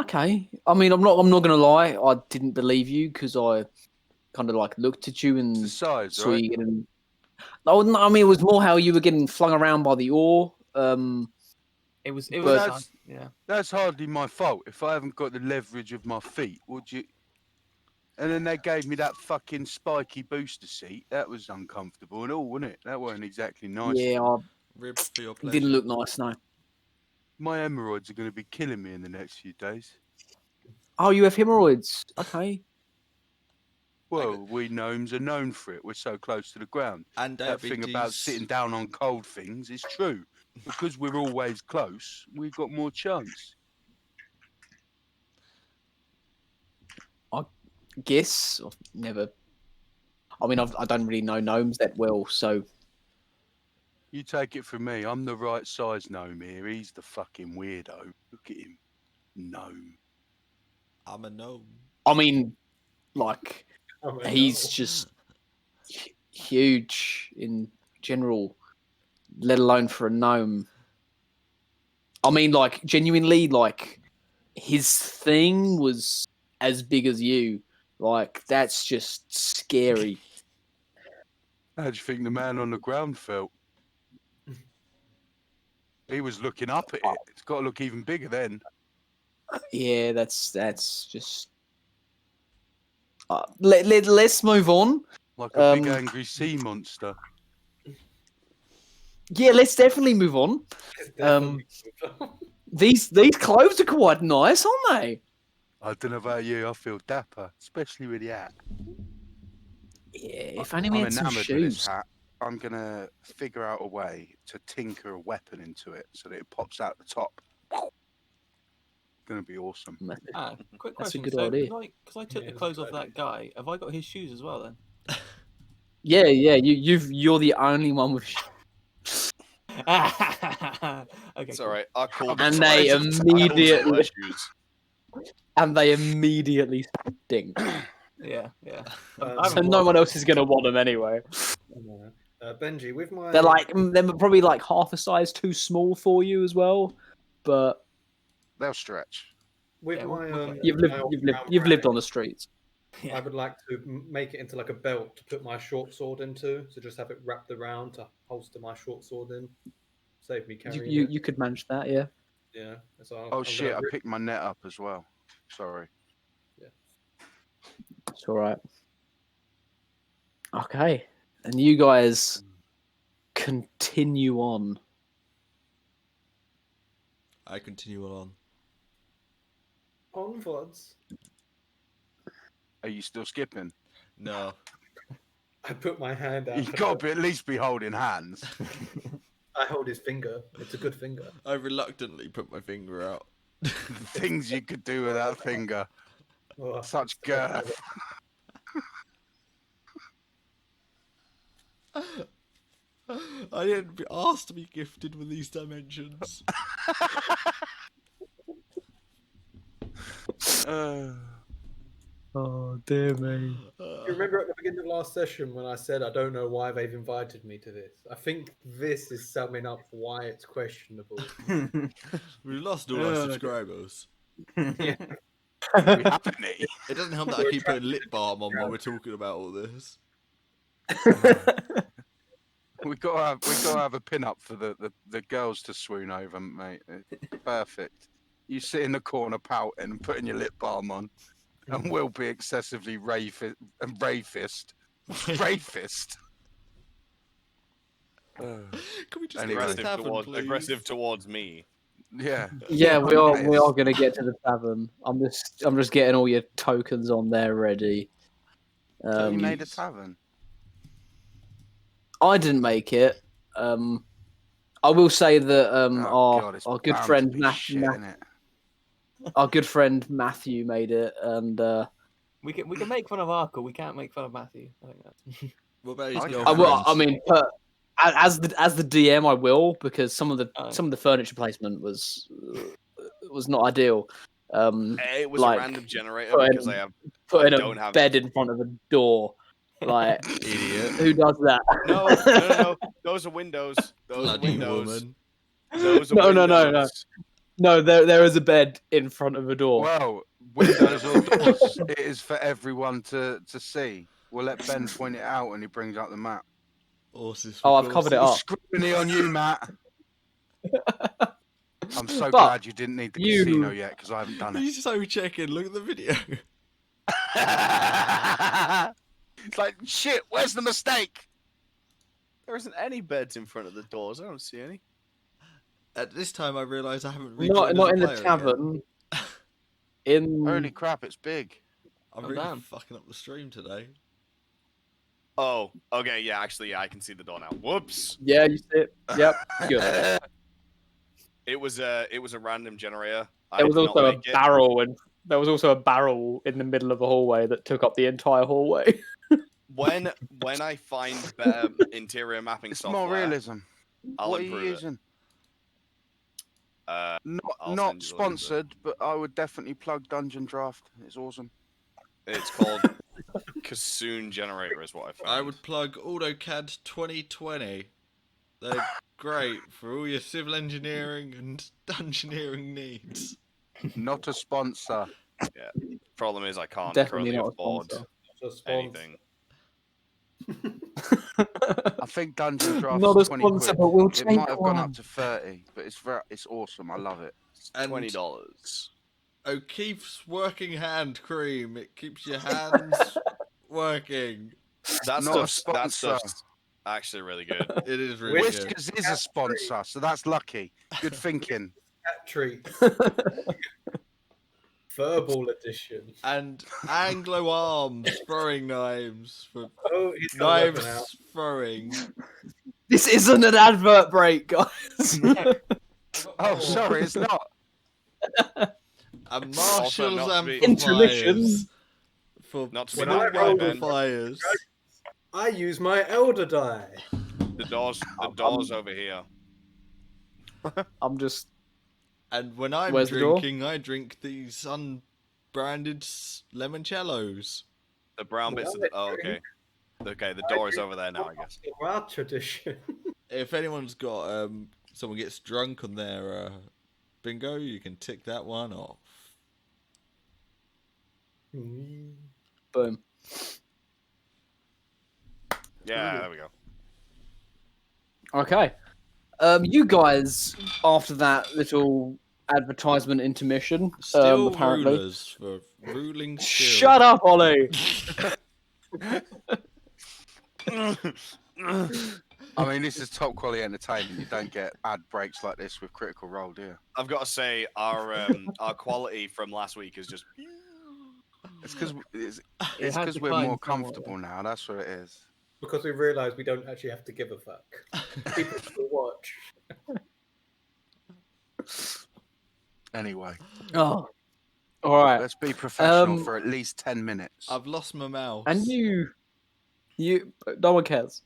Speaker 3: Okay. I mean, I'm not gonna lie. I didn't believe you because I kind of like looked at you and
Speaker 5: It's the size,
Speaker 3: saw
Speaker 5: right?
Speaker 3: you getting. No, I mean, it was more how you were getting flung around by the oar.
Speaker 6: It was
Speaker 3: But
Speaker 5: that's-
Speaker 6: yeah.
Speaker 5: That's hardly my fault. If I haven't got the leverage of my feet, would you? And then they gave me that fucking spiky booster seat. That was uncomfortable and all, wasn't it? That wasn't exactly nice.
Speaker 3: Yeah, I
Speaker 1: Rib for your pleasure.
Speaker 3: didn't look nice. No.
Speaker 5: My hemorrhoids are going to be killing me in the next few days.
Speaker 3: Oh, you have hemorrhoids. Okay.
Speaker 5: Well, we gnomes are known for it. We're so close to the ground.
Speaker 1: And
Speaker 5: That thing about
Speaker 1: diabetes.
Speaker 5: sitting down on cold things is true. Because we're always close, we've got more chance.
Speaker 3: Guess I've never. I mean, I don't really know gnomes that well, so
Speaker 5: You take it from me, I'm the right size gnome here. He's the fucking weirdo. Look at him. Gnome.
Speaker 1: I'm a gnome.
Speaker 3: I mean, like
Speaker 4: Oh, I
Speaker 3: he's
Speaker 4: know.
Speaker 3: just huge in general, let alone for a gnome. I mean, like genuinely, like his thing was as big as you. Like that's just scary.
Speaker 5: How do you think the man on the ground felt? He was looking up at it. It's got to look even bigger then.
Speaker 3: Yeah, that's just. Let's move on.
Speaker 5: Like a big
Speaker 3: Um,
Speaker 5: angry sea monster.
Speaker 3: Yeah, let's definitely move on.
Speaker 4: It's definitely-
Speaker 3: These clothes are quite nice, aren't they?
Speaker 5: I don't know about you, I feel dapper, especially with the hat.
Speaker 3: Yeah, if only we
Speaker 5: I'm
Speaker 3: had some
Speaker 5: enamoured with this
Speaker 3: shoes.
Speaker 5: hat. I'm going to figure out a way to tinker a weapon into it so that it pops out the top. Going to be awesome.
Speaker 6: Quick
Speaker 3: That's a
Speaker 6: question.
Speaker 3: good
Speaker 6: So,
Speaker 3: idea.
Speaker 6: because I took
Speaker 4: Yeah,
Speaker 6: the
Speaker 4: that's
Speaker 6: clothes
Speaker 4: a
Speaker 6: off
Speaker 4: good
Speaker 6: that guy, have I got his shoes as well then?
Speaker 3: Yeah, you're the only one with shoes.
Speaker 6: Okay.
Speaker 2: It's
Speaker 6: cool.
Speaker 2: all right. Arqull
Speaker 3: And
Speaker 2: decides
Speaker 3: they
Speaker 2: to tackle
Speaker 3: immediately-
Speaker 2: my shoes.
Speaker 3: And they immediately stink.
Speaker 6: Yeah, yeah.
Speaker 4: Um,
Speaker 6: I
Speaker 3: So
Speaker 6: haven't
Speaker 3: no
Speaker 6: worn
Speaker 3: one
Speaker 6: them.
Speaker 3: else is gonna want them anyway.
Speaker 4: Benji, with my
Speaker 3: They're probably like half a size too small for you as well. But
Speaker 5: They'll stretch.
Speaker 4: with
Speaker 6: Yeah,
Speaker 4: my
Speaker 6: we'll get
Speaker 3: you've
Speaker 4: my
Speaker 3: lived
Speaker 4: brown
Speaker 3: on the streets.
Speaker 4: I would like to make it into like a belt to put my short sword into. So just have it wrapped around to holster my short sword in. Save me carrying it.
Speaker 3: You could manage that, yeah.
Speaker 4: Yeah. So
Speaker 5: Oh
Speaker 4: I'm
Speaker 5: shit,
Speaker 4: gonna
Speaker 5: I picked my net up as well. Sorry.
Speaker 3: It's all right. Okay, and you guys continue on.
Speaker 1: I continue on.
Speaker 4: onwards.
Speaker 5: Are you still skipping?
Speaker 1: No.
Speaker 4: I put my hand out.
Speaker 5: You've got to at least be holding hands.
Speaker 4: I hold his finger. It's a good finger.
Speaker 1: I reluctantly put my finger out.
Speaker 5: The things you could do with that finger.
Speaker 4: Oh,
Speaker 5: Such
Speaker 4: it's the best
Speaker 5: girth.
Speaker 1: I didn't be asked to be gifted with these dimensions.
Speaker 3: Oh dear me.
Speaker 4: You remember at the beginning of last session when I said I don't know why they've invited me to this? I think this is summing up why it's questionable.
Speaker 1: We've lost all our subscribers.
Speaker 5: We haven't it?
Speaker 1: It doesn't help that I keep putting lip balm on while we're talking about all this.
Speaker 5: We got to have a pin up for the girls to swoon over, mate. Perfect. You sit in the corner pouting and putting your lip balm on, and we'll be excessively racist. Racist.
Speaker 1: Can we just
Speaker 5: Anyway.
Speaker 1: get to the tavern, please?
Speaker 2: Aggressive towards me.
Speaker 5: Yeah.
Speaker 3: Yeah, we are
Speaker 5: Nice.
Speaker 3: gonna get to the tavern. I'm just getting all your tokens on there ready.
Speaker 5: So you made a
Speaker 1: Please.
Speaker 5: tavern.
Speaker 3: I didn't make it. I will say that
Speaker 5: Oh, God, it's
Speaker 3: our good
Speaker 5: bound
Speaker 3: friend
Speaker 5: to be shit, innit?
Speaker 3: our good friend Matthew made it, and
Speaker 6: we can make fun of Arqull. We can't make fun of Matthew. I think that's.
Speaker 1: What about his
Speaker 5: I
Speaker 3: I will.
Speaker 1: girlfriend?
Speaker 3: I mean, as the DM, I will, because some of the furniture placement was not ideal.
Speaker 2: It was
Speaker 3: Like,
Speaker 2: a random generator
Speaker 3: put in-
Speaker 2: because I
Speaker 3: Putting
Speaker 2: don't
Speaker 3: a
Speaker 2: have-
Speaker 3: bed in front of a door, like
Speaker 1: Idiot.
Speaker 3: who does that?
Speaker 2: No. Those are windows. Those are
Speaker 1: Bloody
Speaker 2: windows.
Speaker 1: woman.
Speaker 2: Those are
Speaker 3: No.
Speaker 2: windows.
Speaker 3: No, there is a bed in front of a door.
Speaker 5: Well, windows or doors, it is for everyone to see. We'll let Ben point it out when he brings out the map.
Speaker 1: Horses
Speaker 3: Oh,
Speaker 1: for
Speaker 3: I've covered it
Speaker 1: courses.
Speaker 3: up.
Speaker 5: Scrutiny on you, Matt. I'm so
Speaker 3: But
Speaker 5: glad you didn't need the
Speaker 3: you-
Speaker 5: casino yet, because I haven't done it.
Speaker 1: He's so checking. Look at the video.
Speaker 5: It's like, shit, where's the mistake?
Speaker 2: There isn't any beds in front of the doors. I don't see any.
Speaker 1: At this time, I realise I haven't
Speaker 3: not
Speaker 1: rejoined
Speaker 3: not
Speaker 1: as a
Speaker 3: in the
Speaker 1: player again.
Speaker 3: tavern. In
Speaker 5: Holy crap, it's big.
Speaker 1: I'm
Speaker 6: Oh,
Speaker 1: really
Speaker 6: damn.
Speaker 1: fucking up the stream today.
Speaker 2: Oh, okay, yeah, actually, yeah, I can see the door now. Whoops.
Speaker 3: Yeah, you see it. Yep. Good.
Speaker 2: It was a random generator. I
Speaker 3: There was
Speaker 2: did not
Speaker 3: also a
Speaker 2: make it.
Speaker 3: barrel, and there was also a barrel in the middle of the hallway that took up the entire hallway.
Speaker 2: When I find better interior mapping
Speaker 5: It's
Speaker 2: software,
Speaker 5: more realism.
Speaker 2: I'll
Speaker 5: What are you
Speaker 2: improve it.
Speaker 5: using?
Speaker 2: I'll
Speaker 5: Not
Speaker 2: send you the link to it.
Speaker 5: sponsored, but I would definitely plug Dungeon Draft. It's awesome.
Speaker 2: It's called Kassoon Generator, is what I found.
Speaker 1: I would plug AutoCAD 2020. They're great for all your civil engineering and dungeoneering needs.
Speaker 5: Not a sponsor.
Speaker 2: Problem is, I can't
Speaker 3: Definitely
Speaker 2: currently
Speaker 3: not a
Speaker 2: afford
Speaker 3: sponsor.
Speaker 4: Just spawns.
Speaker 2: anything.
Speaker 5: I think Dungeon Draft
Speaker 3: Not a
Speaker 5: is 20
Speaker 3: sponsor,
Speaker 5: quid.
Speaker 3: but we'll
Speaker 5: It
Speaker 3: take
Speaker 5: might have gone
Speaker 3: one.
Speaker 5: up to 30, but it's awesome. I love it.
Speaker 1: And
Speaker 2: $20.
Speaker 1: O'Keefe's working hand cream. It keeps your hands working.
Speaker 2: That's
Speaker 5: Not a
Speaker 2: stuff's
Speaker 5: sponsor.
Speaker 2: actually really good.
Speaker 1: It is really good.
Speaker 5: Whiskers is a sponsor, so that's lucky. Good thinking.
Speaker 4: Cat treats. Furball edition.
Speaker 1: And Anglo arms throwing knives for
Speaker 4: Oh, he's got a weapon out.
Speaker 1: knives throwing.
Speaker 3: This isn't an advert break, guys.
Speaker 5: Oh, sorry, it's not.
Speaker 1: And
Speaker 2: Also
Speaker 1: Marshall's
Speaker 2: not to be-
Speaker 3: Intermission.
Speaker 1: amplifiers for
Speaker 2: Not to be
Speaker 4: When I
Speaker 1: small
Speaker 4: roll with
Speaker 1: amplifiers.
Speaker 4: I use my elder die.
Speaker 2: The door's over here.
Speaker 3: I'm just.
Speaker 1: And when I'm
Speaker 3: Where's the door?
Speaker 1: drinking, I drink these unbranded limoncellos.
Speaker 2: The brown bits of the... Oh, okay. Okay, the door is over there now, I guess.
Speaker 4: Our tradition.
Speaker 1: If anyone's got someone gets drunk on their bingo, you can tick that one off.
Speaker 3: Boom.
Speaker 2: Yeah, there we go.
Speaker 3: Okay. You guys, after that little advertisement intermission,
Speaker 1: Still
Speaker 3: apparently.
Speaker 1: rulers for ruling still.
Speaker 3: Shut up, Ollie!
Speaker 5: I mean, this is top quality entertainment. You don't get ad breaks like this with Critical Role, do you?
Speaker 2: I've got to say, our quality from last week is just...
Speaker 5: It's because
Speaker 6: has
Speaker 5: we're
Speaker 6: declined
Speaker 5: more
Speaker 6: somewhat,
Speaker 5: comfortable now. That's what it is.
Speaker 4: Because we realise we don't actually have to give a fuck. People will watch.
Speaker 5: Anyway,
Speaker 3: Oh. Alright.
Speaker 5: let's be professional
Speaker 3: Um,
Speaker 5: for at least 10 minutes.
Speaker 1: I've lost my mouse.
Speaker 3: And you, no one cares.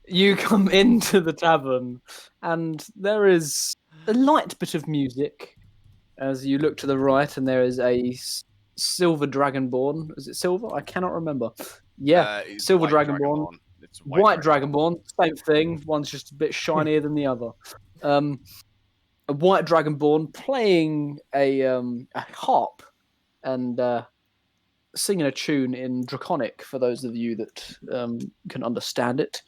Speaker 3: You come into the tavern, and there is a light bit of music as you look to the right, and there is a silver dragonborn. Is it silver? I cannot remember. Yeah,
Speaker 2: it's
Speaker 3: silver
Speaker 2: white
Speaker 3: dragonborn.
Speaker 2: It's
Speaker 3: White dragonborn, same thing. One's just a bit shinier than the other. A white dragonborn playing a harp and singing a tune in Draconic for those of you that can understand it.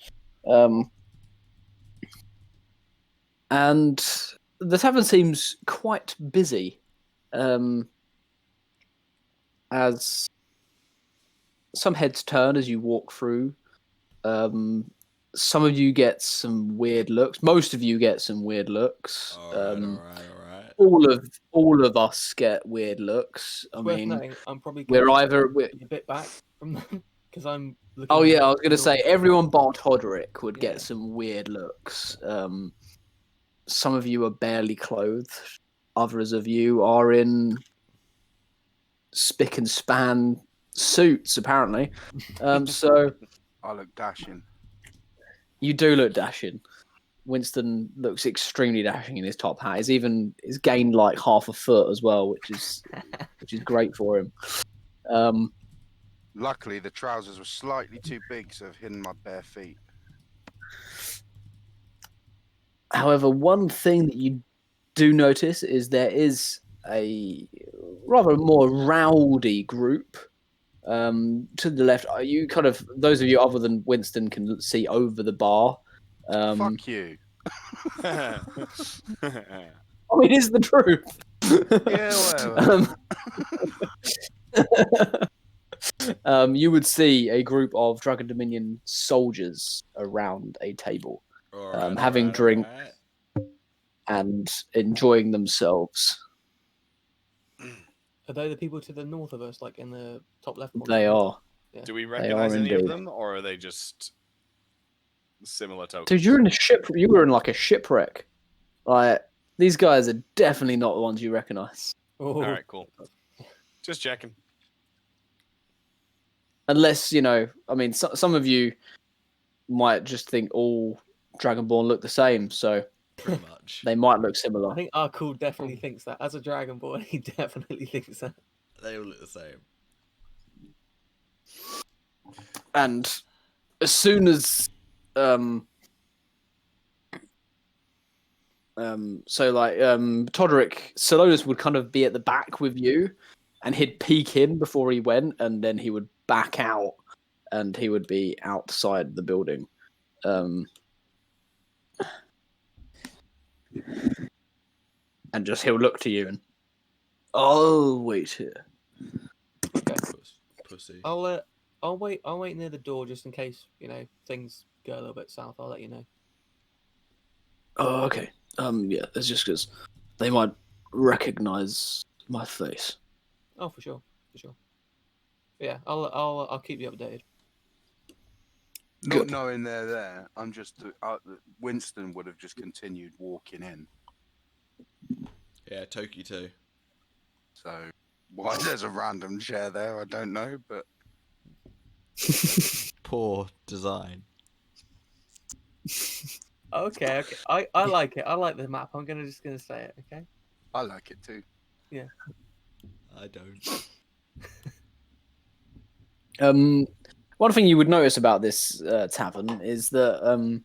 Speaker 3: And the tavern seems quite busy, as some heads turn as you walk through. Some of you get some weird looks. Most of you get some weird looks.
Speaker 1: Alright.
Speaker 3: All of us get weird looks. I
Speaker 6: Worth
Speaker 3: mean,
Speaker 6: noting, I'm probably
Speaker 3: we're
Speaker 6: gonna
Speaker 3: either.
Speaker 6: be a bit back from them because I'm looking.
Speaker 3: Oh yeah, I was
Speaker 6: at
Speaker 3: going to
Speaker 6: the
Speaker 3: say
Speaker 6: door.
Speaker 3: everyone bar Todderick would
Speaker 6: Yeah.
Speaker 3: get some weird looks. Some of you are barely clothed. Others of you are in spick and span suits, apparently. So
Speaker 5: I look dashing.
Speaker 3: you do look dashing. Winston looks extremely dashing in his top hat. He's gained like half a foot as well, which is great for him.
Speaker 5: Luckily, the trousers were slightly too big, so I've hidden my bare feet.
Speaker 3: However, one thing that you do notice is there is a rather more rowdy group to the left. Are you kind of those of you other than Winston can see over the bar?
Speaker 5: Fuck you.
Speaker 3: I mean, it's the truth.
Speaker 5: Yeah, whatever.
Speaker 3: You would see a group of Dragon Dominion soldiers around a table, having drink and enjoying themselves.
Speaker 6: Are they the people to the north of us, like in the top left corner?
Speaker 3: They are.
Speaker 2: Do we
Speaker 3: are
Speaker 2: recognize any of
Speaker 3: indeed.
Speaker 2: them, or are they just similar tokens?
Speaker 3: Dude, you're in a ship. You were in like a shipwreck. Like these guys are definitely not the ones you recognize,
Speaker 6: Oh,
Speaker 2: All right, cool. Just checking.
Speaker 3: unless I mean, some of you might just think all Dragonborn look the same, so
Speaker 1: Pretty much.
Speaker 3: they might look
Speaker 6: I
Speaker 3: similar.
Speaker 6: think Arqull definitely thinks that. As a Dragonborn, he definitely thinks that.
Speaker 1: They all look the same.
Speaker 3: And as soon as Todderick, Solonus would kind of be at the back with you, and he'd peek in before he went, and then he would back out, and he would be outside the building. And just he'll look to you and, oh, wait here.
Speaker 1: Pussy.
Speaker 6: I'll wait near the door just in case things go a little bit south. I'll let you know.
Speaker 3: Oh, okay. Yeah, it's just because they might recognize my face.
Speaker 6: Oh, for sure. Yeah, I'll keep you updated.
Speaker 5: Not
Speaker 3: Good.
Speaker 5: knowing they're there, I'm just. Winston would have just continued walking in.
Speaker 1: Yeah, Toki too.
Speaker 5: So why there's a random chair there, I don't know, but
Speaker 1: Poor design.
Speaker 6: Okay. I like it. I like the map. I'm just gonna say it. Okay.
Speaker 5: I like it too.
Speaker 1: I don't.
Speaker 3: One thing you would notice about this tavern is that,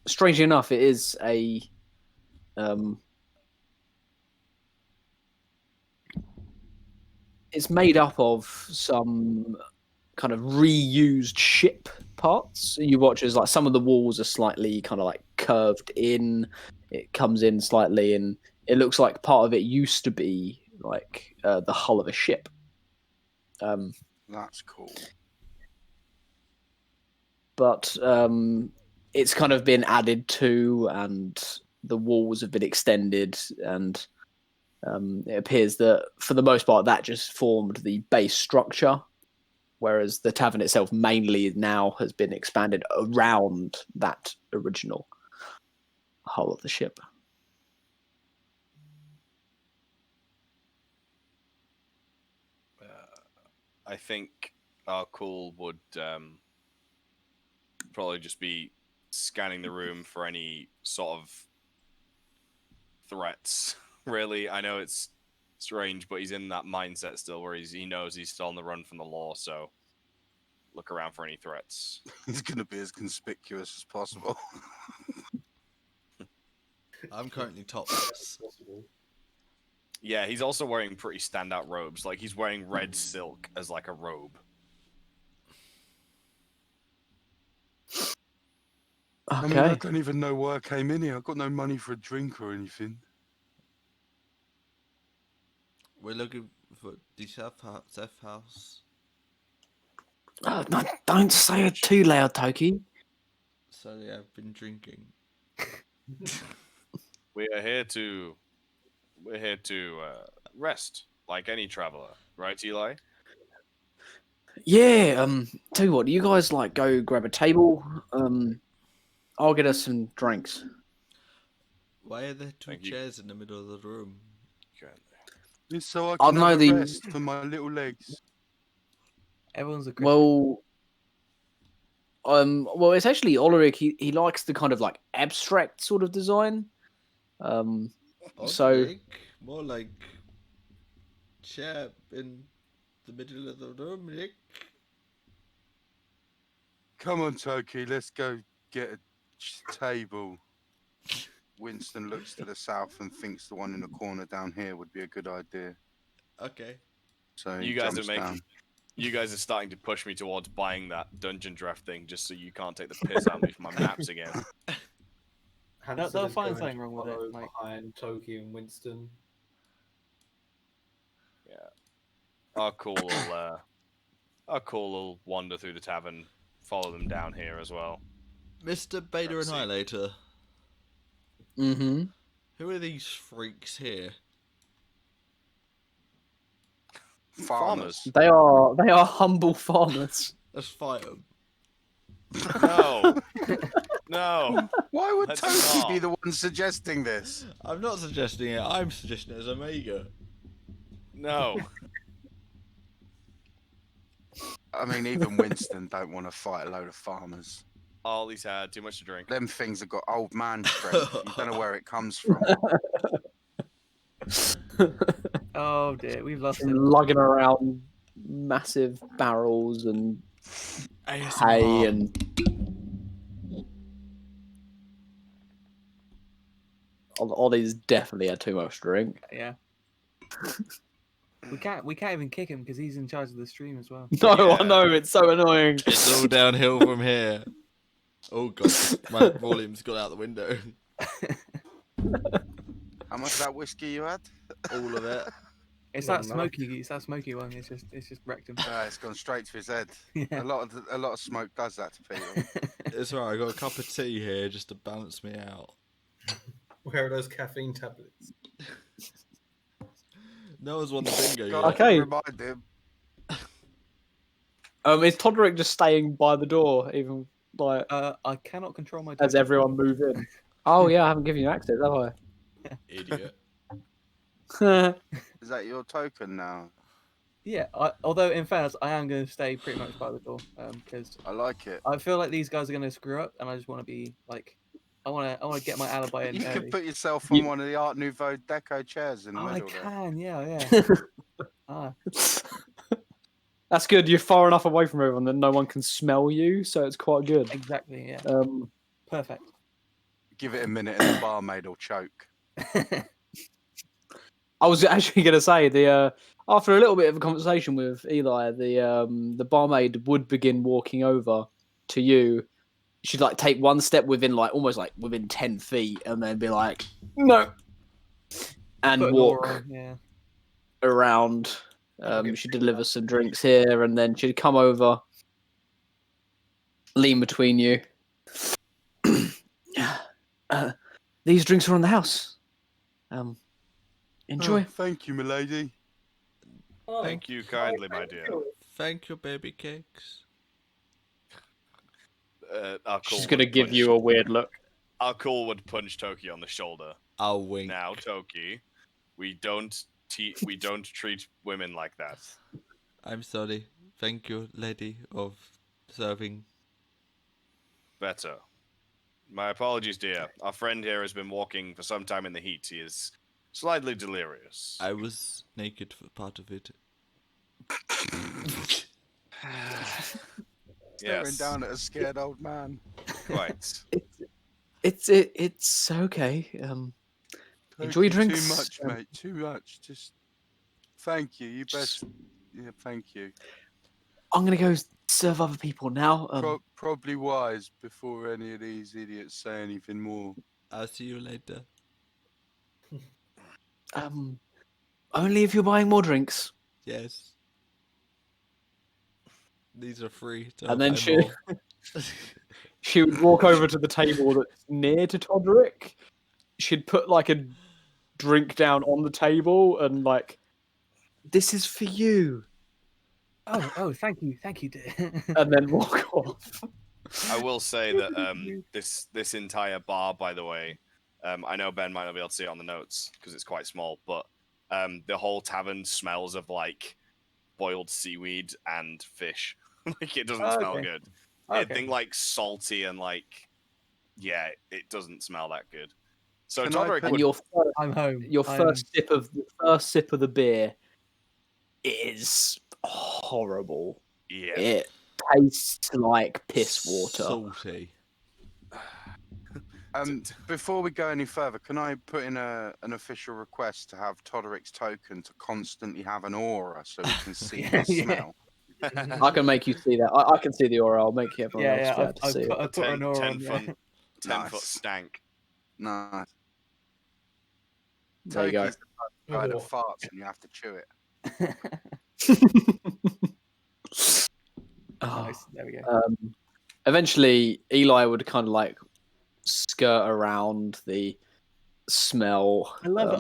Speaker 3: strangely enough, it is a it's made up of some kind of reused ship parts. You watch as like some of the walls are slightly kind of like curved in. It comes in slightly, and it looks like part of it used to be like the hull of a ship.
Speaker 5: That's cool.
Speaker 3: But it's kind of been added to, and the walls have been extended, and it appears that for the most part that just formed the base structure, whereas the tavern itself mainly now has been expanded around that original hull of the ship.
Speaker 2: I think Arqull would probably just be scanning the room for any sort of threats. Really, I know it's strange, but he's in that mindset still where he knows he's still on the run from the law, so look around for any threats.
Speaker 5: He's going to be as conspicuous as possible.
Speaker 1: I'm currently topless.
Speaker 2: Yeah, he's also wearing pretty standout robes. Like, he's wearing red silk as, like, a robe.
Speaker 5: I mean, I don't even know why I came in here. I've got no money for a drink or anything.
Speaker 1: We're looking for the safe house.
Speaker 3: No, don't say it too loud, Toki.
Speaker 1: Sorry, I've been drinking.
Speaker 2: We're here to rest, like any traveler, right, Eli?
Speaker 3: Yeah, tell you what, do you guys like go grab a table? I'll get us some drinks.
Speaker 1: Why are there two
Speaker 2: Thank you.
Speaker 1: chairs in the middle of the room?
Speaker 5: It's so I
Speaker 3: I
Speaker 5: can
Speaker 3: know
Speaker 5: have a
Speaker 3: the-
Speaker 5: rest for my little legs.
Speaker 6: Everyone's a Christian.
Speaker 3: Well, it's actually Ulrich. He likes the kind of like abstract sort of design. So
Speaker 1: Ulrich? More like chair in the middle of the room, Nick.
Speaker 5: Come on, Toki, let's go get a table. Winston looks to the south and thinks the one in the corner down here would be a good idea.
Speaker 1: Okay.
Speaker 5: So
Speaker 2: You
Speaker 5: he
Speaker 2: guys are
Speaker 5: jumps
Speaker 2: making.
Speaker 5: down.
Speaker 2: You guys are starting to push me towards buying that dungeon draft thing, just so you can't take the piss out of me for my maps again.
Speaker 4: Hansel
Speaker 6: They'll
Speaker 4: is
Speaker 6: find
Speaker 4: going to
Speaker 6: something wrong with it,
Speaker 4: follow
Speaker 6: like-
Speaker 4: behind Toki and Winston.
Speaker 2: Arqull will wander through the tavern, follow them down here as well.
Speaker 1: Mr. Beta
Speaker 2: Let's see.
Speaker 1: Annihilator.
Speaker 3: mm-hmm.
Speaker 1: Who are these freaks here?
Speaker 2: Farmers.
Speaker 3: They are humble farmers.
Speaker 1: Let's fight them.
Speaker 2: No. No.
Speaker 5: Why would
Speaker 2: Let's
Speaker 5: Toki be
Speaker 2: not.
Speaker 5: the one suggesting this?
Speaker 1: I'm not suggesting it. I'm suggesting it as Omega.
Speaker 2: No.
Speaker 5: I mean, even Winston don't want to fight a load of farmers.
Speaker 2: All he's had too much to drink.
Speaker 5: Them things have got old man strength. You don't know where it comes from.
Speaker 6: Oh dear, we've lost him.
Speaker 3: Lugging around massive barrels and hay
Speaker 1: ASMR.
Speaker 3: and Ollie's definitely had too much drink.
Speaker 6: Yeah. We can't even kick him because he's in charge of the stream as well.
Speaker 3: No,
Speaker 2: Yeah.
Speaker 3: I know, it's so annoying.
Speaker 1: It's all downhill from here. Oh god, my volume's gone out the window.
Speaker 5: How much of that whiskey you had?
Speaker 1: All of it.
Speaker 6: It's
Speaker 4: Not
Speaker 6: that
Speaker 4: enough.
Speaker 6: smoky. It's that smoky one. It's just wrecked him.
Speaker 5: It's gone straight to his head.
Speaker 6: Yeah.
Speaker 5: A lot of smoke does that to people.
Speaker 1: It's alright, I got a cup of tea here just to balance me out.
Speaker 4: Where are those caffeine tablets?
Speaker 1: No one's won the bingo
Speaker 5: God,
Speaker 1: yet.
Speaker 3: Okay.
Speaker 5: Remind him.
Speaker 3: Is Todderick just staying by the door, even like
Speaker 6: I cannot control my.
Speaker 3: as
Speaker 6: temper.
Speaker 3: everyone move in? Oh yeah, I haven't given you access, have
Speaker 1: Idiot.
Speaker 3: I?
Speaker 5: Is that your token now?
Speaker 6: Yeah. Although in fairness, I am going to stay pretty much by the door because
Speaker 5: I like it.
Speaker 6: I feel like these guys are going to screw up, and I just want to be like, I want to get my alibi in
Speaker 5: You
Speaker 6: early.
Speaker 5: could put yourself on
Speaker 3: You-
Speaker 5: one of the Art Nouveau Deco chairs in the
Speaker 6: Oh, I
Speaker 5: middle there.
Speaker 6: can. Yeah. Ah,
Speaker 3: That's good. You're far enough away from everyone that no one can smell you, so it's quite good.
Speaker 6: exactly. Yeah. Perfect.
Speaker 5: Give it a minute and the barmaid will choke.
Speaker 3: I was actually going to say after a little bit of a conversation with Eli, the barmaid would begin walking over to you. She'd like take one step within almost within 10 feet, and then be like, "No," and
Speaker 6: Put an aura
Speaker 3: walk
Speaker 6: on, yeah.
Speaker 3: around. She'd deliver some drinks here, and then she'd come over, lean between you. These drinks are on the house. Enjoy.
Speaker 5: Oh, thank you, milady.
Speaker 2: Thank you kindly, my dear.
Speaker 1: Thank you, baby cakes.
Speaker 2: Arqull
Speaker 3: She's
Speaker 2: would
Speaker 3: gonna give
Speaker 2: punch-
Speaker 3: you a weird look.
Speaker 2: Arqull would punch Toki on the shoulder.
Speaker 1: I'll wink.
Speaker 2: Now, Toki, we don't treat women like that.
Speaker 1: I'm sorry. Thank you, lady of serving.
Speaker 2: Better. My apologies, dear. Our friend here has been walking for some time in the heat. He is slightly delirious.
Speaker 1: I was naked for part of it.
Speaker 5: Staring
Speaker 2: Yes,
Speaker 5: down at a scared old man.
Speaker 2: quite.
Speaker 3: It's okay. Enjoy your
Speaker 5: Toki,
Speaker 3: drinks.
Speaker 5: Too much, mate. Too much. Just thank you. You best. Yeah, thank you.
Speaker 3: I'm gonna go serve other people now.
Speaker 5: Probably wise before any of these idiots say anything more.
Speaker 1: I'll see you later.
Speaker 3: Only if you're buying more drinks.
Speaker 1: Yes. These are free.
Speaker 3: And then
Speaker 1: buy
Speaker 3: she
Speaker 1: more.
Speaker 3: she would walk over to the table that's near to Todderick. She'd put like a drink down on the table and like, this is for you,
Speaker 6: Oh, thank you, dear.
Speaker 3: and then walk off.
Speaker 2: I will say that this entire bar, by the way, I know Ben might not be able to see it on the notes because it's quite small, but the whole tavern smells of like boiled seaweed and fish. Like it doesn't smell
Speaker 6: Okay.
Speaker 2: good.
Speaker 6: Okay.
Speaker 2: I think like salty and like it doesn't smell that good. So
Speaker 5: Can I
Speaker 2: Todderick
Speaker 3: And
Speaker 2: would
Speaker 6: I'm home.
Speaker 3: your
Speaker 6: I'm-
Speaker 3: first sip of the beer is horrible.
Speaker 2: yeah.
Speaker 3: It tastes like piss water.
Speaker 1: Salty.
Speaker 5: Before we go any further, can I put in an official request to have Todderick's token to constantly have an aura so we can see the
Speaker 6: Yeah.
Speaker 5: smell?
Speaker 3: I can make you see that. I can see the aura. I'll make everyone else
Speaker 6: Yeah.
Speaker 3: be able to
Speaker 6: I
Speaker 3: see
Speaker 6: put,
Speaker 3: it.
Speaker 6: I put an aura
Speaker 2: 10
Speaker 6: on.
Speaker 2: foot,
Speaker 6: Yeah.
Speaker 2: 10-foot
Speaker 5: Nice.
Speaker 2: stank.
Speaker 5: No.
Speaker 3: There you go.
Speaker 5: Toki's the kind
Speaker 4: Oh.
Speaker 5: of farts and you have to chew it.
Speaker 3: Oh.
Speaker 6: Nice. There we go.
Speaker 3: Eventually, Eli would kind of like skirt around the smell.
Speaker 6: I love it.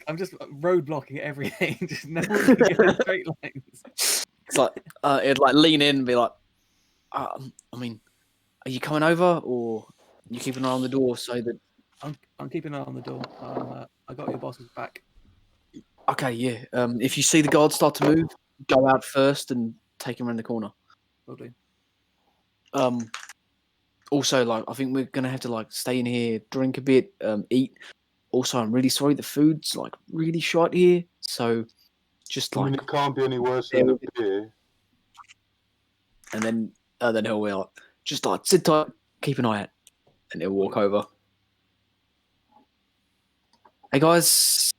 Speaker 6: I'm just road blocking everything. Just no one's gonna get in straight lines.
Speaker 3: It's like it'd like lean in and be like, I mean, are you coming over or you keeping an eye on the door so that?
Speaker 6: I'm keeping an eye on the door. I got your boss's back.
Speaker 3: Okay, yeah. If you see the guards start to move, go out first and take him around the corner.
Speaker 6: Will do.
Speaker 3: Also, like, I think we're gonna have to like stay in here, drink a bit, eat. Also, I'm really sorry the food's like really shite here, so just
Speaker 7: I mean,
Speaker 3: like,
Speaker 7: it can't be any worse than the beer.
Speaker 3: and then he'll be like, just like sit tight, keep an eye out, and he'll walk over. Hey guys,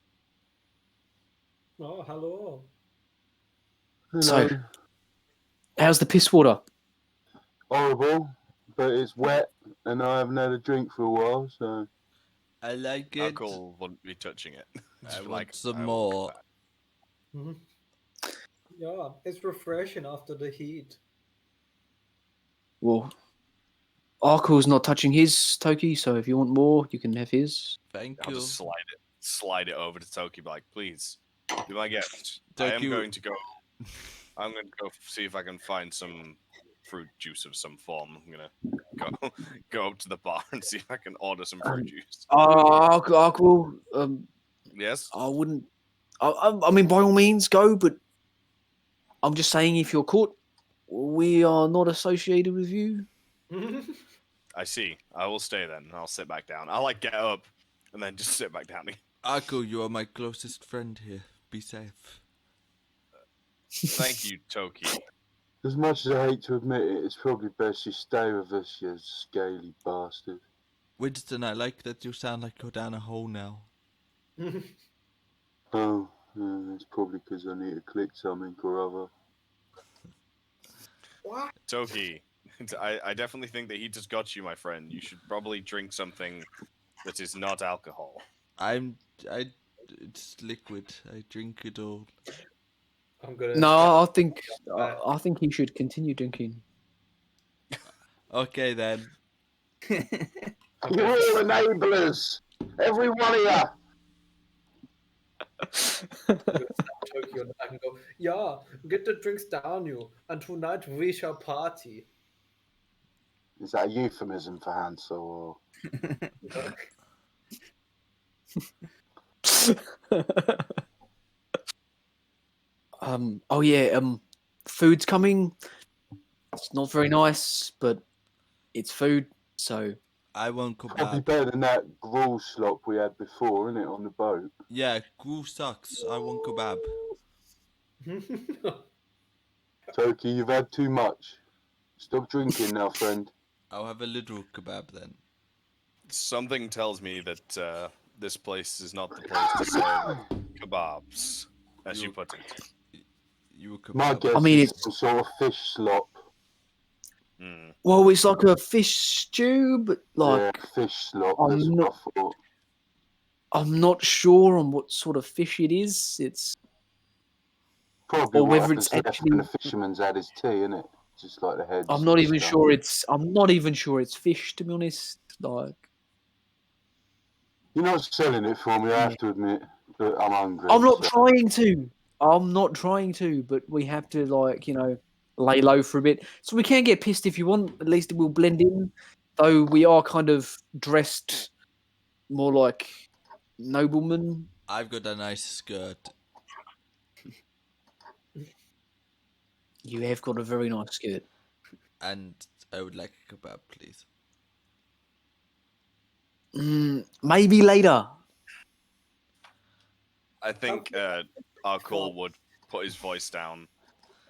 Speaker 4: Oh, hello.
Speaker 3: so how's the piss water?
Speaker 7: Horrible, but it's wet, and I haven't had a drink for a while, so.
Speaker 1: I like it.
Speaker 2: Arqull wouldn't be touching it.
Speaker 1: I
Speaker 2: Just
Speaker 1: want some
Speaker 2: I want
Speaker 1: more.
Speaker 2: that.
Speaker 4: Mhm. Yeah, it's refreshing after the heat.
Speaker 3: Well, Arqull's not touching his Toki, so if you want more, you can have his.
Speaker 1: Thank
Speaker 2: I'll
Speaker 1: you.
Speaker 2: just slide it over to Toki. Be like, please, be my guest. I
Speaker 1: Toki
Speaker 2: am going to go. I'm going to go see if I can find some fruit juice of some form. I'm gonna go up to the bar and see if I can order some fruit juice.
Speaker 3: Arqull,
Speaker 2: Yes.
Speaker 3: I wouldn't. I mean, by all means, go. But I'm just saying, if you're caught, we are not associated with you.
Speaker 2: I see. I will stay then. I'll sit back down. I'll like get up and then just sit back down again.
Speaker 1: Arqull, you are my closest friend here. Be safe.
Speaker 2: Thank you, Toki.
Speaker 7: As much as I hate to admit it, it's probably best you stay with us, you scaly bastard.
Speaker 1: Winston, I like that you sound like you're down a hole now.
Speaker 7: Oh, it's probably because I need to click something or other.
Speaker 4: What?
Speaker 2: Toki, I definitely think that he just got you, my friend. You should probably drink something that is not alcohol.
Speaker 1: It's liquid. I drink it all.
Speaker 4: I'm gonna.
Speaker 3: No, I think he should continue drinking.
Speaker 1: Okay then.
Speaker 7: You're all enablers! Every one of you!
Speaker 4: Tokyo and I can go, yeah, get the drinks down, you, and tonight we shall party.
Speaker 7: Is that a euphemism for Hansel,
Speaker 3: Oh yeah. Food's coming. It's not very nice, but it's food, so.
Speaker 1: I want
Speaker 7: or probably
Speaker 1: kebab.
Speaker 7: better than that gruel slop we had before, innit, on the boat?
Speaker 1: Yeah, gruel sucks. I want kebab.
Speaker 7: Toki, you've had too much. Stop drinking now, friend.
Speaker 1: I'll have a little kebab then.
Speaker 2: Something tells me that this place is not the place to serve kebabs, as you put it.
Speaker 1: You kebab.
Speaker 7: My guess
Speaker 3: I mean,
Speaker 7: is
Speaker 3: it's-
Speaker 7: some sort of fish slop.
Speaker 2: Mm.
Speaker 3: Well, it's like a fish stew, but like
Speaker 7: Yeah, fish slop.
Speaker 3: I'm
Speaker 7: That's
Speaker 3: not-
Speaker 7: what I thought.
Speaker 3: I'm not sure on what sort of fish it is. It's
Speaker 7: Probably
Speaker 3: or
Speaker 7: what
Speaker 3: whether
Speaker 7: happens
Speaker 3: it's
Speaker 7: left
Speaker 3: actually.
Speaker 7: when the fisherman's had his tea, innit? Just like the heads.
Speaker 3: I'm not
Speaker 7: and
Speaker 3: even
Speaker 7: stuff.
Speaker 3: sure it's. I'm not even sure it's fish, to be honest. Like,
Speaker 7: You're not selling it for me, I have to admit. But I'm hungry.
Speaker 3: I'm not
Speaker 7: so-
Speaker 3: trying to. I'm not trying to, but we have to, like, lay low for a bit. So we can get pissed if you want. At least it will blend in. Though we are kind of dressed more like noblemen.
Speaker 1: I've got a nice skirt.
Speaker 3: You have got a very nice skirt.
Speaker 1: And I would like a kebab, please.
Speaker 3: Maybe later.
Speaker 2: I think Arqull would put his voice down.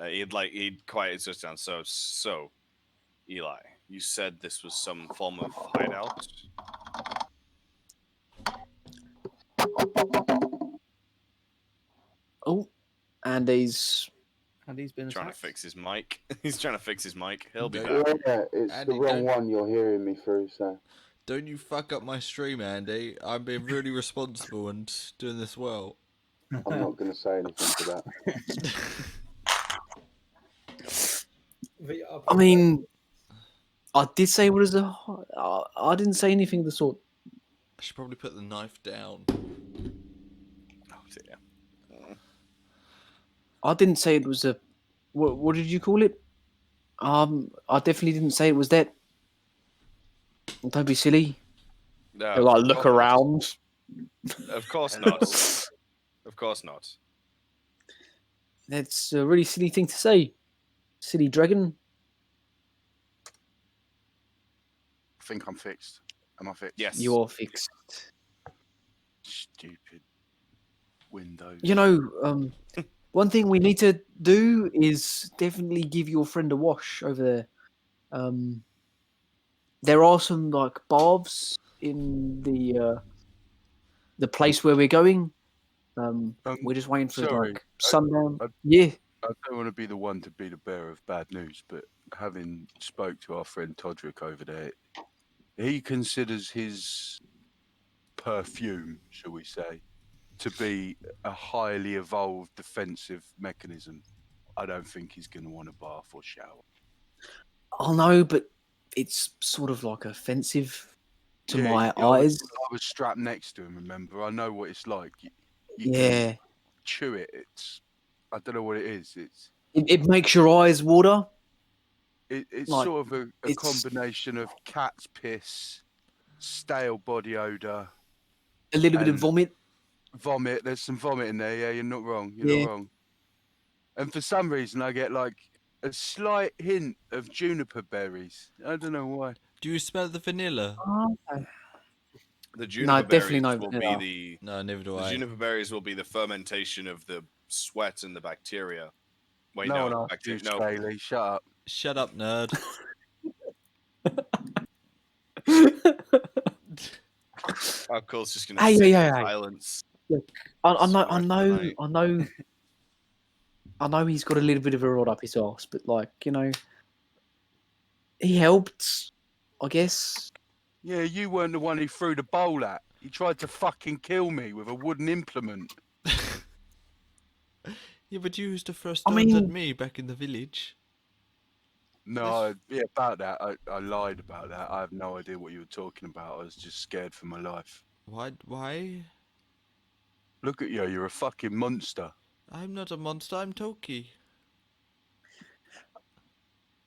Speaker 2: He'd quiet his voice down. So, Eli, you said this was some form of hideout.
Speaker 3: Oh, and he's.
Speaker 6: And he's been
Speaker 2: Trying to
Speaker 6: attacked.
Speaker 2: fix his mic. He's trying to fix his mic. He'll be
Speaker 1: Don't-
Speaker 2: back.
Speaker 7: Yeah, it's
Speaker 1: Andy,
Speaker 7: the wrong
Speaker 1: don't-
Speaker 7: one you're hearing me through, so.
Speaker 1: Don't you fuck up my stream, Andy. I'm being really responsible and doing this well.
Speaker 7: I'm not going to say anything to that.
Speaker 4: We are
Speaker 3: I mean, I did say what is a. I didn't say anything of the sort.
Speaker 1: I should probably put the knife down.
Speaker 2: Oh dear.
Speaker 3: I didn't say it was a. What did you call it? I definitely didn't say it was that. Don't be silly.
Speaker 2: No,
Speaker 3: Like,
Speaker 2: of
Speaker 3: look
Speaker 2: course-
Speaker 3: around.
Speaker 2: Of course not. Of course not.
Speaker 3: That's a really silly thing to say. Silly dragon.
Speaker 5: I think I'm fixed. Am I fixed?
Speaker 2: Yes.
Speaker 3: You are fixed.
Speaker 5: Stupid Windows.
Speaker 3: You know, one thing we need to do is definitely give your friend a wash over there. There are some like baths in the place where we're going. We're just waiting for
Speaker 5: sorry,
Speaker 3: like sundown.
Speaker 5: I-
Speaker 3: Yeah.
Speaker 5: I don't want to be the one to be the bearer of bad news, but having spoke to our friend Todderick over there, he considers his perfume, shall we say, to be a highly evolved defensive mechanism. I don't think he's going to want a bath or shower.
Speaker 3: I know, but it's sort of like offensive to
Speaker 5: Yeah,
Speaker 3: my
Speaker 5: I was-
Speaker 3: eyes.
Speaker 5: I was strapped next to him, remember? I know what it's like. You
Speaker 3: Yeah.
Speaker 5: can chew it. I don't know what it is.
Speaker 3: It makes your eyes water.
Speaker 5: It's
Speaker 3: Like,
Speaker 5: sort of a
Speaker 3: it's-
Speaker 5: combination of cat's piss, stale body odor,
Speaker 3: A little bit of
Speaker 5: And-
Speaker 3: vomit.
Speaker 5: vomit. There's some vomit in there. Yeah, you're not wrong. You're
Speaker 3: Yeah.
Speaker 5: not wrong. And for some reason, I get like a slight hint of juniper berries. I don't know why.
Speaker 1: Do you smell the vanilla?
Speaker 2: The juniper
Speaker 3: definitely
Speaker 2: berries
Speaker 3: no
Speaker 2: will
Speaker 3: vanilla.
Speaker 2: be
Speaker 1: No, never do
Speaker 2: the
Speaker 1: I.
Speaker 2: juniper berries will be the fermentation of the sweat and the bacteria. Wait,
Speaker 5: no
Speaker 2: no,
Speaker 5: one asked you,
Speaker 2: no.
Speaker 5: Scaly. Shut up.
Speaker 1: Shut up, nerd.
Speaker 2: Arqull's just gonna
Speaker 3: Hey,
Speaker 2: sit
Speaker 3: hey,
Speaker 2: in
Speaker 3: hey, hey.
Speaker 2: silence.
Speaker 3: I know he's got a little bit of a rod up his arse, but like, you know, he helped, I guess.
Speaker 5: Yeah, you weren't the one he threw the bowl at. He tried to fucking kill me with a wooden implement.
Speaker 1: Yeah, but you used to throw
Speaker 3: I
Speaker 1: stones at
Speaker 3: mean-
Speaker 1: me back in the village.
Speaker 5: No, yeah, about that. I lied about that. I have no idea what you were talking about. I was just scared for my life.
Speaker 1: Why? Why?
Speaker 5: Look at you. You're a fucking monster.
Speaker 1: I'm not a monster. I'm Toki.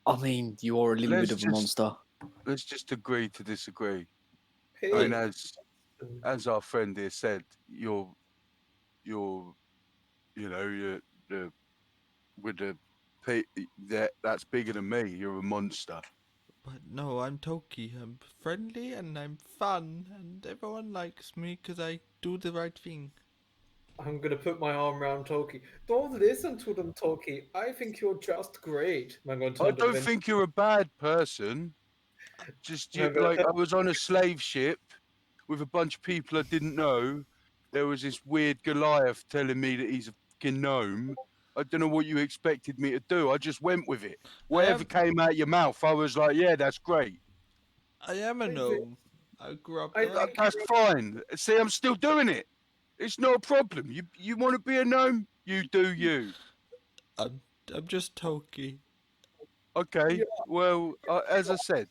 Speaker 3: I mean, you are a little
Speaker 5: Let's
Speaker 3: bit of a
Speaker 5: just-
Speaker 3: monster.
Speaker 5: Let's just agree to disagree.
Speaker 4: Hey,
Speaker 5: I mean, as our friend here said, you're the with the that's bigger than me. You're a monster.
Speaker 1: But no, I'm Toki. I'm friendly and I'm fun, and everyone likes me because I do the right thing.
Speaker 4: I'm gonna put my arm around Toki. Don't listen to them, Toki. I think you're just great. I'm going to
Speaker 5: I don't think you're a bad person. Just
Speaker 4: No,
Speaker 5: you,
Speaker 4: but-
Speaker 5: like I was on a slave ship with a bunch of people I didn't know. There was this weird Goliath telling me that he's a fucking gnome. I don't know what you expected me to do. I just went with it. Whatever came out your mouth, I was like, yeah, that's great.
Speaker 1: I am a
Speaker 4: I think-
Speaker 1: gnome. I grew up
Speaker 4: I
Speaker 1: there.
Speaker 4: think-
Speaker 5: That's fine. See, I'm still doing it. It's not a problem. You want to be a gnome? You do you.
Speaker 1: I'm just Toki.
Speaker 5: Okay.
Speaker 4: Yeah.
Speaker 5: Well, as I said,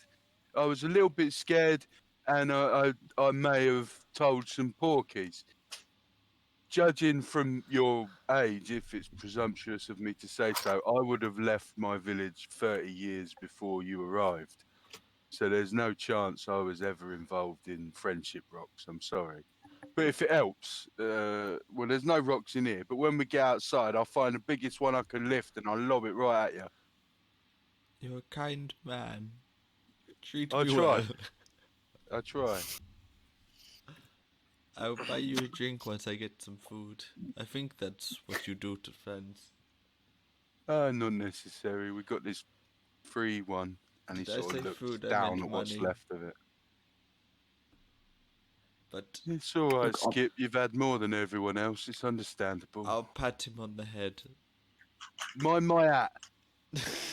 Speaker 5: I was a little bit scared, and I may have told some porkies. Judging from your age, if it's presumptuous of me to say so, I would have left my village 30 years before you arrived. So there's no chance I was ever involved in friendship rocks. I'm sorry. But if it helps, well, there's no rocks in here. But when we get outside, I'll find the biggest one I can lift and I'll lob it right at you.
Speaker 1: You're a kind man. Treat
Speaker 5: I
Speaker 1: me
Speaker 5: try.
Speaker 1: well.
Speaker 5: I try.
Speaker 1: I'll buy you a drink once I get some food. I think that's what you do to friends.
Speaker 5: Not necessary. We got this free one, and he
Speaker 1: Did I
Speaker 5: sort
Speaker 1: say
Speaker 5: of looks
Speaker 1: food? I
Speaker 5: down
Speaker 1: meant
Speaker 5: at what's
Speaker 1: money.
Speaker 5: left of it.
Speaker 1: But
Speaker 5: It's all right,
Speaker 3: Look,
Speaker 5: Skip. You've had more than everyone else. It's understandable.
Speaker 1: I'll pat him on the head.
Speaker 5: Mind my hat.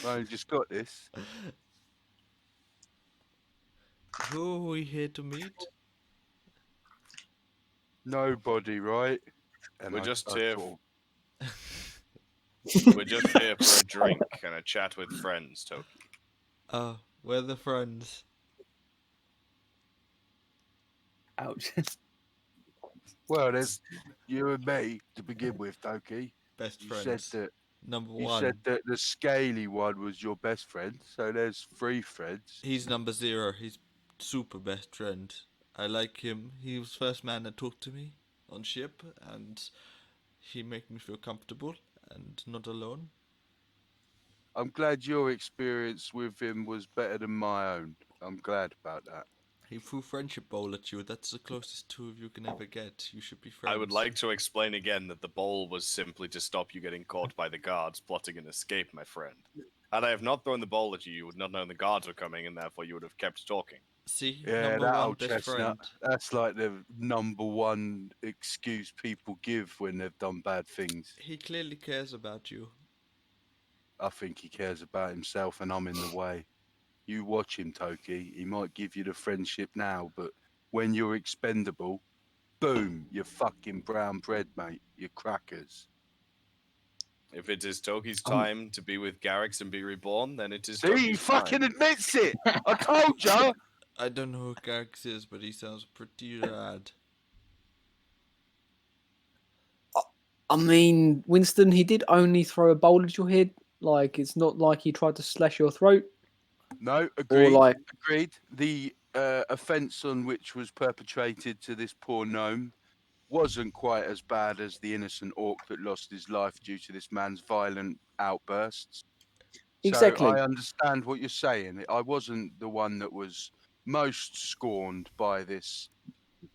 Speaker 5: I just got this.
Speaker 1: Who are we here to meet?
Speaker 5: Nobody, right? And
Speaker 2: We're just
Speaker 5: I
Speaker 2: here
Speaker 5: thought,
Speaker 2: We're just here for a drink and a chat with friends, Toki.
Speaker 1: Oh, we're the friends.
Speaker 6: Ouch.
Speaker 5: Well, there's you and me to begin with, Toki.
Speaker 1: Best
Speaker 5: You
Speaker 1: friends.
Speaker 5: said that
Speaker 1: Number
Speaker 5: you
Speaker 1: one.
Speaker 5: said that the scaly one was your best friend, so there's 3 friends.
Speaker 1: He's number 0. He's super best friend. I like him. He was first man that talked to me on ship, and he made me feel comfortable and not alone.
Speaker 5: I'm glad your experience with him was better than my own. I'm glad about that.
Speaker 1: He threw friendship bowl at you. That's the closest 2 of you can ever get. You should be friends.
Speaker 2: I would like to explain again that the bowl was simply to stop you getting caught by the guards plotting an escape, my friend. Had I have not thrown the bowl at you, you would not know the guards were coming, and therefore you would have kept talking.
Speaker 1: See,
Speaker 5: Yeah,
Speaker 1: number
Speaker 5: that
Speaker 1: 1
Speaker 5: old
Speaker 1: best
Speaker 5: chestnut.
Speaker 1: friend.
Speaker 5: That's like the number one excuse people give when they've done bad things.
Speaker 1: He clearly cares about you.
Speaker 5: I think he cares about himself, and I'm in the way. You watch him, Toki. He might give you the friendship now, but when you're expendable, boom, you're fucking brown bread, mate. You're crackers.
Speaker 2: If it is Toki's time to be with Garrix and be reborn, then it is
Speaker 5: See,
Speaker 2: Toki's
Speaker 5: he fucking
Speaker 2: time.
Speaker 5: admits it. I told you.
Speaker 1: I don't know who Garrix is, but he sounds pretty rad.
Speaker 3: I mean, Winston, he did only throw a bowl at your head. Like, it's not like he tried to slash your throat.
Speaker 5: No, agreed.
Speaker 3: Or like,
Speaker 5: Agreed. The offence on which was perpetrated to this poor gnome wasn't quite as bad as the innocent orc that lost his life due to this man's violent outbursts.
Speaker 3: exactly.
Speaker 5: So I understand what you're saying. I wasn't the one that was most scorned by this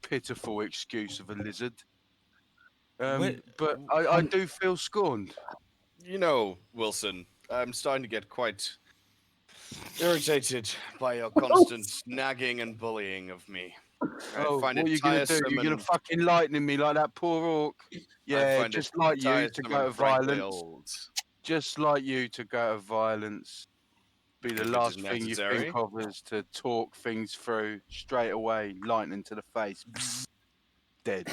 Speaker 5: pitiful excuse of a lizard. But I do feel scorned.
Speaker 2: You know, Wilson, I'm starting to get quite irritated by your constant nagging and bullying of me. I
Speaker 5: Oh,
Speaker 2: find
Speaker 5: what are
Speaker 2: it
Speaker 5: you going to do?
Speaker 2: tiresome
Speaker 5: You're going
Speaker 2: and
Speaker 5: to fucking lightning me like that poor orc? Yeah,
Speaker 2: find
Speaker 5: just
Speaker 2: it
Speaker 5: like you to
Speaker 2: tiresome
Speaker 5: go to
Speaker 2: and frankly
Speaker 5: violence.
Speaker 2: old.
Speaker 5: Just like you to go to violence. Be the
Speaker 2: If it is
Speaker 5: last thing you
Speaker 2: necessary.
Speaker 5: think of is to talk things through straight away, lightning to the face. Dead.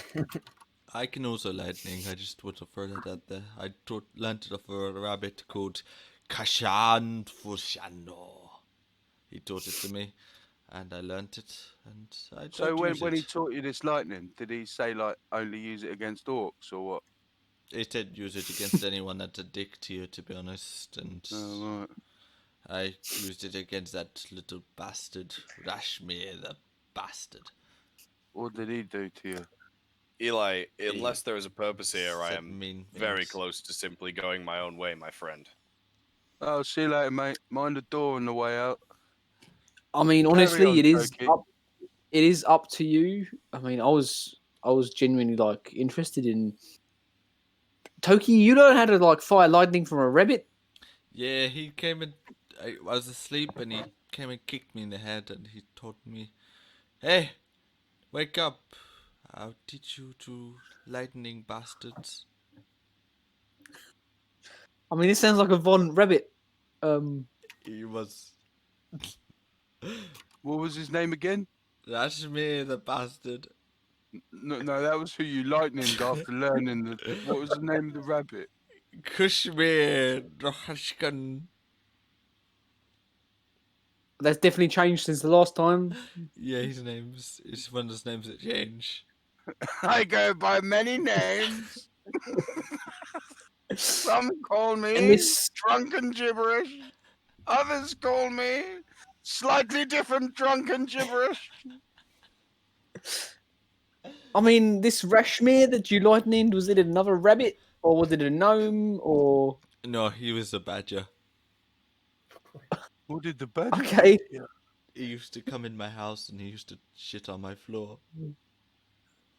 Speaker 1: I can also lightning. I just want to throw that out there. I learned it off a rabbit called Kashan Fushano. He taught it to me, and I learnt it, and I don't
Speaker 5: So
Speaker 1: use
Speaker 5: when he
Speaker 1: it.
Speaker 5: taught you this lightning, did he say like only use it against orcs or what?
Speaker 1: He said use it against anyone that's a dick to you, to be honest, and
Speaker 5: Oh, right.
Speaker 1: I used it against that little bastard, Rashmir, the bastard.
Speaker 5: What did he do to you?
Speaker 2: Eli, unless there is a purpose here, I
Speaker 1: said
Speaker 2: am
Speaker 1: mean
Speaker 2: very
Speaker 1: things.
Speaker 2: close to simply going my own way, my friend.
Speaker 5: Oh, see you later, mate. Mind the door on the way out.
Speaker 3: I mean,
Speaker 5: Carry
Speaker 3: honestly,
Speaker 5: on,
Speaker 3: it is
Speaker 5: Toki.
Speaker 3: up. It is up to you. I mean, I was genuinely like interested in Toki. You don't know how to like fire lightning from a rabbit.
Speaker 1: Yeah, he came and I was asleep, and he came and kicked me in the head, and he told me, "Hey, wake up! I'll teach you to lightning bastards."
Speaker 3: I mean, this sounds like a Von rabbit.
Speaker 1: He was
Speaker 5: What was his name again?
Speaker 1: Rashmir, the bastard.
Speaker 5: No, that was who you lightninged after learning the. What was the name of the rabbit?
Speaker 1: Kashmir, Rohashkan.
Speaker 3: That's definitely changed since the last time.
Speaker 1: Yeah, his name's it's one of his names that change.
Speaker 5: I go by many names. Some call me
Speaker 3: And this,
Speaker 5: drunken gibberish. Others call me slightly different drunken gibberish.
Speaker 3: I mean, this Rashmir that you lightninged, was it another rabbit or was it a gnome or?
Speaker 1: No, he was a badger.
Speaker 5: What did the badger?
Speaker 3: Okay.
Speaker 1: He used to come in my house and he used to shit on my floor.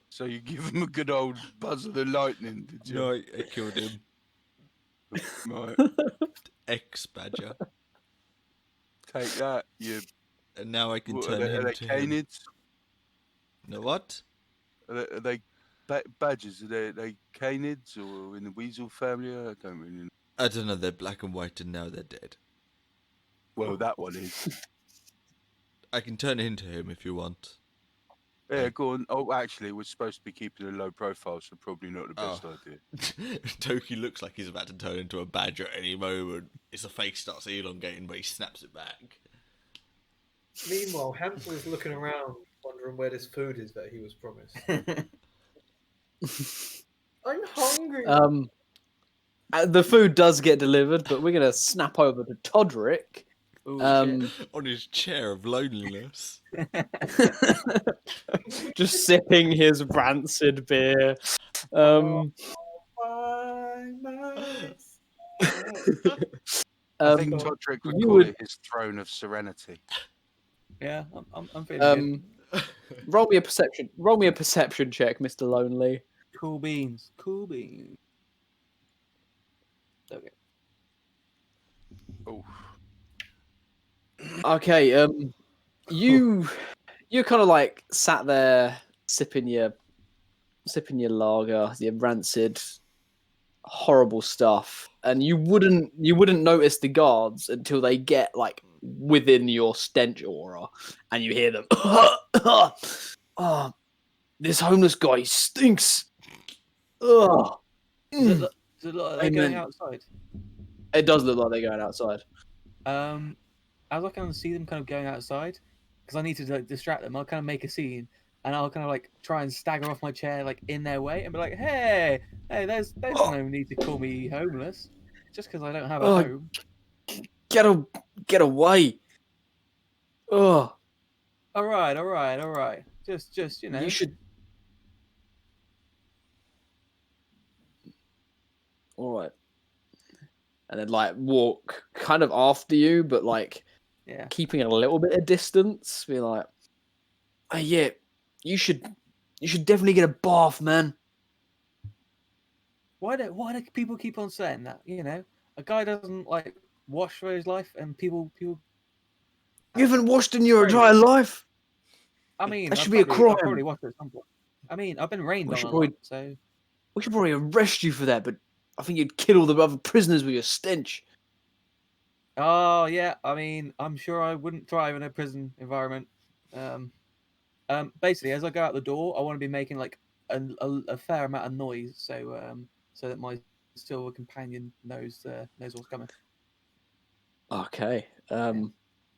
Speaker 5: So you give him a good old buzz of the lightning, did you?
Speaker 1: No, I killed him.
Speaker 5: Right.
Speaker 1: Ex-badger.
Speaker 5: Take that, you.
Speaker 1: And now I can
Speaker 5: What,
Speaker 1: turn
Speaker 5: are
Speaker 1: him
Speaker 5: they
Speaker 1: to him.
Speaker 5: canids?
Speaker 1: No, what?
Speaker 5: Are they badgers? Are they canids or in the weasel family? I don't really know.
Speaker 1: I don't know, they're black and white and now they're dead.
Speaker 5: Well, that one is.
Speaker 1: I can turn into him if you want.
Speaker 5: Yeah, go on. Oh, actually, we're supposed to be keeping a low profile, so probably not the best
Speaker 1: Oh.
Speaker 5: idea.
Speaker 1: Toki looks like he's about to turn into a badger at any moment. His face starts elongating, but he snaps it back.
Speaker 4: Meanwhile, Hansel is looking around wondering where this food is that he was promised. I'm hungry.
Speaker 3: The food does get delivered, but we're gonna snap over to Todderick.
Speaker 6: Ooh,
Speaker 1: On his chair of loneliness.
Speaker 3: Just sipping his rancid beer.
Speaker 4: Why
Speaker 5: I think
Speaker 3: Um,
Speaker 5: Todderick would
Speaker 3: you
Speaker 5: call
Speaker 3: would-
Speaker 5: it his throne of serenity.
Speaker 6: yeah, I'm feeling good.
Speaker 3: roll me a perception. Roll me a perception check, Mr. Lonely.
Speaker 6: Cool beans. Cool beans. Okay.
Speaker 5: Oh,
Speaker 3: Okay. You're kind of like sat there sipping your lager, your rancid, horrible stuff, and you wouldn't notice the guards until they get like within your stench aura, and you hear them. Oh, this homeless guy stinks. Ugh.
Speaker 6: Does it look like they're going
Speaker 3: Amen.
Speaker 6: outside?
Speaker 3: It does look like they're going outside.
Speaker 6: As I kind of see them kind of going outside, because I need to like, distract them, I'll kind of make a scene, and I'll kind of like try and stagger off my chair like in their way, and be like, "Hey, there's no need to call me homeless, just because I don't have a
Speaker 3: Oh.
Speaker 6: home."
Speaker 3: Get away. Ugh.
Speaker 6: All right. Just you know.
Speaker 3: You should. All right. And then like walk kind of after you, but like
Speaker 6: Yeah.
Speaker 3: keeping a little bit of distance. Be like, oh yeah, you should definitely get a bath, man.
Speaker 6: Why do people keep on saying that? You know, a guy doesn't like wash for his life, and people.
Speaker 3: You haven't washed in your
Speaker 6: Crazy.
Speaker 3: entire life.
Speaker 6: I mean,
Speaker 3: That
Speaker 6: I've
Speaker 3: should be a
Speaker 6: probably- I've
Speaker 3: crime.
Speaker 6: probably watched it at some point. I mean, I've been rained
Speaker 3: We
Speaker 6: on
Speaker 3: should
Speaker 6: a
Speaker 3: probably-
Speaker 6: lot, so.
Speaker 3: We should probably arrest you for that, but I think you'd kill all the other prisoners with your stench.
Speaker 6: Oh yeah, I mean, I'm sure I wouldn't thrive in a prison environment. Basically, as I go out the door, I want to be making like a fair amount of noise, so that my silver companion knows what's coming.
Speaker 3: Okay.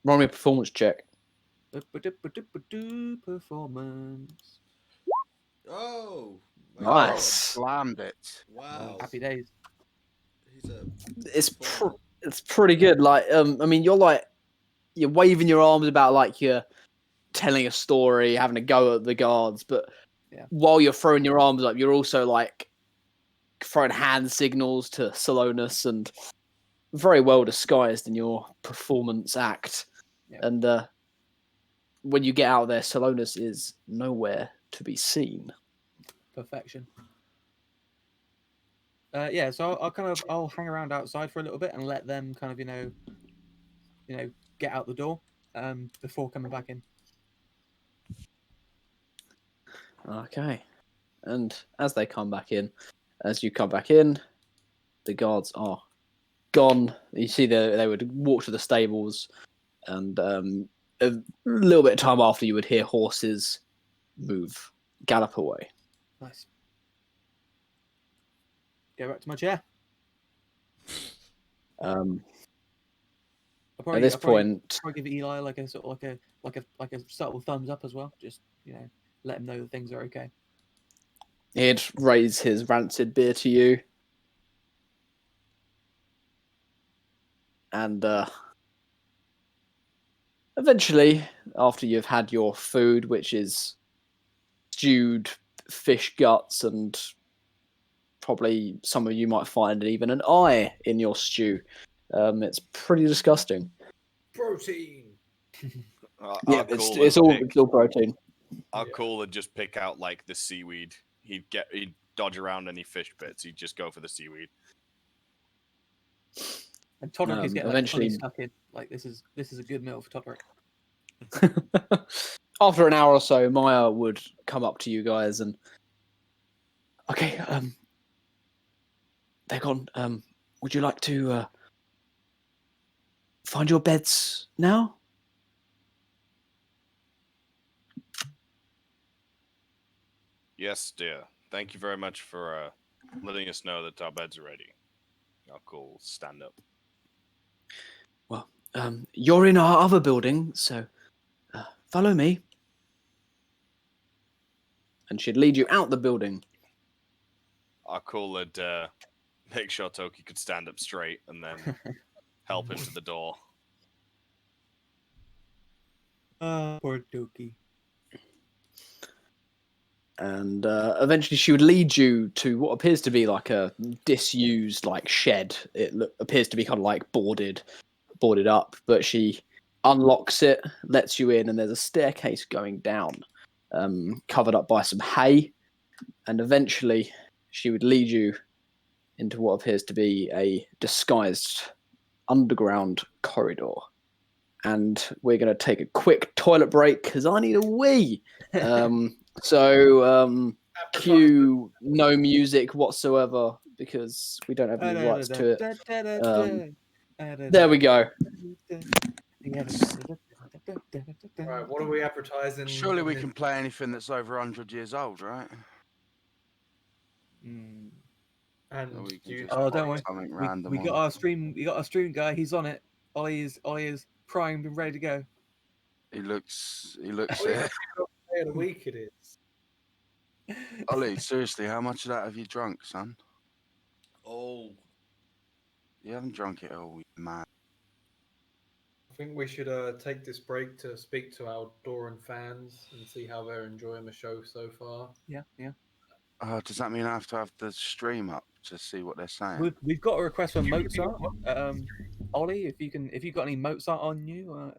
Speaker 3: Roll me a performance check.
Speaker 6: Performance.
Speaker 1: Oh,
Speaker 3: Nice.
Speaker 5: slammed it.
Speaker 1: Wow.
Speaker 6: Happy days.
Speaker 1: He's a
Speaker 3: It's pretty good. Like, I mean, you're waving your arms about like you're telling a story, having a go at the guards, but
Speaker 6: Yeah.
Speaker 3: while you're throwing your arms up, you're also like throwing hand signals to Salonus, and very well disguised in your performance act.
Speaker 6: Yeah.
Speaker 3: And when you get out there, Salonus is nowhere to be seen.
Speaker 6: Perfection. Yeah, so I'll hang around outside for a little bit and let them kind of you know get out the door before coming back in.
Speaker 3: Okay. And as you come back in, the guards are gone. You see they would walk to the stables, and a little bit of time after, you would hear horses gallop away.
Speaker 6: Nice. Go back to my chair.
Speaker 3: At this point,
Speaker 6: Probably give Eli like a sort of like a subtle thumbs up as well. Just let him know that things are okay.
Speaker 3: he'd raise his rancid beer to you. And eventually, after you've had your food, which is stewed fish guts, and probably some of you might find even an eye in your stew. It's pretty disgusting.
Speaker 4: Protein.
Speaker 3: Yeah, it's all protein.
Speaker 2: Arqull would just pick out like the seaweed. He'd dodge around any fish bits. He'd just go for the seaweed.
Speaker 6: And Todderick is getting
Speaker 3: eventually-
Speaker 6: fully stuck in. Like this is a good meal for Todderick.
Speaker 3: After an hour or so, Maya would come up to you guys and, okay, they're gone. Would you like to find your beds now?
Speaker 2: Yes, dear. Thank you very much for letting us know that our beds are ready. Arqull, stand up.
Speaker 3: Well, you're in our other building, so follow me. and she'd lead you out the building.
Speaker 2: Arqull would make sure Toki could stand up straight and then help him to the door.
Speaker 6: Poor Toki.
Speaker 3: And eventually she would lead you to what appears to be like a disused like shed. It appears to be kind of like boarded up, but she unlocks it, lets you in, and there's a staircase going down, covered up by some hay. And eventually she would lead you into what appears to be a disguised underground corridor. And we're going to take a quick toilet break because I need a wee. So cue no music whatsoever because we don't have any rights to it. There we go.
Speaker 4: Right, what are we advertising?
Speaker 5: Surely we can play anything that's over 100 years old, right?
Speaker 4: And
Speaker 5: Or we can
Speaker 4: you,
Speaker 5: just
Speaker 6: Oh, don't
Speaker 5: play
Speaker 6: worry.
Speaker 5: something random
Speaker 6: We got
Speaker 5: on.
Speaker 6: our stream. We got our stream guy. He's on it. Ollie is primed and ready to go.
Speaker 5: He looks
Speaker 4: what
Speaker 5: it.
Speaker 4: day of the week it is?
Speaker 5: Ollie, seriously, how much of that have you drunk, son?
Speaker 1: Oh,
Speaker 5: You haven't drunk it all, you man.
Speaker 4: I think we should take this break to speak to our Doran fans and see how they're enjoying the show so far.
Speaker 6: Yeah.
Speaker 5: Does that mean I have to have the stream up to see what they're saying?
Speaker 6: We've got a request from Mozart. Ollie, if you got any Mozart on you,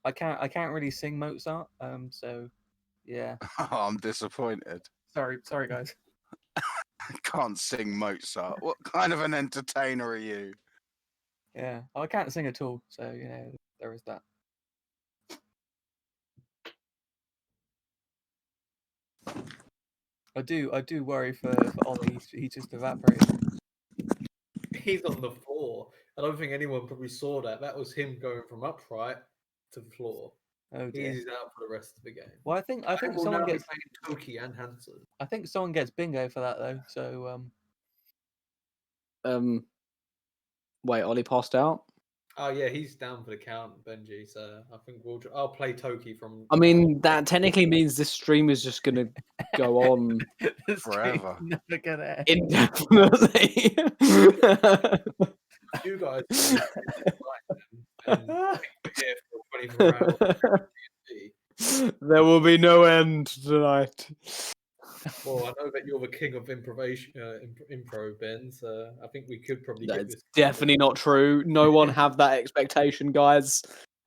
Speaker 6: I can't really sing Mozart. So yeah.
Speaker 5: I'm disappointed.
Speaker 6: Sorry guys.
Speaker 5: I can't sing Mozart. What kind of an entertainer are you?
Speaker 6: Yeah, I can't sing at all. So there is that. I do worry for Ollie. He's just evaporated.
Speaker 4: He's on the floor. I don't think anyone probably saw that. That was him going from upright to the floor.
Speaker 6: Oh dear.
Speaker 4: He's out for the rest of the game.
Speaker 6: Well, I think
Speaker 4: will
Speaker 6: someone
Speaker 4: now be
Speaker 6: gets.
Speaker 4: playing Toki and Hansel.
Speaker 6: I think someone gets bingo for that though. So
Speaker 3: Wait, Ollie passed out?
Speaker 4: Oh yeah, he's down for the count, Benji. So I think I'll play Toki from.
Speaker 3: I mean, that technically means this stream is just going to go on
Speaker 6: the
Speaker 5: Forever.
Speaker 6: stream's never gonna end.
Speaker 3: indefinitely.
Speaker 4: You guys. and we're here for 24 hours.
Speaker 3: There will be no end tonight.
Speaker 4: Well, I know that you're the king of improvisation, improv, Ben. So I think we could probably get
Speaker 3: That's
Speaker 4: this.
Speaker 3: definitely not true. No one have that expectation, guys.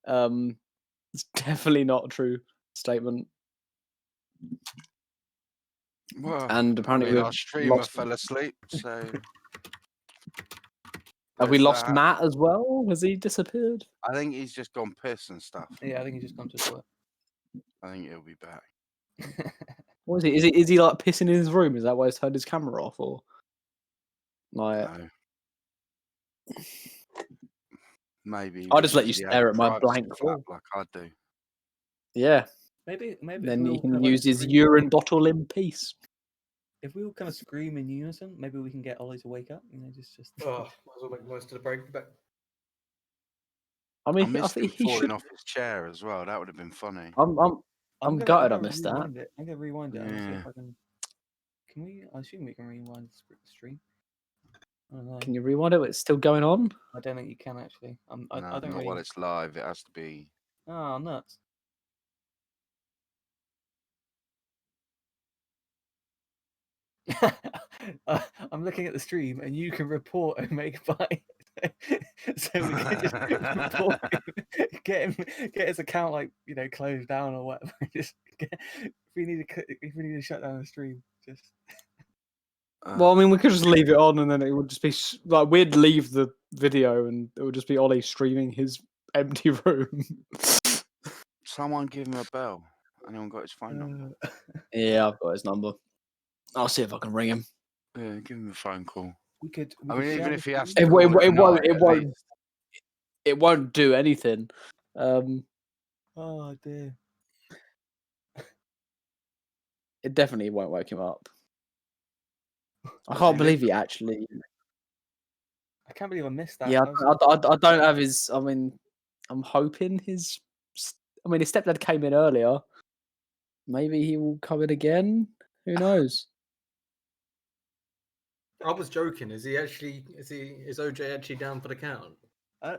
Speaker 3: It's definitely not a true statement.
Speaker 5: Well,
Speaker 3: And apparently
Speaker 5: I mean,
Speaker 3: we've
Speaker 5: our streamer
Speaker 3: lost-
Speaker 5: fell asleep, so.
Speaker 3: Have we
Speaker 5: there's
Speaker 3: lost
Speaker 5: that.
Speaker 3: Matt as well? Has he disappeared?
Speaker 5: I think he's just gone piss and stuff.
Speaker 6: Yeah, I think he just come to toilet.
Speaker 5: I think he'll be back.
Speaker 3: What is he? Is he like pissing in his room? Is that why he's turned his camera off, or like?
Speaker 5: No. Maybe.
Speaker 3: I'll just let you
Speaker 5: he
Speaker 3: stare at my
Speaker 5: drives
Speaker 3: blank
Speaker 5: stuff
Speaker 3: floor.
Speaker 5: up like I do.
Speaker 3: Yeah.
Speaker 6: maybe.
Speaker 3: Then
Speaker 6: if we
Speaker 3: he
Speaker 6: all
Speaker 3: can
Speaker 6: kinda, like,
Speaker 3: use his
Speaker 6: scream-
Speaker 3: urine bottle in peace.
Speaker 6: If we all kind of scream in unison, maybe we can get Ollie to wake up. Just.
Speaker 4: Oh, might as well make the most of the break. But
Speaker 3: I
Speaker 5: I
Speaker 3: mean, I
Speaker 5: missed him
Speaker 3: think he
Speaker 5: falling
Speaker 3: should.
Speaker 5: off his chair as well. That would have been funny.
Speaker 3: I'm
Speaker 6: gonna-
Speaker 3: gutted. I
Speaker 6: gonna
Speaker 3: missed that.
Speaker 6: rewind it. I'm gonna rewind it. I'm gonna see
Speaker 5: Yeah.
Speaker 6: if I can. Can we? I assume we can rewind the stream. I don't know.
Speaker 3: Can you rewind it? It's still going on.
Speaker 6: I don't think you can actually. I
Speaker 5: No,
Speaker 6: don't
Speaker 5: not
Speaker 6: really.
Speaker 5: while it's live. It has to be.
Speaker 6: Oh, nuts. I'm looking at the stream, and you can report and make buy. So we can just report him, get his account closed down or whatever. Just if we need to shut down the stream, just.
Speaker 3: Well, I mean, we could just leave it on, and then it would just be like we'd leave the video, and it would just be Ollie streaming his empty room.
Speaker 5: Someone give him a bell. Anyone got his phone number?
Speaker 3: Yeah, I've got his number. I'll see if I can ring him.
Speaker 5: Yeah, give him a phone call.
Speaker 6: We could.
Speaker 5: I mean, even if he has
Speaker 3: It,
Speaker 5: to.
Speaker 3: it,
Speaker 5: call
Speaker 3: it,
Speaker 5: at
Speaker 3: won't.
Speaker 5: night,
Speaker 3: It
Speaker 5: at
Speaker 3: won't.
Speaker 5: least.
Speaker 3: It won't do anything.
Speaker 6: Oh dear.
Speaker 3: It definitely won't wake him up. I
Speaker 5: Does
Speaker 3: can't
Speaker 5: he
Speaker 3: believe
Speaker 5: live
Speaker 3: he actually.
Speaker 6: I can't believe I missed that.
Speaker 3: Yeah,
Speaker 6: I was-
Speaker 3: I don't have his. I mean, I'm hoping his. I mean, his stepdad came in earlier. maybe he will come in again. Who knows?
Speaker 4: I was joking. Is OJ actually down for the count?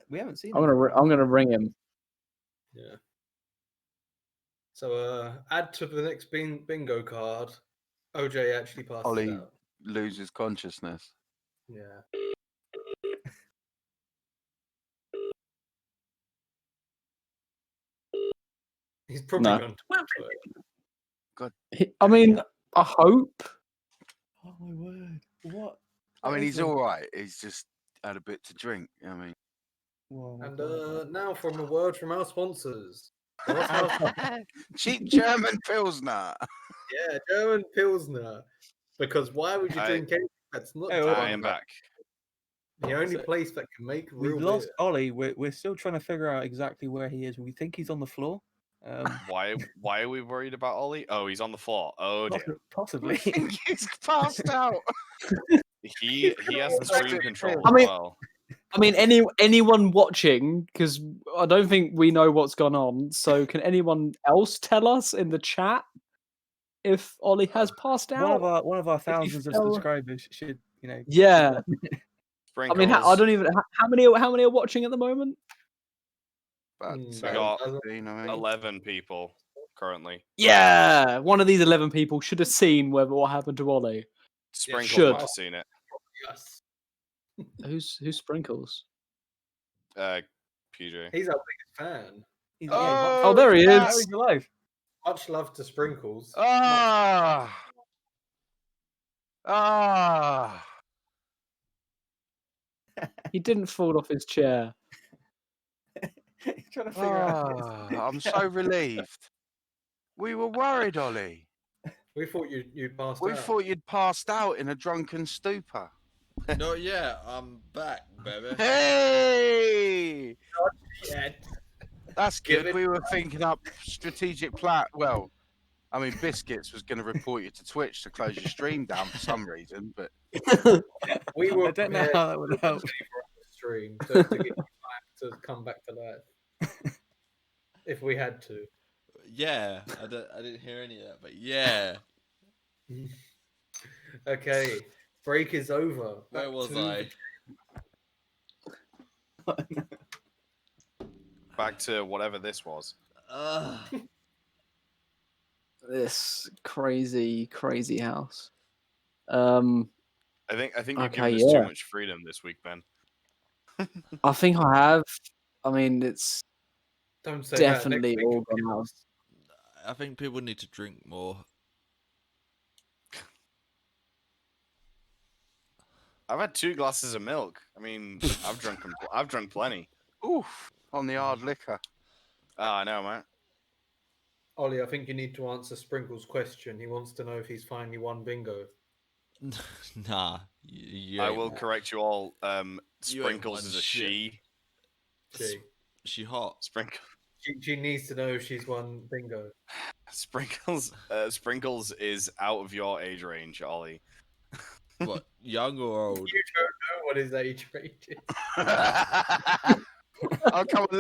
Speaker 6: We haven't seen
Speaker 3: I'm
Speaker 6: him.
Speaker 3: gonna ring him.
Speaker 4: Yeah. So add to the next bingo card. OJ actually passes
Speaker 5: Ollie
Speaker 4: out.
Speaker 5: loses consciousness.
Speaker 4: Yeah. He's probably
Speaker 3: No.
Speaker 4: gone to
Speaker 3: I mean, I hope.
Speaker 6: Oh my word! What?
Speaker 5: I mean,
Speaker 6: What
Speaker 5: he's
Speaker 6: is it?
Speaker 5: all right. He's just had a bit to drink. I mean,
Speaker 6: Whoa, my
Speaker 4: And
Speaker 6: God.
Speaker 4: now from a word from our sponsors. What's our-
Speaker 5: cheap German Pilsner.
Speaker 4: yeah, German Pilsner. Because why would you
Speaker 2: I-
Speaker 4: drink anything that's not
Speaker 6: Hey, well,
Speaker 2: I am
Speaker 4: German?
Speaker 2: back.
Speaker 4: The only
Speaker 6: So-
Speaker 4: place that can make
Speaker 6: We've
Speaker 4: real
Speaker 6: lost
Speaker 4: beer.
Speaker 6: Ollie. We're still trying to figure out exactly where he is. We think he's on the floor.
Speaker 2: Why are we worried about Ollie? Oh, he's on the floor. Oh dear.
Speaker 6: Possibly.
Speaker 5: He's passed out.
Speaker 2: He has the stream control
Speaker 3: I
Speaker 2: as
Speaker 3: mean-
Speaker 2: well.
Speaker 3: I mean, anyone watching, because I don't think we know what's gone on. So, can anyone else tell us in the chat if Ollie has passed out?
Speaker 6: One of our thousands of
Speaker 3: fell-
Speaker 6: subscribers should,
Speaker 3: Yeah. I mean, I
Speaker 2: Sprinkles.
Speaker 3: don't even. How many are watching at the moment?
Speaker 5: About
Speaker 4: Mm,
Speaker 2: We got
Speaker 5: 15, I mean.
Speaker 2: 11 people currently.
Speaker 3: Yeah, one of these 11 people should have seen what happened to Ollie.
Speaker 2: Sprinkles
Speaker 3: should.
Speaker 2: might have seen it.
Speaker 4: Yes.
Speaker 3: Who's Sprinkles?
Speaker 2: PJ.
Speaker 4: He's our biggest fan.
Speaker 6: He's,
Speaker 3: Oh, there he
Speaker 6: yeah,
Speaker 3: is.
Speaker 6: he's alive.
Speaker 4: Much love to Sprinkles.
Speaker 5: Ah. Ah.
Speaker 3: He didn't fall off his chair.
Speaker 6: He's trying to figure out.
Speaker 5: Ah. I'm so relieved. We were worried, Ollie.
Speaker 4: We thought you'd passed
Speaker 5: We
Speaker 4: out.
Speaker 5: thought you'd passed out in a drunken stupor.
Speaker 1: Not yet. I'm back, baby.
Speaker 5: Hey!
Speaker 4: Yet.
Speaker 5: That's
Speaker 4: Give
Speaker 5: good.
Speaker 4: it
Speaker 5: We were thinking up strategic plan. Well, I mean, Biscuits was going to report you to Twitch to close your stream down for some reason, but
Speaker 4: We were
Speaker 6: I don't know
Speaker 4: prepared
Speaker 6: how that would help.
Speaker 4: for the stream to give you time to come back to life. If we had to.
Speaker 1: Yeah, I didn't hear any of that, but yeah.
Speaker 4: Okay. Break is over.
Speaker 1: Where
Speaker 4: Back
Speaker 1: was
Speaker 4: to
Speaker 1: I?
Speaker 2: Back to whatever this was.
Speaker 3: This crazy house.
Speaker 2: I think you've
Speaker 3: Okay,
Speaker 2: given us too
Speaker 3: yeah.
Speaker 2: much freedom this week, Ben.
Speaker 3: I think I have. I mean, it's
Speaker 4: Don't say
Speaker 3: definitely
Speaker 4: that. Next
Speaker 3: all
Speaker 4: week
Speaker 3: gone out.
Speaker 1: I think people need to drink more.
Speaker 2: I've had 2 glasses of milk. I mean, I've drunk plenty.
Speaker 5: oof, on the hard liquor.
Speaker 2: Ah, I know, man.
Speaker 4: Ollie, I think you need to answer Sprinkle's question. He wants to know if he's finally won bingo.
Speaker 1: Nah. You
Speaker 2: I
Speaker 1: ain't-
Speaker 2: will correct you all.
Speaker 1: You ain't
Speaker 2: Sprinkles
Speaker 1: won
Speaker 2: is a
Speaker 1: shit.
Speaker 2: she.
Speaker 1: She hot.
Speaker 4: She needs to know if she's won bingo.
Speaker 2: Sprinkles is out of your age range, Ollie.
Speaker 1: What? Young or old?
Speaker 4: You don't know what his age range is.
Speaker 5: Oh, come on,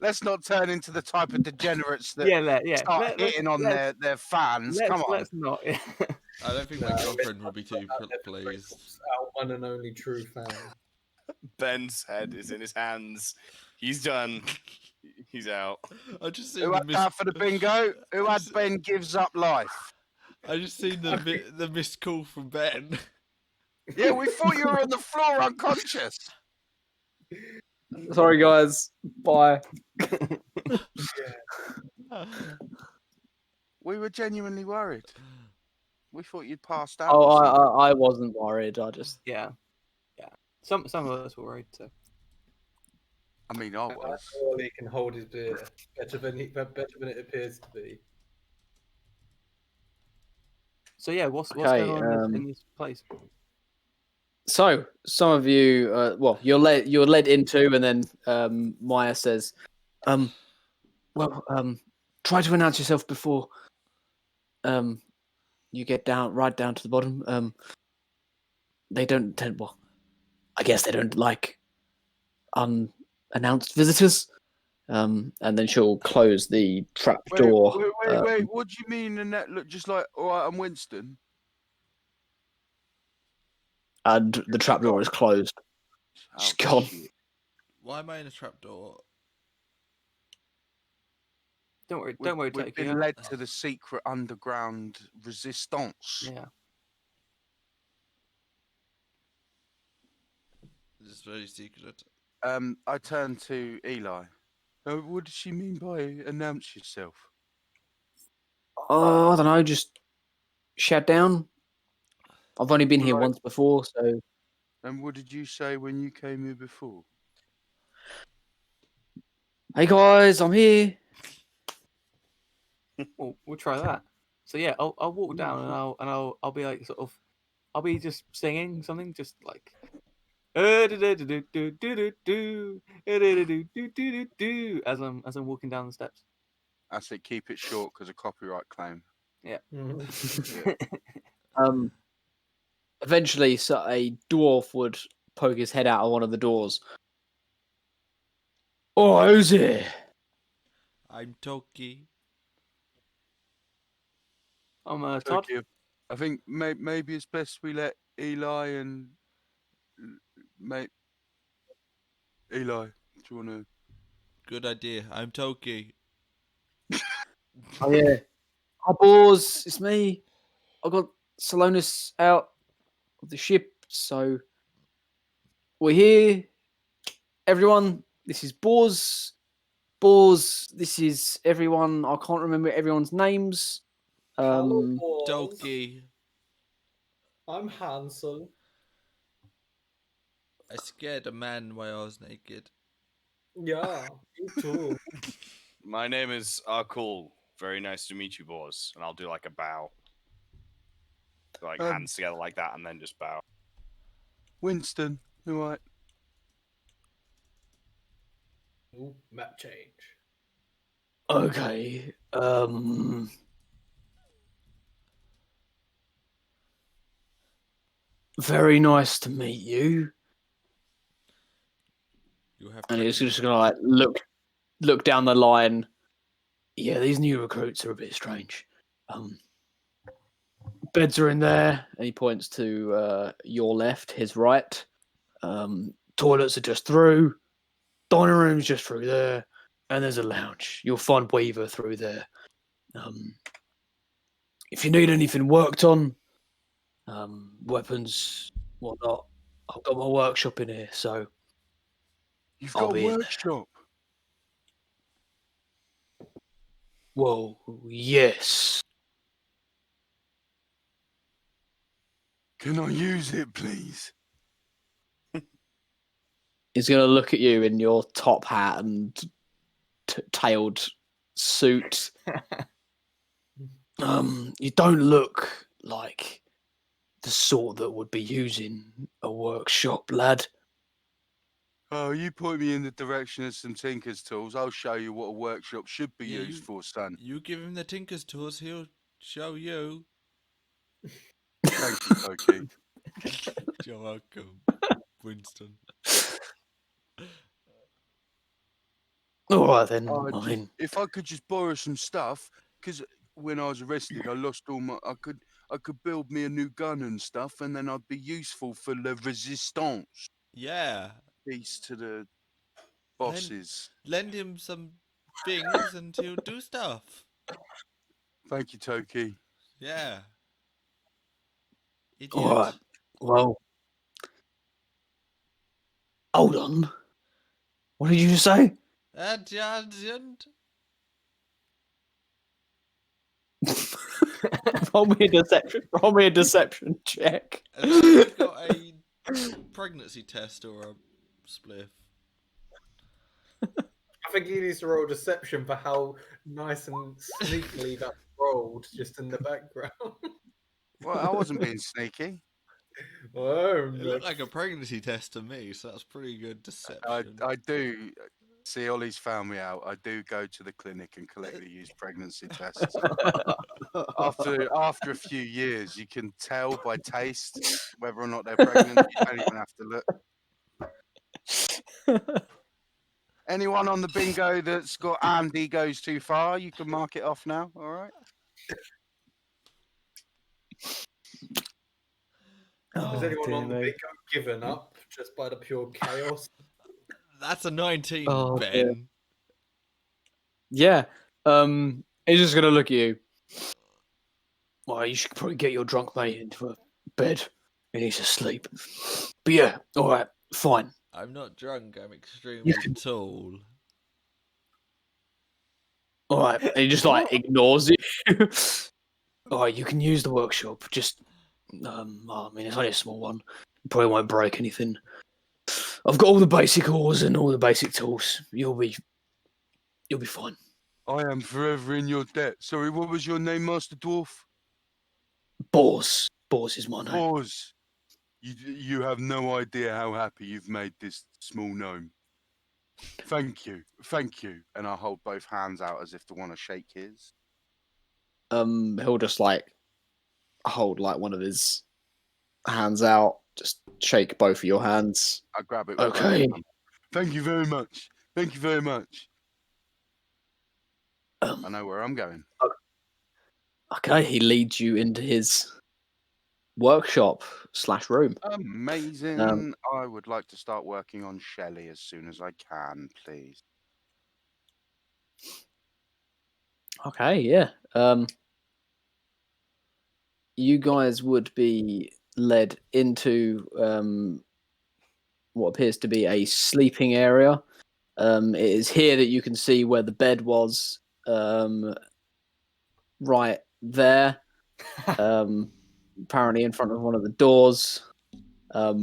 Speaker 5: let's not turn into the type of degenerates that start hitting on their fans. Come on.
Speaker 6: Let's not. Yeah.
Speaker 1: I don't think my girlfriend would be too pleased.
Speaker 4: Sprinkles, our one and only true fan.
Speaker 2: Ben's head is in his hands. He's done. He's out.
Speaker 1: I just seen
Speaker 5: Who
Speaker 1: the
Speaker 5: had that for the bingo? Who had Ben gives up life?
Speaker 1: I just seen the missed call from Ben.
Speaker 5: Yeah, we thought you were on the floor unconscious.
Speaker 3: Sorry, guys. Bye.
Speaker 5: We were genuinely worried. We thought you'd passed out.
Speaker 3: Oh,
Speaker 5: or something.
Speaker 3: I wasn't worried. I just
Speaker 6: Yeah. Some of us were worried. So.
Speaker 5: I mean, I was.
Speaker 4: Ollie can hold his beer better than it appears to be.
Speaker 6: So yeah, what's
Speaker 3: Okay,
Speaker 6: going on in this place?
Speaker 3: So, some of you, you're led into, and then Maya says, try to announce yourself before you get right down to the bottom. They don't tend, I guess they don't like unannounced visitors. and then she'll close the trap
Speaker 5: Wait,
Speaker 3: door.
Speaker 5: wait. What do you mean? And that look just like, all right, I'm Winston.
Speaker 3: And the trap door is closed. She's gone.
Speaker 5: Shit.
Speaker 1: Why am I in a trapdoor?
Speaker 6: Don't worry,
Speaker 5: We've
Speaker 6: Toki.
Speaker 5: been led to the secret underground resistance.
Speaker 6: Yeah.
Speaker 1: This is very secret.
Speaker 5: I turn to Eli. What does she mean by announce yourself?
Speaker 3: Oh, I don't know, just shout down. I've only been here
Speaker 5: Right.
Speaker 3: once before, so
Speaker 5: And what did you say when you came here before?
Speaker 3: hey guys, I'm here.
Speaker 6: We'll try that. So yeah, I'll walk down and I'll be like I'll be just singing something, just like as I'm walking down the steps.
Speaker 5: I said keep it short because of copyright claim.
Speaker 3: Eventually, so a dwarf would poke his head out of one of the doors. Oh, who's here?
Speaker 1: I'm Toki.
Speaker 6: I'm Todd.
Speaker 5: Okay. I think maybe it's best we let Eli and Eli. Do you want to?
Speaker 1: Good idea. I'm Toki.
Speaker 3: Oh yeah. Hi, boys. It's me. I got Salonis out of the ship, so we're here. Everyone, this is Boars. Boars, this is everyone. I can't remember everyone's names.
Speaker 4: Hello, boys.
Speaker 1: Toki.
Speaker 4: I'm Hansel.
Speaker 1: I scared a man while I was naked.
Speaker 4: Yeah, you too.
Speaker 2: My name is Arqull. Very nice to meet you, boys. And I'll do like a bow. Like hands together like that and then just bow.
Speaker 5: Winston, all right.
Speaker 4: Ooh, map change.
Speaker 3: Okay. Very nice to meet you.
Speaker 1: You have
Speaker 3: And he's
Speaker 1: training.
Speaker 3: just gonna like look down the line. Yeah, these new recruits are a bit strange. Beds are in there, and he points to your left, his right. Toilets are just through. Dining room's just through there, and there's a lounge. You'll find Weaver through there. If you need anything worked on, weapons, whatnot, I've got my workshop in here, so
Speaker 5: You've
Speaker 3: I'll
Speaker 5: got a
Speaker 3: be in there.
Speaker 5: workshop.
Speaker 3: Well, yes.
Speaker 5: Can I use it, please?
Speaker 3: He's going to look at you in your top hat and tailed suit. You don't look like the sort that would be using a workshop, lad.
Speaker 5: Oh, you point me in the direction of some tinker's tools. I'll show you what a workshop should be
Speaker 1: Yeah,
Speaker 5: used for, son.
Speaker 1: You give him the Tinker's tools, he'll show you.
Speaker 5: Thank you, Toki.
Speaker 1: You're welcome, Winston.
Speaker 3: All right then.
Speaker 5: Oh,
Speaker 3: I mean,
Speaker 5: if I could just borrow some stuff, because when I was arrested, I lost all my. I could build me a new gun and stuff, and then I'd be useful for the resistance.
Speaker 1: Yeah.
Speaker 5: Peace to the bosses.
Speaker 1: Lend him some things and he'll do stuff.
Speaker 5: Thank you, Toki.
Speaker 1: Yeah. Idiot.
Speaker 3: all right. Well, hold on. What did you say?
Speaker 1: Adjacent.
Speaker 3: Roll me a deception check.
Speaker 1: Has anyone got a pregnancy test or a spliff?
Speaker 4: I think he needs to roll deception for how nice and sneakily that rolled just in the background.
Speaker 5: Well, I wasn't being sneaky.
Speaker 1: It looked like a pregnancy test to me, so that's pretty good deception.
Speaker 5: I do. See, Ollie's found me out. I do go to the clinic and collect the used pregnancy tests. After a few years, you can tell by taste whether or not they're pregnant. You don't even have to look. Anyone on the bingo that's got Andy goes too far, you can mark it off now. All right.
Speaker 4: Has
Speaker 3: Oh,
Speaker 4: anyone
Speaker 3: dear
Speaker 4: on the
Speaker 3: me.
Speaker 4: bingo given up just by the pure chaos?
Speaker 1: That's a 19,
Speaker 3: Oh,
Speaker 1: Ben.
Speaker 3: Yeah. He's just gonna look at you. Well, you should probably get your drunk mate into a bed. He needs to sleep. But yeah, all right, fine.
Speaker 1: I'm not drunk. I'm extremely
Speaker 3: can-
Speaker 1: tall.
Speaker 3: All right, and he just like ignores you. All right, you can use the workshop. Just, well, I mean, it's only a small one. You probably won't break anything. I've got all the basic ores and all the basic tools. You'll be fine.
Speaker 5: I am forever in your debt. Sorry, what was your name, Master Dwarf?
Speaker 3: Boars is my name.
Speaker 5: Pause. You have no idea how happy you've made this small gnome. Thank you. And I hold both hands out as if to want to shake his.
Speaker 3: He'll just like hold like one of his hands out, just shake both of your hands.
Speaker 5: I grab it. With both
Speaker 3: Okay.
Speaker 5: hands. Thank you very much. I know where I'm going.
Speaker 3: Okay, he leads you into his workshop / room.
Speaker 5: Amazing. I would like to start working on Shelley as soon as I can, please.
Speaker 3: Okay, yeah. You guys would be led into what appears to be a sleeping area. It is here that you can see where the bed was, right there. Apparently in front of one of the doors. But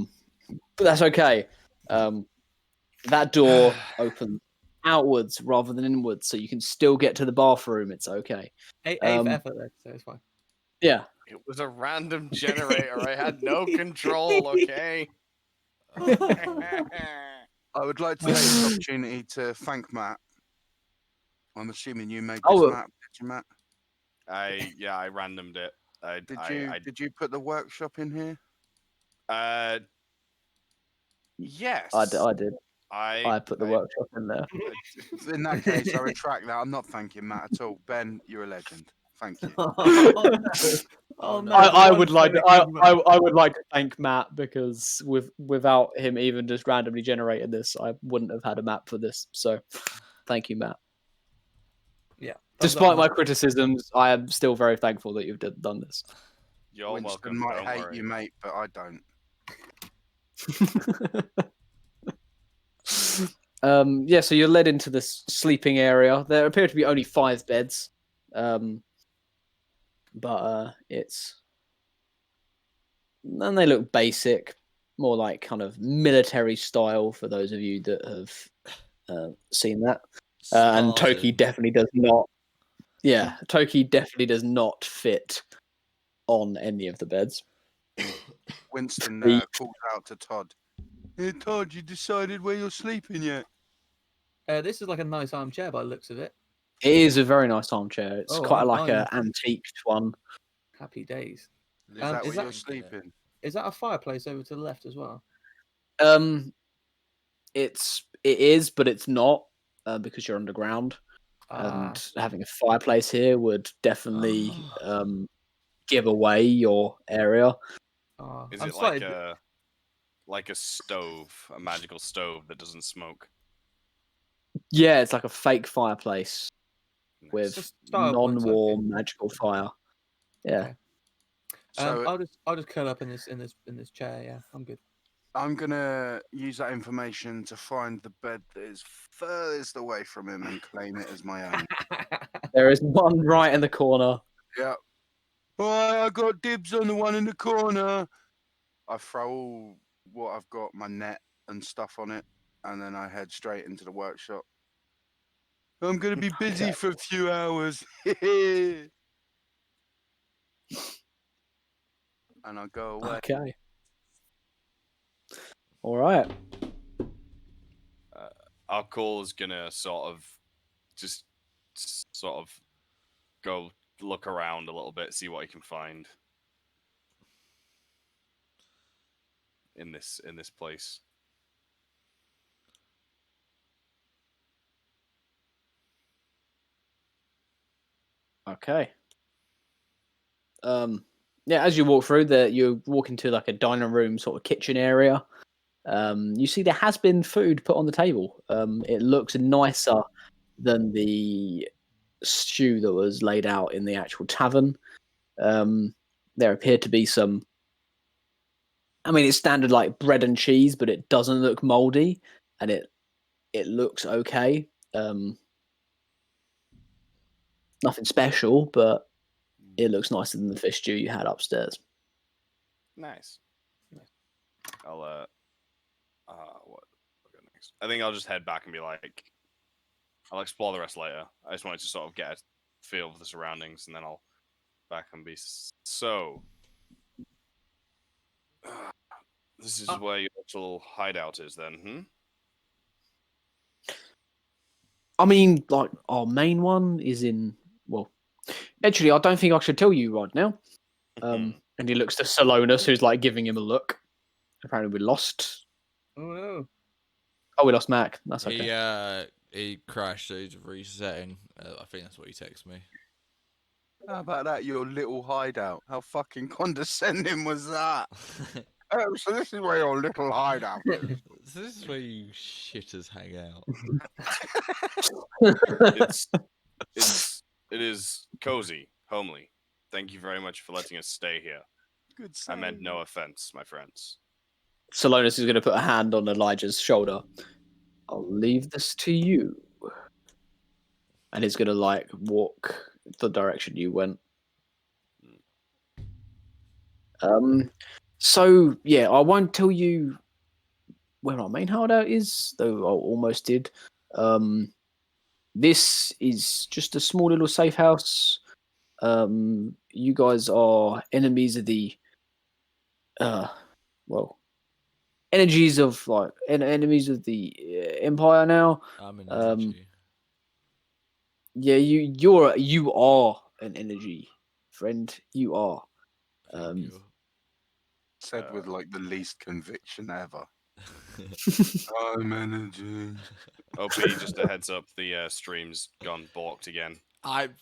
Speaker 3: that's okay. That door opens outwards rather than inwards, so you can still get to the bathroom. It's okay.
Speaker 6: Eighth effort there, so it's fine.
Speaker 3: Yeah.
Speaker 2: It was a random generator. I had no control, okay?
Speaker 5: I would like to take this opportunity to thank Matt. I'm assuming you made this
Speaker 3: Oh,
Speaker 5: map, did you, Matt?
Speaker 2: I randomed it.
Speaker 5: Did you put the workshop in here?
Speaker 2: Yes.
Speaker 3: I did. I
Speaker 2: I
Speaker 3: put the workshop in there.
Speaker 5: In that case, I retract that. I'm not thanking Matt at all. Ben, you're a legend. Thank you.
Speaker 6: Oh no!
Speaker 3: I
Speaker 6: one
Speaker 3: would like to,
Speaker 6: funny thing about-
Speaker 3: I would like to thank Matt because without him even just randomly generating this, I wouldn't have had a map for this. So, thank you, Matt.
Speaker 6: Yeah.
Speaker 3: Despite my criticisms, I am still very thankful that you've done this.
Speaker 2: You're
Speaker 5: Winston
Speaker 2: welcome.
Speaker 5: might
Speaker 2: Don't
Speaker 5: hate
Speaker 2: worry.
Speaker 5: you, mate, but I don't.
Speaker 3: Yeah, so you're led into this sleeping area. There appear to be only 5 beds, but and they look basic, more like kind of military style for those of you that have seen that. And Toki
Speaker 1: Spartan.
Speaker 3: definitely does not. Yeah, Toki definitely does not fit on any of the beds.
Speaker 5: Winston
Speaker 3: The-
Speaker 5: calls out to Todd. Hey, Todd, you decided where you're sleeping yet?
Speaker 6: This is like a nice armchair by the looks of it.
Speaker 3: It is a very nice armchair. It's
Speaker 6: Oh,
Speaker 3: quite
Speaker 6: I'm
Speaker 3: like
Speaker 6: dying.
Speaker 3: an antiquate one.
Speaker 6: Happy days.
Speaker 5: Is that
Speaker 6: is
Speaker 5: where
Speaker 6: that-
Speaker 5: you're sleeping?
Speaker 6: Is that a fireplace over to the left as well?
Speaker 3: It is, but it's not because you're underground,
Speaker 6: Ah,
Speaker 3: and having a fireplace here would definitely give away your area.
Speaker 2: Is
Speaker 6: I'm
Speaker 2: it
Speaker 6: slightly-
Speaker 2: like a stove, a magical stove that doesn't smoke?
Speaker 3: Yeah, it's like a fake fireplace
Speaker 2: Nice.
Speaker 3: with
Speaker 6: Just style points, okay.
Speaker 3: non-warm magical fire. Yeah.
Speaker 6: Okay.
Speaker 5: So
Speaker 6: I'll just curl up in this chair. Yeah, I'm good.
Speaker 5: I'm gonna use that information to find the bed that is furthest away from him and claim it as my own.
Speaker 3: There is one right in the corner.
Speaker 5: Yeah. Oh, I got dibs on the one in the corner. I throw all what I've got, my net and stuff on it, and then I head straight into the workshop. I'm gonna be busy
Speaker 3: Okay.
Speaker 5: for a few hours. And I go away.
Speaker 3: Okay. All right.
Speaker 2: Arqull is gonna sort of go look around a little bit, see what he can find in this place.
Speaker 3: Okay. Yeah, as you walk through you walk into like a dining room sort of kitchen area. You see there has been food put on the table. It looks nicer than the stew that was laid out in the actual tavern. There appear to be some. I mean, it's standard like bread and cheese, but it doesn't look moldy, and it looks okay. Nothing special, but it looks nicer than the fish stew you had upstairs.
Speaker 2: Nice. I'll what go next? I think I'll just head back and be like, I'll explore the rest later. I just wanted to sort of get a feel of the surroundings, and then I'll back and be so. This is where your little hideout is, then,
Speaker 3: I mean, like our main one is in. Well, actually, I don't think I should tell you right now. And he looks to Salonus, who's like giving him a look. Apparently, we lost.
Speaker 6: Oh no!
Speaker 3: Oh, we lost Mac. That's okay.
Speaker 1: He crashed, so he's resetting. I think that's what he texted me.
Speaker 5: How about that, your little hideout? How fucking condescending was that? Oh, so this is where your little hideout is.
Speaker 1: So this is where you shitters hang out.
Speaker 2: It is cozy, homely. Thank you very much for letting us stay here.
Speaker 5: Good.
Speaker 2: I meant no offense, my friends.
Speaker 3: Salonus is going to put a hand on Elijah's shoulder. I'll leave this to you. And he's going to like walk the direction you went. So yeah, I won't tell you where our main hideout is, though I almost did. This is just a small little safe house. You guys are enemies of the energies of like enemies of the Empire now.
Speaker 1: I'm an energy.
Speaker 3: Yeah, you are an energy friend. You are.
Speaker 1: Thank you.
Speaker 5: Said with like the least conviction ever. I'm energy.
Speaker 2: OP, just a heads up, the stream's gone blocked again.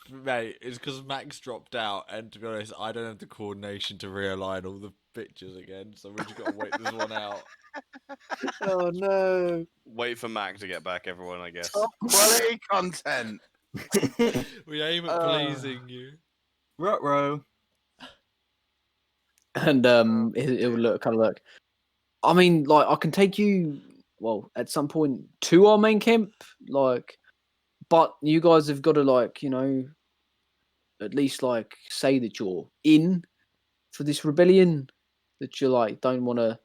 Speaker 1: Mate, it's because Max dropped out, and to be honest, I don't have the coordination to realign all the pictures again, so we just got to wait this one out.
Speaker 6: Oh no!
Speaker 2: Wait for Mac to get back, everyone, I guess.
Speaker 5: Top quality content.
Speaker 1: We aim at pleasing you.
Speaker 6: Ruh-roh.
Speaker 3: And it will look kind of look. I mean, like I can take you. Well, at some point to our main camp, like, but you guys have got to like, at least like say that you're in for this rebellion. That you like don't want to.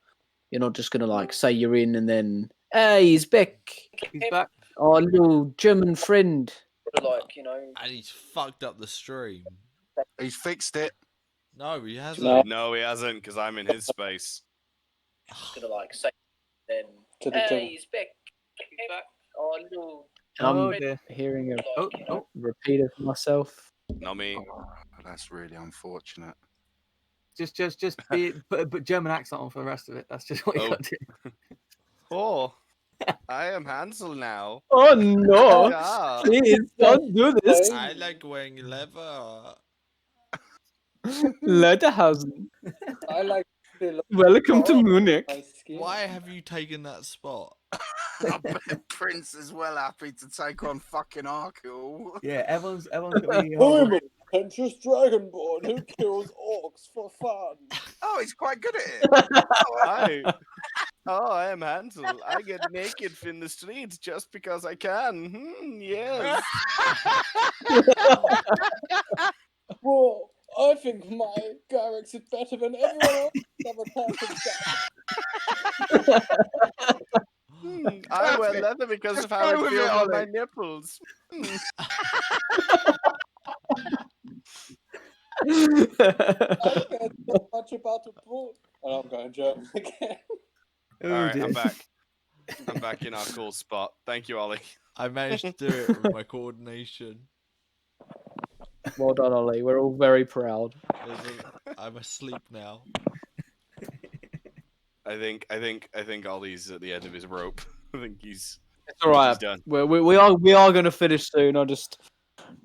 Speaker 3: You're not just gonna like say you're in and then hey, he's back.
Speaker 6: He's back.
Speaker 3: Our little German friend. Like
Speaker 1: And he's fucked up the stream.
Speaker 5: He's fixed it.
Speaker 1: No, he hasn't.
Speaker 2: No, he hasn't, because I'm in his space.
Speaker 3: Gonna like say then. He's back. He's back. Oh no.
Speaker 6: Oh,
Speaker 3: I'm
Speaker 6: dear.
Speaker 3: hearing a
Speaker 6: Oh.
Speaker 3: repeat of myself.
Speaker 2: Not me.
Speaker 5: Oh, that's really unfortunate.
Speaker 6: Just put German accent on for the rest of it. That's just what you got to do.
Speaker 2: Oh, I am Hansel now.
Speaker 3: Oh no!
Speaker 2: Yeah.
Speaker 3: Please don't do this.
Speaker 1: I like wearing leather.
Speaker 3: Lederhausen.
Speaker 4: I like the
Speaker 3: Welcome to Munich.
Speaker 1: Why have you taken that spot?
Speaker 5: I bet Prince is well happy to take on fucking Arqull.
Speaker 6: Yeah, everyone's gonna be.
Speaker 4: I'm a pretentious dragonborn who kills orcs for fun.
Speaker 5: Oh, he's quite good at it.
Speaker 2: I am Hansel. I get naked in the streets just because I can. Yes.
Speaker 4: Well, I think my Garrix is better than everyone else.
Speaker 2: I wear leather because of how
Speaker 5: Go
Speaker 2: it
Speaker 5: with
Speaker 2: feels
Speaker 5: it,
Speaker 2: on my
Speaker 5: Ollie.
Speaker 2: nipples.
Speaker 4: I care so much about the bull. And I'm going German again.
Speaker 6: Oh,
Speaker 2: All right,
Speaker 6: dear.
Speaker 2: I'm back. I'm back in our cool spot. Thank you, Ollie.
Speaker 1: I managed to do it with my coordination.
Speaker 3: Well done, Ollie. We're all very proud.
Speaker 1: I'm asleep now.
Speaker 2: I think Ollie's at the end of his rope. I think he's.
Speaker 3: It's all right.
Speaker 2: done.
Speaker 3: We are going to finish soon. I just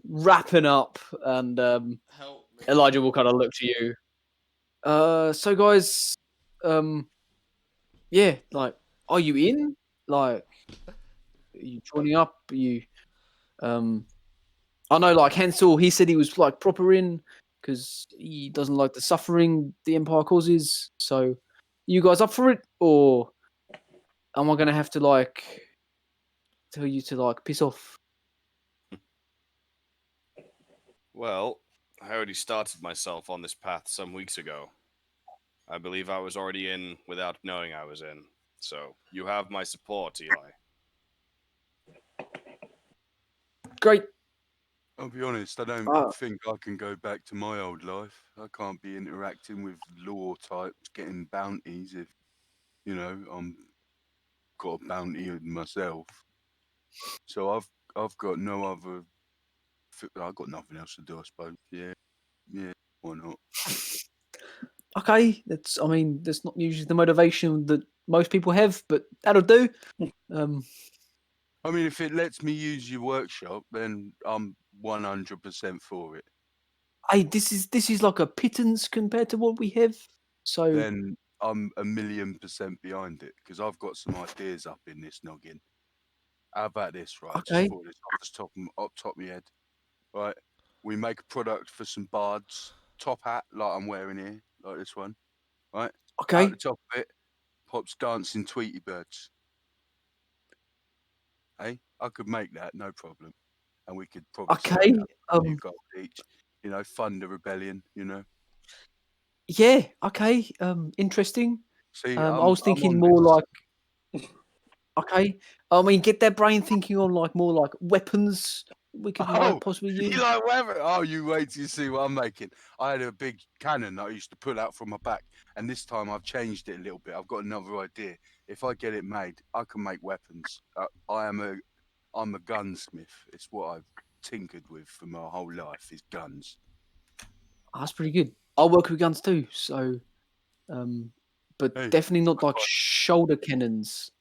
Speaker 3: wrapping up, and
Speaker 1: Help me.
Speaker 3: Elijah will kind of look to you. So guys, yeah, like, are you in? Like, are you joining up? Are you, I know, like Hansel, he said he was like proper in because he doesn't like the suffering the Empire causes. So, you guys up for it, or am I gonna have to like tell you to like piss off?
Speaker 2: Well, I already started myself on this path some weeks ago. I believe I was already in without knowing I was in. So you have my support, Eli.
Speaker 3: Great.
Speaker 7: I'll be honest, I don't
Speaker 3: Ah.
Speaker 7: think I can go back to my old life. I can't be interacting with law types, getting bounties if, I'm got a bounty myself. So I've got no other. I've got nothing else to do, I suppose. Yeah, why not?
Speaker 3: Okay, that's not usually the motivation that most people have, but that'll do.
Speaker 7: I mean, if it lets me use your workshop, then I'm 100% for it.
Speaker 3: Hey, this is like a pittance compared to what we have. So
Speaker 7: Then I'm 1,000,000% behind it because I've got some ideas up in this noggin. How about this, right?
Speaker 3: Okay.
Speaker 7: Just thought this off the top of my head. Right, we make a product for some bards. Top hat, like I'm wearing here, like this one. Right,
Speaker 3: okay,
Speaker 7: out the top of it pops dancing Tweety birds. Hey, I could make that, no problem. And we could probably sell
Speaker 3: okay,
Speaker 7: that for a few gold each. Fund the rebellion.
Speaker 3: yeah, okay, interesting.
Speaker 7: See,
Speaker 3: I
Speaker 7: I'm
Speaker 3: was thinking
Speaker 7: on
Speaker 3: more
Speaker 7: this.
Speaker 3: like, okay, get that brain thinking on like more like weapons we could like possibly use.
Speaker 7: You like whatever? Oh, you wait till you see what I'm making. I had a big cannon that I used to pull out from my back, and this time I've changed it a little bit. I've got another idea. If I get it made, I can make weapons. I'm a gunsmith. It's what I've tinkered with for my whole life is guns.
Speaker 3: Oh, that's pretty good. I work with guns too, so but
Speaker 7: Hey,
Speaker 3: definitely not like shoulder cannons.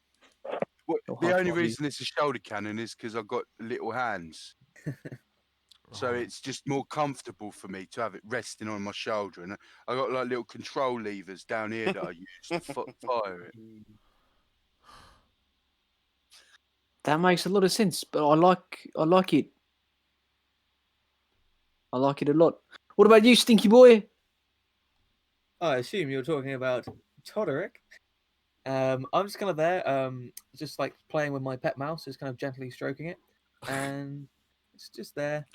Speaker 7: Well,
Speaker 3: Or
Speaker 7: the
Speaker 3: hard
Speaker 7: only
Speaker 3: body.
Speaker 7: reason it's a shoulder cannon is because I've got little hands. So it's just more comfortable for me to have it resting on my shoulder, and I got like little control levers down here that I use to fire it.
Speaker 3: That makes a lot of sense, but I like it. I like it a lot. What about you, Stinky Boy?
Speaker 6: I assume you're talking about Todderick. I'm just kind of there, just like playing with my pet mouse, just kind of gently stroking it, and it's just there.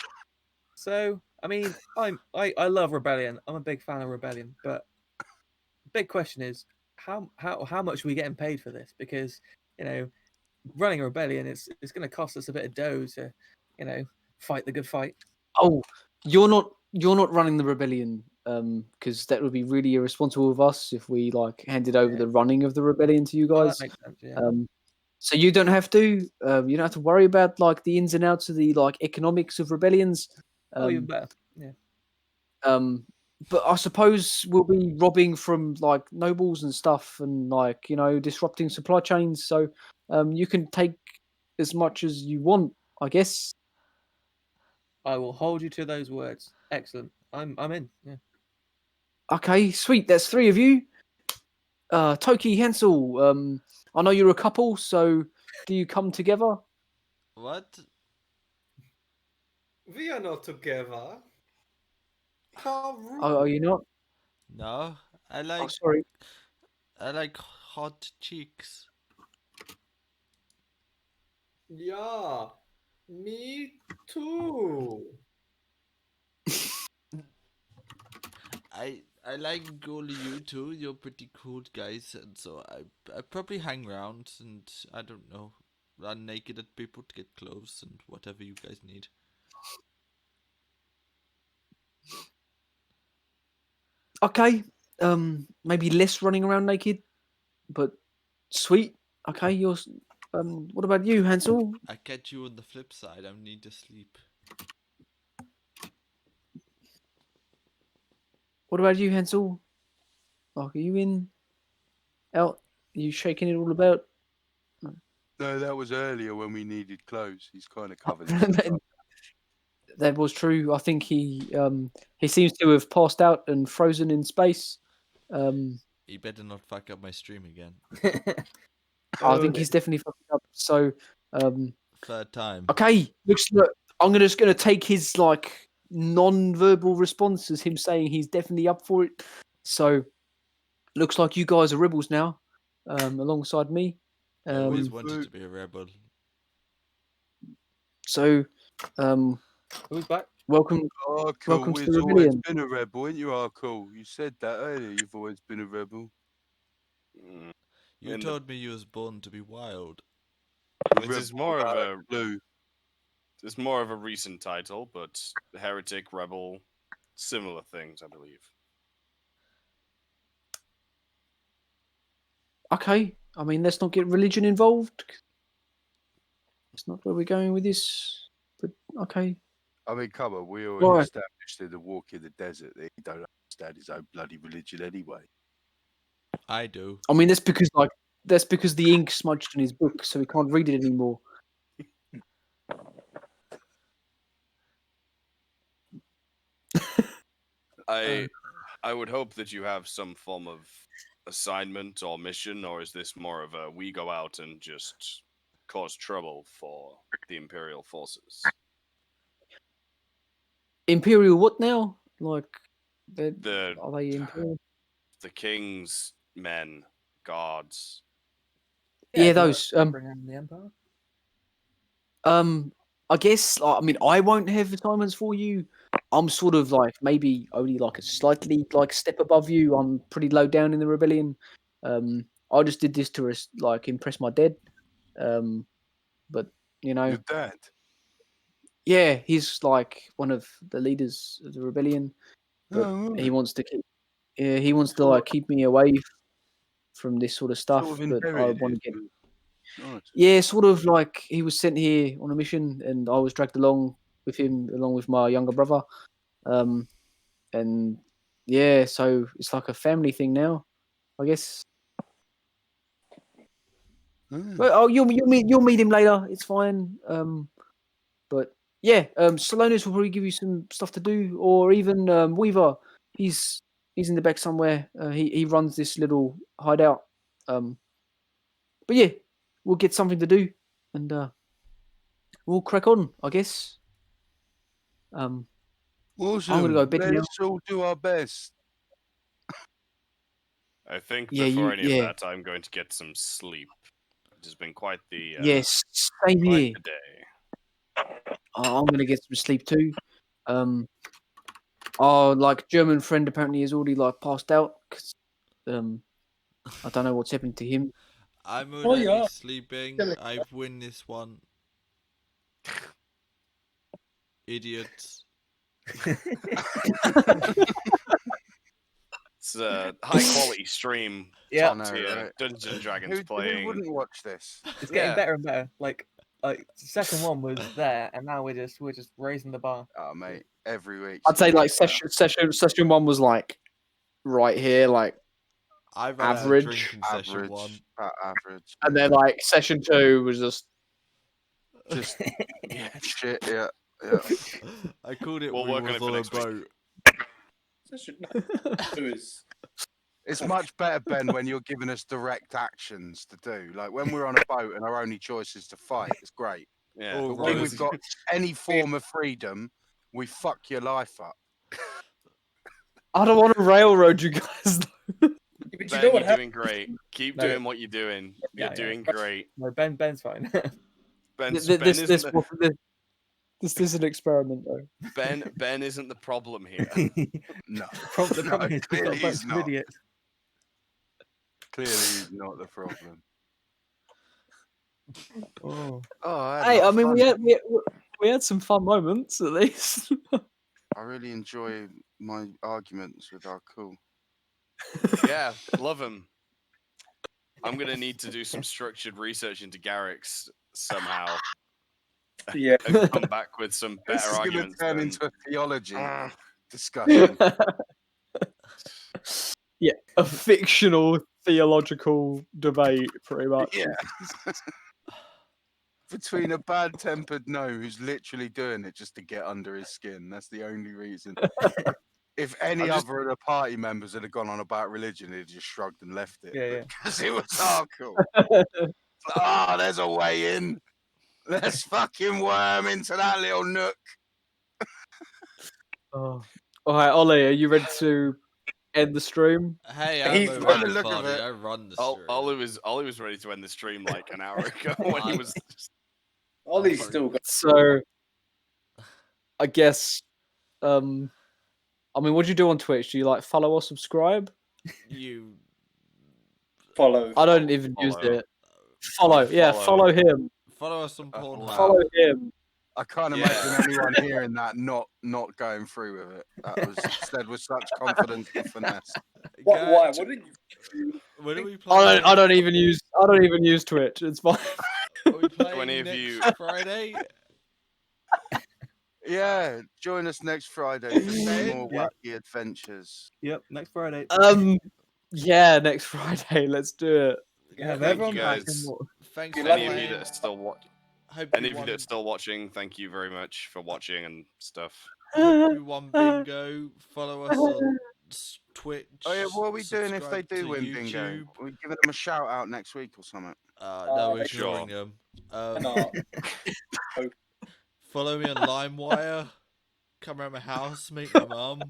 Speaker 6: So, I mean, I love Rebellion. I'm a big fan of Rebellion, but the big question is how much are we getting paid for this? Because running a rebellion, it's going to cost us a bit of dough to, fight the good fight.
Speaker 3: Oh, you're not running the rebellion, because that would be really irresponsible of us if we like handed over the running of the rebellion to you
Speaker 6: Oh,
Speaker 3: guys.
Speaker 6: that makes sense. Yeah.
Speaker 3: So you don't have to. You don't have to worry about like the ins and outs of the like economics of rebellions.
Speaker 6: Even better. Yeah.
Speaker 3: But I suppose we'll be robbing from like nobles and stuff, and like disrupting supply chains. So you can take as much as you want, I guess.
Speaker 6: I will hold you to those words. Excellent. I'm in. Yeah.
Speaker 3: Okay, sweet. That's 3 of you. Toki, Hansel. I know you're a couple, so do you come together?
Speaker 1: What?
Speaker 4: We are not together. How rude.
Speaker 3: Are you not?
Speaker 1: No, I
Speaker 3: Oh,
Speaker 1: like
Speaker 3: sorry.
Speaker 1: hot cheeks.
Speaker 4: Yeah, me too.
Speaker 1: I like Goli you too. You're pretty cool guys, and so I probably hang around and I don't know, run naked at people to get clothes and whatever you guys need.
Speaker 3: Okay. Maybe less running around naked, but sweet. Okay, you're. What about you, Hansel?
Speaker 1: I catch you on the flip side. I need to sleep.
Speaker 3: What about you, Hansel? Like, are you in? Out? Are you shaking it all about?
Speaker 7: No, that was earlier when we needed clothes. He's kind of covered himself up.
Speaker 3: that was true. I think he seems to have passed out and frozen in space.
Speaker 1: You better not fuck up my stream again.
Speaker 3: I think he's definitely fucked up. So,
Speaker 1: Third time.
Speaker 3: okay, I'm just gonna take his like non-verbal response as him saying he's definitely up for it. So, looks like you guys are rebels now, alongside me.
Speaker 1: I always wanted to be a rebel.
Speaker 3: So,
Speaker 6: Who's back?
Speaker 3: welcome
Speaker 7: Arqull
Speaker 3: to
Speaker 7: has
Speaker 3: the
Speaker 7: always
Speaker 3: rebellion.
Speaker 7: been a rebel, ain't you, Arqull? You said that earlier. You've always been a rebel.
Speaker 2: Mm.
Speaker 1: You
Speaker 2: In the-
Speaker 1: told me you was born to be wild.
Speaker 2: This is more of a
Speaker 7: blue.
Speaker 2: it's more of a recent title, but heretic, rebel, similar things, I believe.
Speaker 3: Okay, I mean, let's not get religion involved. It's not where we're going with this. But okay.
Speaker 7: I mean, come on, we already
Speaker 3: Right.
Speaker 7: established in the walk in the desert that he don't understand his own bloody religion anyway.
Speaker 1: I do.
Speaker 3: I mean, that's because the ink smudged in his book, so he can't read it anymore.
Speaker 2: I would hope that you have some form of assignment or mission, or is this more of a we go out and just cause trouble for the Imperial forces?
Speaker 3: Imperial what now? Like,
Speaker 2: The
Speaker 3: are they Imperial?
Speaker 2: the king's men, guards.
Speaker 3: Yeah, those.
Speaker 6: Bring in the Empire.
Speaker 3: I guess. I mean, I won't have assignments for you. I'm sort of like maybe only like a slightly like step above you. I'm pretty low down in the rebellion. I just did this to like impress my dad. But you know,
Speaker 7: Your dad?
Speaker 3: yeah, he's like one of the leaders of the rebellion. But
Speaker 7: Oh,
Speaker 3: he
Speaker 7: right.
Speaker 3: wants to keep. Yeah, he wants to
Speaker 7: Sort
Speaker 3: like keep me away from this sort of stuff.
Speaker 7: Sort of
Speaker 3: But I
Speaker 7: inherited
Speaker 3: want
Speaker 7: it.
Speaker 3: to get.
Speaker 7: Nice.
Speaker 3: Yeah, sort of like he was sent here on a mission, and I was dragged along with him, along with my younger brother. And yeah, so it's like a family thing now, I guess.
Speaker 7: Ah.
Speaker 3: Well, oh, you'll meet him later. It's fine. But yeah, Salonis will probably give you some stuff to do, or even Weaver. He's in the back somewhere. He runs this little hideout. But yeah, we'll get something to do, and we'll crack on, I guess.
Speaker 7: Awesome.
Speaker 3: I'm gonna go to bed now.
Speaker 7: Let's all do our best.
Speaker 2: I think
Speaker 3: Yeah,
Speaker 2: before
Speaker 3: you-
Speaker 2: any
Speaker 3: yeah.
Speaker 2: of that, I'm going to get some sleep. It has been quite the
Speaker 3: Yes, same
Speaker 2: quite
Speaker 3: here.
Speaker 2: the day.
Speaker 3: I'm gonna get some sleep too. Our like German friend apparently has already like passed out. 'Cause, I don't know what's happened to him.
Speaker 1: I'm
Speaker 8: Oh,
Speaker 1: already
Speaker 8: yeah.
Speaker 1: sleeping.
Speaker 8: Kill it.
Speaker 1: I've win this one. Idiots.
Speaker 2: It's a high quality stream.
Speaker 6: Yeah.
Speaker 2: Top
Speaker 7: I know,
Speaker 2: tier
Speaker 7: right?
Speaker 2: Dungeons and Dragons
Speaker 7: Who
Speaker 2: playing.
Speaker 7: wouldn't watch this?
Speaker 6: It's getting
Speaker 2: Yeah.
Speaker 6: better and better. Like second one was there, and now we're just raising the bar.
Speaker 7: Oh, mate, every week.
Speaker 3: I'd say like session one was like right here, like,
Speaker 1: I've had
Speaker 3: Average.
Speaker 1: a drink in session
Speaker 7: average.
Speaker 1: one.
Speaker 7: About average.
Speaker 3: and then like session two was just
Speaker 7: Just shit. Yeah. Yeah.
Speaker 1: I called it
Speaker 2: We'll
Speaker 1: We
Speaker 2: work on
Speaker 1: Was
Speaker 2: it for
Speaker 1: on a
Speaker 2: next week.
Speaker 1: boat.
Speaker 8: Session 2 is
Speaker 7: It's much better, Ben, when you're giving us direct actions to do. Like when we're on a boat and our only choice is to fight, it's great.
Speaker 2: Yeah.
Speaker 1: Oh,
Speaker 7: But when
Speaker 1: right.
Speaker 7: we've got any form of freedom, we fuck your life up.
Speaker 3: I don't want to railroad you guys.
Speaker 8: but you
Speaker 2: Ben,
Speaker 8: know what
Speaker 2: you're
Speaker 8: happened?
Speaker 2: doing great. Keep
Speaker 6: No.
Speaker 2: doing what you're doing. You're
Speaker 6: Yeah, yeah.
Speaker 2: doing great.
Speaker 6: No, Ben's fine.
Speaker 2: Ben's,
Speaker 3: This is an experiment though.
Speaker 2: Ben isn't the problem here.
Speaker 7: No.
Speaker 6: The problem is we've got
Speaker 7: clearly
Speaker 6: a bunch
Speaker 7: he's
Speaker 6: of
Speaker 7: not.
Speaker 6: idiots.
Speaker 7: Clearly, he's not the problem.
Speaker 6: Oh.
Speaker 7: Oh, I had a
Speaker 3: Hey,
Speaker 7: lot
Speaker 3: I
Speaker 7: of
Speaker 3: mean
Speaker 7: fun.
Speaker 3: we had some fun moments at least.
Speaker 7: I really enjoy my arguments with Arqull.
Speaker 2: Yeah, love him. I'm gonna need to do some structured research into Garrick's somehow
Speaker 8: Yeah.
Speaker 2: and come back with some
Speaker 7: This
Speaker 2: better
Speaker 7: is going to
Speaker 2: arguments.
Speaker 7: turn
Speaker 2: than-
Speaker 7: into a theology
Speaker 2: Ah.
Speaker 7: discussion.
Speaker 3: Yeah, a fictional theological debate, pretty much.
Speaker 7: Yeah.
Speaker 5: between a bad-tempered gnome who's literally doing it just to get under his skin. That's the only reason. If any other of the party members had gone on about religion, they'd just shrugged and left it.
Speaker 6: Yeah,
Speaker 5: Because it was Arqull. Ah, there's a way in. Let's fucking worm into that little nook.
Speaker 3: Oh. All right, Ollie, are you ready to end the stream?
Speaker 1: Hey,
Speaker 8: He's
Speaker 1: I'm a
Speaker 5: by the
Speaker 1: running
Speaker 5: look of
Speaker 1: party.
Speaker 5: it-
Speaker 1: I run the stream.
Speaker 2: Ollie was ready to end the stream like an hour ago when he was.
Speaker 8: Ollie's still got.
Speaker 3: So, I guess, I mean, what do you do on Twitch? Do you like follow or subscribe?
Speaker 1: You
Speaker 8: Follow.
Speaker 3: I don't even use
Speaker 2: Follow.
Speaker 3: it. Follow, yeah, follow him.
Speaker 1: follow us on Pornhub.
Speaker 5: wow.
Speaker 3: Follow him.
Speaker 5: I can't
Speaker 2: Yeah.
Speaker 5: imagine anyone hearing that not going through with it. That was said with such confidence and finesse.
Speaker 8: Why?
Speaker 1: Go-
Speaker 8: What did you?
Speaker 1: When are we playing?
Speaker 3: I don't even use Twitch. It's fine.
Speaker 1: Are we playing
Speaker 2: any of
Speaker 1: next
Speaker 2: you-
Speaker 1: Friday?
Speaker 5: Yeah, join us next Friday for some more
Speaker 6: Yeah.
Speaker 5: wacky adventures.
Speaker 6: Yep, next Friday.
Speaker 3: Yeah, next Friday. Let's do it.
Speaker 6: Yeah,
Speaker 2: thank
Speaker 6: everyone
Speaker 2: you
Speaker 6: back
Speaker 2: guys.
Speaker 6: and what-
Speaker 1: Thanks
Speaker 8: You
Speaker 1: for
Speaker 8: like
Speaker 2: Any of you
Speaker 1: playing.
Speaker 2: that are still watching.
Speaker 1: Hope
Speaker 2: Any
Speaker 1: you
Speaker 2: of you
Speaker 1: won,
Speaker 2: that are still watching, thank you very much for watching and stuff.
Speaker 1: hope you won bingo. Follow us on Twitch.
Speaker 5: Oh yeah, what are we doing if they
Speaker 1: subscribe
Speaker 5: do
Speaker 1: to
Speaker 5: win
Speaker 1: YouTube.
Speaker 5: bingo? Are we giving them a shout out next week or something?
Speaker 1: No, we're
Speaker 2: Sure.
Speaker 1: ignoring them.
Speaker 8: No.
Speaker 1: Follow me on LimeWire. Come around my house, meet my mum.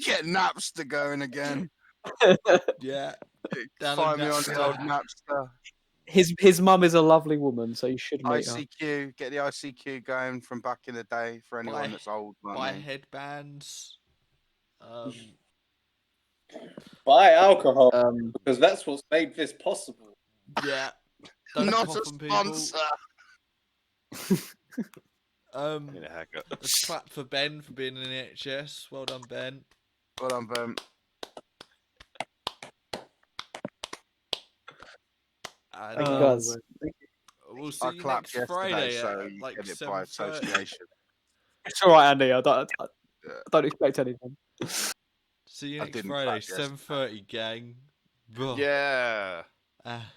Speaker 5: Get Napster going again.
Speaker 1: Yeah.
Speaker 5: Find me on the old
Speaker 1: Napster.
Speaker 5: Napster.
Speaker 3: His mum is a lovely woman, so you should meet her.
Speaker 5: ICQ, get the ICQ going from back in the day for anyone
Speaker 1: Buy-
Speaker 5: that's old like
Speaker 1: Buy
Speaker 5: me.
Speaker 1: headbands.
Speaker 8: Buy alcohol because that's what's made this possible.
Speaker 1: Yeah. Don't
Speaker 5: Not
Speaker 1: cough
Speaker 5: a
Speaker 1: on people.
Speaker 5: sponsor.
Speaker 2: I need a haircut.
Speaker 1: Let's clap for Ben for being in the NHS. Well done, Ben.
Speaker 5: Well done, Ben.
Speaker 1: And,
Speaker 3: Thank you,
Speaker 6: Oh,
Speaker 3: guys.
Speaker 1: we'll see
Speaker 5: I
Speaker 1: you
Speaker 5: clapped
Speaker 1: next
Speaker 5: yesterday,
Speaker 1: Friday
Speaker 5: so
Speaker 1: at
Speaker 5: you
Speaker 1: like
Speaker 5: get it by
Speaker 1: 7:30.
Speaker 5: association.
Speaker 3: It's all right, Andy. I don't expect anything.
Speaker 1: See you
Speaker 5: I
Speaker 1: next
Speaker 5: didn't
Speaker 1: Friday,
Speaker 5: clap yesterday.
Speaker 1: 7:30, gang. Blah.
Speaker 2: Yeah.
Speaker 1: Ah.